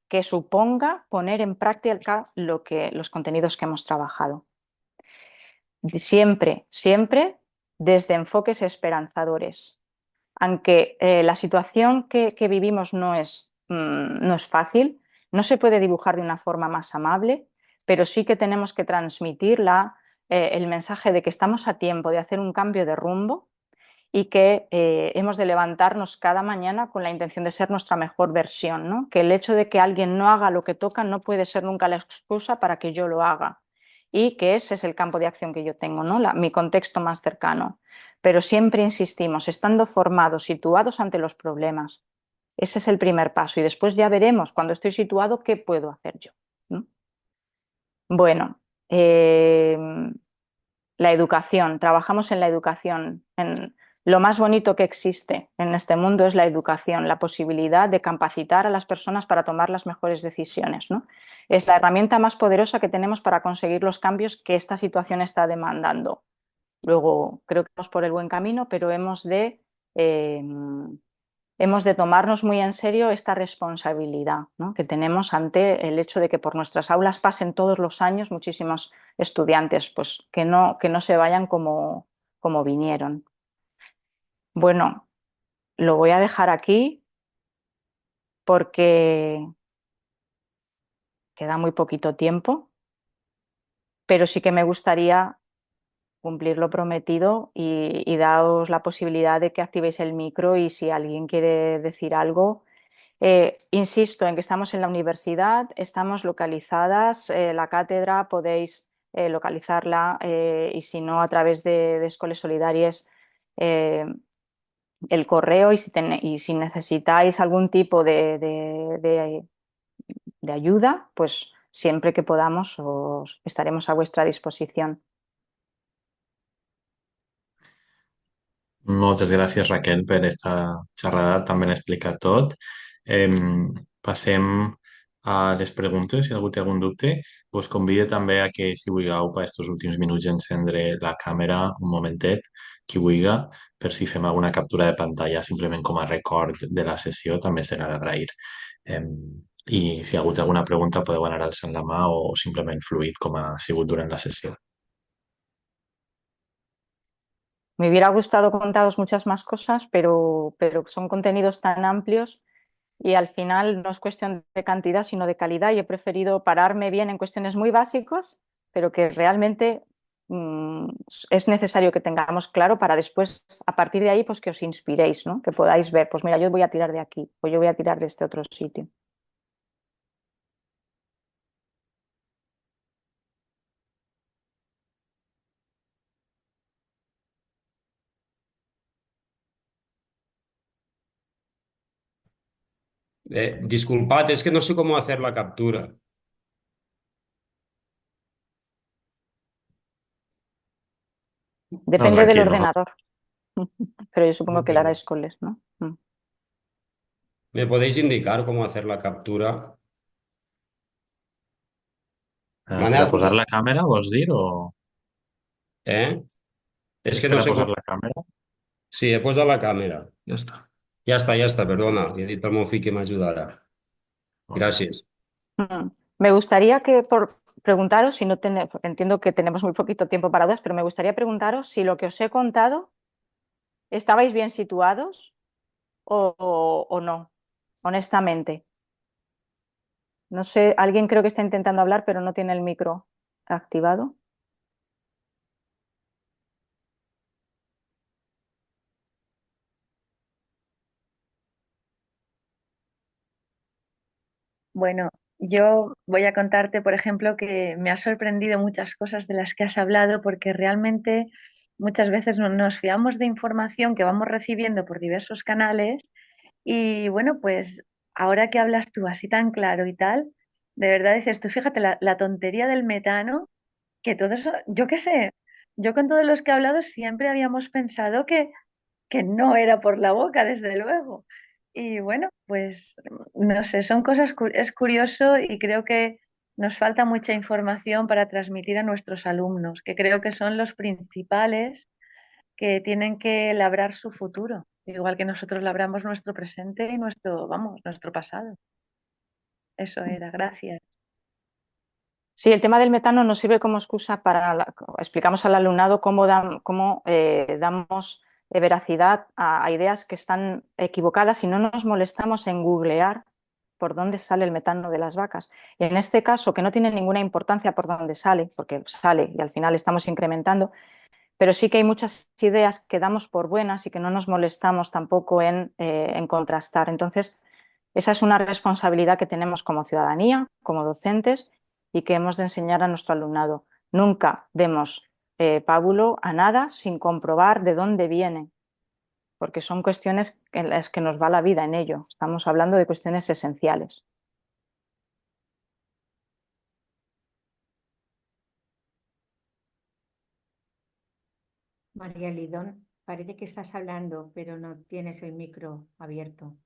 Speaker 1: que suponga poner en práctica los contenidos que hemos trabajado. Siempre, siempre desde enfoques esperanzadores. Aunque la situación que vivimos no es fácil, no se puede dibujar de una forma más amable, pero sí que tenemos que transmitir el mensaje de que estamos a tiempo de hacer un cambio de rumbo y que hemos de levantarnos cada mañana con la intención de ser nuestra mejor versión, ¿no? Que el hecho de que alguien no haga lo que toca no puede ser nunca la excusa para que yo lo haga y que ese es el campo de acción que yo tengo, ¿no? Mi contexto más cercano. Pero siempre insistimos, estando formados, situados ante los problemas. Ese es el primer paso y después ya veremos cuando estoy situado qué puedo hacer yo, ¿no? Bueno, la educación, trabajamos en la educación. Lo más bonito que existe en este mundo es la educación, la posibilidad de capacitar a las personas para tomar las mejores decisiones, ¿no? Es la herramienta más poderosa que tenemos para conseguir los cambios que esta situación está demandando. Luego, creo que vamos por el buen camino, pero eh, hemos de tomarnos muy en serio esta responsabilidad, ¿no? Que tenemos ante el hecho de que por nuestras aulas pasen todos los años muchísimos estudiantes, pues que no se vayan como vinieron. Bueno, lo voy a dejar aquí porque queda muy poquito tiempo, pero sí que me gustaría cumplir lo prometido y daros la posibilidad de que activéis el micro y si alguien quiere decir algo. Insisto en que estamos en la universidad, estamos localizadas, la cátedra podéis localizarla y si no a través de Escoles Solidàries el correo y si necesitáis algún tipo de ayuda, pues siempre que podamos estaremos a vuestra disposición.
Speaker 2: Moltes gràcies, Raquel, per esta xerrada. També l'explica tot. Passem a les preguntes. Si algú té algun dubte, us convido també a que, si vulgueu, per aquests últims minuts, encendre la càmera un momentet, qui vulgui, per si fem alguna captura de pantalla, simplement com a record de la sessió, també serà d'agrair. I si algú té alguna pregunta, podeu anar alçant la mà o simplement fluid, com ha sigut durant la sessió.
Speaker 1: Me hubiera gustado contaros muchas más cosas, pero son contenidos tan amplios y al final no es cuestión de cantidad, sino de calidad y he preferido pararme bien en cuestiones muy básicas, pero que realmente es necesario que tengamos claro para después, a partir de ahí, pues que os inspiréis, ¿no? Que podáis ver, pues mira, yo voy a tirar de aquí o yo voy a tirar de este otro sitio.
Speaker 11: Disculpad, es que no sé cómo hacer la captura.
Speaker 1: Depende del ordenador. Pero yo supongo que la hará
Speaker 11: Entiendo.
Speaker 1: Escoles, ¿no?
Speaker 11: ¿Me podéis indicar cómo hacer la captura?
Speaker 2: Per a
Speaker 11: Manel,
Speaker 2: posar la càmera, vols dir? O
Speaker 11: ¿eh? Es
Speaker 2: és
Speaker 11: que
Speaker 2: per
Speaker 11: no
Speaker 2: a
Speaker 11: sé
Speaker 2: posar
Speaker 11: cómo.
Speaker 2: la càmera?
Speaker 11: Sí, he posat la càmera.
Speaker 2: Ja està.
Speaker 11: Ja està, perdona. He dit al meu fill que m'ajudarà.
Speaker 2: Molt bé.
Speaker 11: Gràcies.
Speaker 1: Me gustaría que por preguntaros, si no entiendo que tenemos muy poquito tiempo para dudas, pero me gustaría preguntaros si lo que os he contado estabais bien situados o no, honestamente. No sé, alguien creo que está intentando hablar, pero no tiene el micro activado.
Speaker 7: Bueno, yo voy a contarte, por ejemplo, que me ha sorprendido muchas cosas de las que has hablado porque realmente muchas veces nos fiamos de información que vamos recibiendo por diversos canales y bueno, pues ahora que hablas tú así tan claro y tal, de verdad dices tú, fíjate, la tontería del metano, que todo eso, yo qué sé, yo con todos los que he hablado siempre habíamos pensado que no era por la boca, desde luego. Y bueno, pues no sé, son cosas, es curioso y creo que nos falta mucha información para transmitir a nuestros alumnos, que creo que son los principales que tienen que labrar su futuro, igual que nosotros labramos nuestro presente y nuestro, vamos, nuestro pasado. Eso era, gracias.
Speaker 1: Sí, el tema del metano nos sirve como excusa para, explicamos al alumnado cómo, damos veracidad a ideas que están equivocadas y no nos molestamos en googlear por dónde sale el metano de las vacas. Y en este caso, que no tiene ninguna importancia por dónde sale, porque sale y al final estamos incrementando, pero sí que hay muchas ideas que damos por buenas y que no nos molestamos tampoco en contrastar. Entonces, esa es una responsabilidad que tenemos como ciudadanía, como docentes y que hemos de enseñar a nuestro alumnado. Nunca demos pábulo a nada sin comprobar de dónde viene, porque son cuestiones en las que nos va la vida en ello. Estamos hablando de cuestiones esenciales.
Speaker 3: María Lidón, parece que estás hablando, pero no tienes el micro abierto.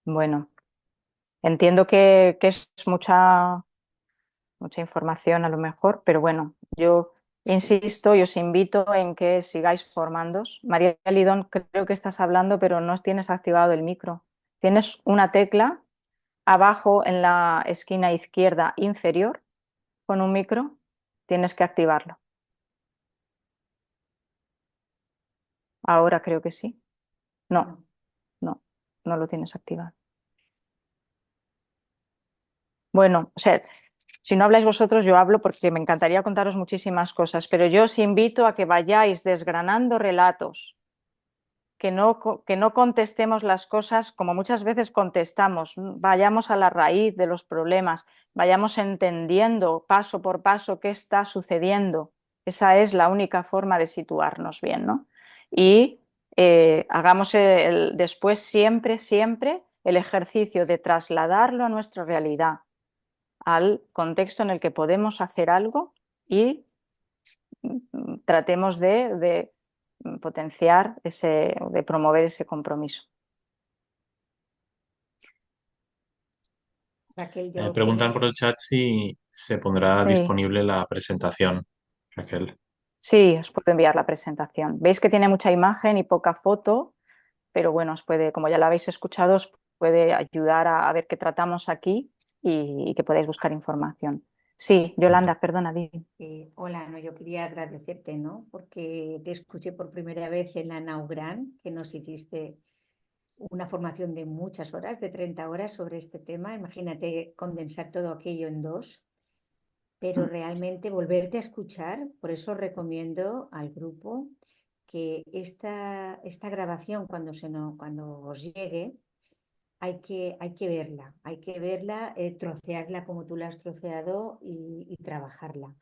Speaker 1: Bueno, entiendo que es mucha información a lo mejor, pero bueno, yo insisto y os invito en que sigáis formándos. María Lidón, creo que estás hablando, pero no tienes activado el micro. Tienes una tecla abajo en la esquina izquierda inferior con un micro, tienes que activarlo. Ahora creo que sí. No, no lo tienes activado. Bueno, o sea, si no habláis vosotros, yo hablo porque me encantaría contaros muchísimas cosas, pero yo os invito a que vayáis desgranando relatos, que no contestemos las cosas como muchas veces contestamos, vayamos a la raíz de los problemas, vayamos entendiendo paso por paso qué está sucediendo. Esa es la única forma de situarnos bien, ¿no? Y hagamos después siempre, siempre el ejercicio de trasladarlo a nuestra realidad, al contexto en el que podemos hacer algo y tratemos de potenciar de promover ese compromiso.
Speaker 3: Raquel,
Speaker 2: Preguntan por el chat si se pondrá
Speaker 1: Sí.
Speaker 2: disponible la presentación, Raquel.
Speaker 1: Sí, os puedo enviar la presentación. Veis que tiene mucha imagen y poca foto, pero bueno, os puede, como ya la habéis escuchado, os puede ayudar a ver qué tratamos aquí y que podáis buscar información. Sí, Yolanda, perdona, di.
Speaker 3: Hola, no, yo quería agradecerte, ¿no? Porque te escuché por primera vez en la Naugran, que nos hiciste una formación de muchas horas, de 30 horas sobre este tema. Imagínate condensar todo aquello en 2, pero realmente volverte a escuchar, por eso recomiendo al grupo que esta grabación cuando os llegue, hay que verla, trocearla como tú la has troceado y trabajarla.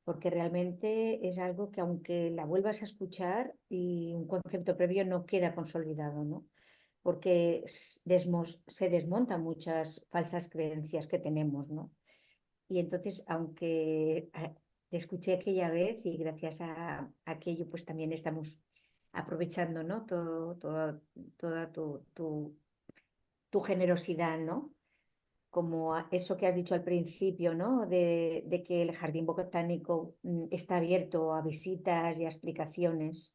Speaker 3: porque realmente es algo que aunque la vuelvas a escuchar y un concepto previo no queda consolidado, ¿no? Porque se desmontan muchas falsas creencias que tenemos, ¿no? Y entonces, aunque te escuché aquella vez y gracias a aquello, pues también estamos aprovechando, ¿no? Toda tu generosidad, ¿no? Como eso que has dicho al principio, ¿no? De que el jardín botánico está abierto a visitas y a explicaciones.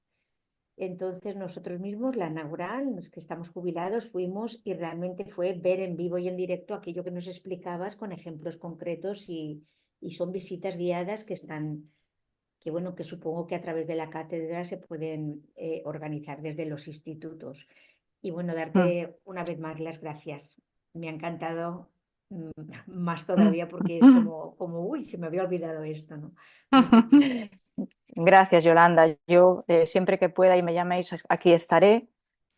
Speaker 3: Entonces nosotros mismos, la Naural, los que estamos jubilados, fuimos y realmente fue ver en vivo y en directo aquello que nos explicabas con ejemplos concretos y son visitas guiadas que están, que bueno, que supongo que a través de la cátedra se pueden organizar desde los institutos. Y bueno, darte una vez más las gracias. Me ha encantado más todavía porque es uy, se me había olvidado esto, ¿no? Muchas gracias.
Speaker 1: Gracias, Yolanda. Yo siempre que pueda y me llaméis, aquí estaré.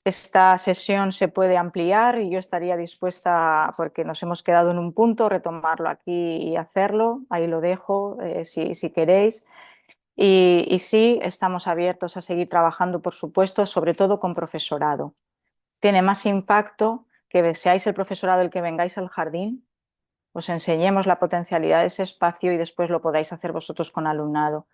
Speaker 1: Esta sesión se puede ampliar y yo estaría dispuesta, porque nos hemos quedado en un punto, retomarlo aquí y hacerlo. Ahí lo dejo, si queréis. Y sí, estamos abiertos a seguir trabajando, por supuesto, sobre todo con profesorado. Tiene más impacto que seáis el profesorado el que vengáis al jardín, os enseñemos la potencialidad de ese espacio y después lo podáis hacer vosotros con alumnado,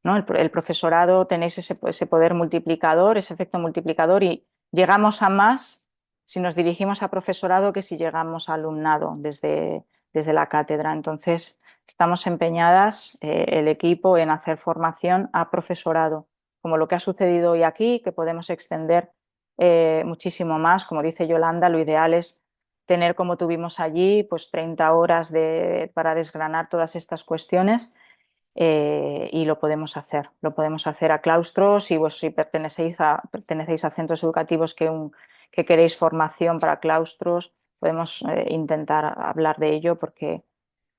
Speaker 1: ¿no? El profesorado tenéis ese poder multiplicador, ese efecto multiplicador y llegamos a más si nos dirigimos a profesorado que si llegamos a alumnado desde la cátedra. Entonces, estamos empeñadas, el equipo, en hacer formación a profesorado, como lo que ha sucedido hoy aquí, que podemos extender muchísimo más. Como dice Yolanda, lo ideal es tener, como tuvimos allí, pues 30 horas para desgranar todas estas cuestiones y lo podemos hacer. Lo podemos hacer a claustros y vos si pertenecéis a centros educativos que queréis formación para claustros, podemos intentar hablar de ello porque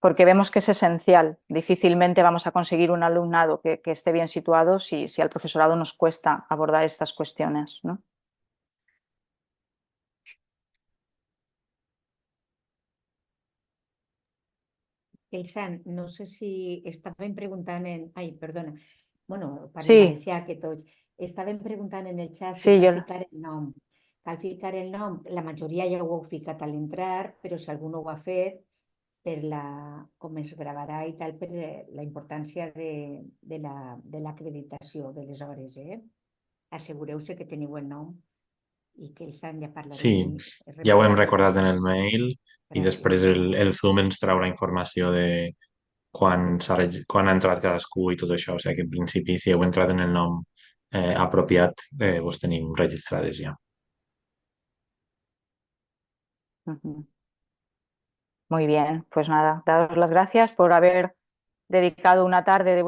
Speaker 1: vemos que es esencial. Difícilmente vamos a conseguir un alumnado que esté bien situado si al profesorado nos cuesta abordar estas cuestiones, ¿no?
Speaker 3: Elsa, no sé si estaven preguntant Ai, perdona. Bueno, parlem
Speaker 1: Sí,
Speaker 3: valencià que tots. Estaven preguntant en el xat si
Speaker 1: sí,
Speaker 3: cal ficar el nom. Cal ficar el nom. La majoria ja ho heu ficat a l'entrar, però si algú no ho ha fet, com es gravarà i tal, per la importància de l'acreditació de les hores. Assegureu-se que teniu el nom i que el Sant ja parlarem
Speaker 2: Sí,
Speaker 3: i
Speaker 2: ja ho hem
Speaker 3: repetirem.
Speaker 2: recordat en el mail i després
Speaker 3: Gràcies.
Speaker 2: el Zoom ens traurà informació de quan ha entrat cadascú i tot això. O sigui que en principi, si heu entrat en el nom apropiat, vos tenim registrades ja.
Speaker 1: Muy bien, pues nada, daros las gracias por haber dedicado una tarde de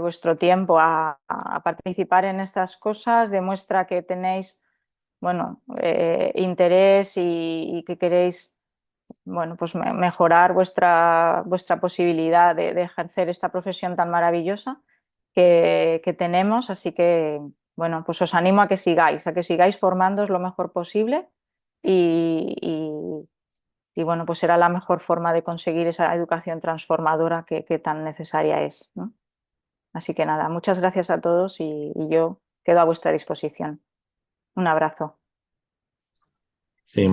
Speaker 1: vuestro tiempo a participar en estas cosas. Demuestra que tenéis, bueno, interés y que queréis, bueno, pues mejorar vuestra posibilidad de ejercer esta profesión tan maravillosa que tenemos. Así que, bueno, pues os animo a que sigáis formándoos lo mejor posible y bueno, pues será la mejor forma de conseguir esa educación transformadora que tan necesaria es, ¿no? Así que nada, muchas gracias a todos y yo quedo a vuestra disposición. Un abrazo.
Speaker 2: Sí,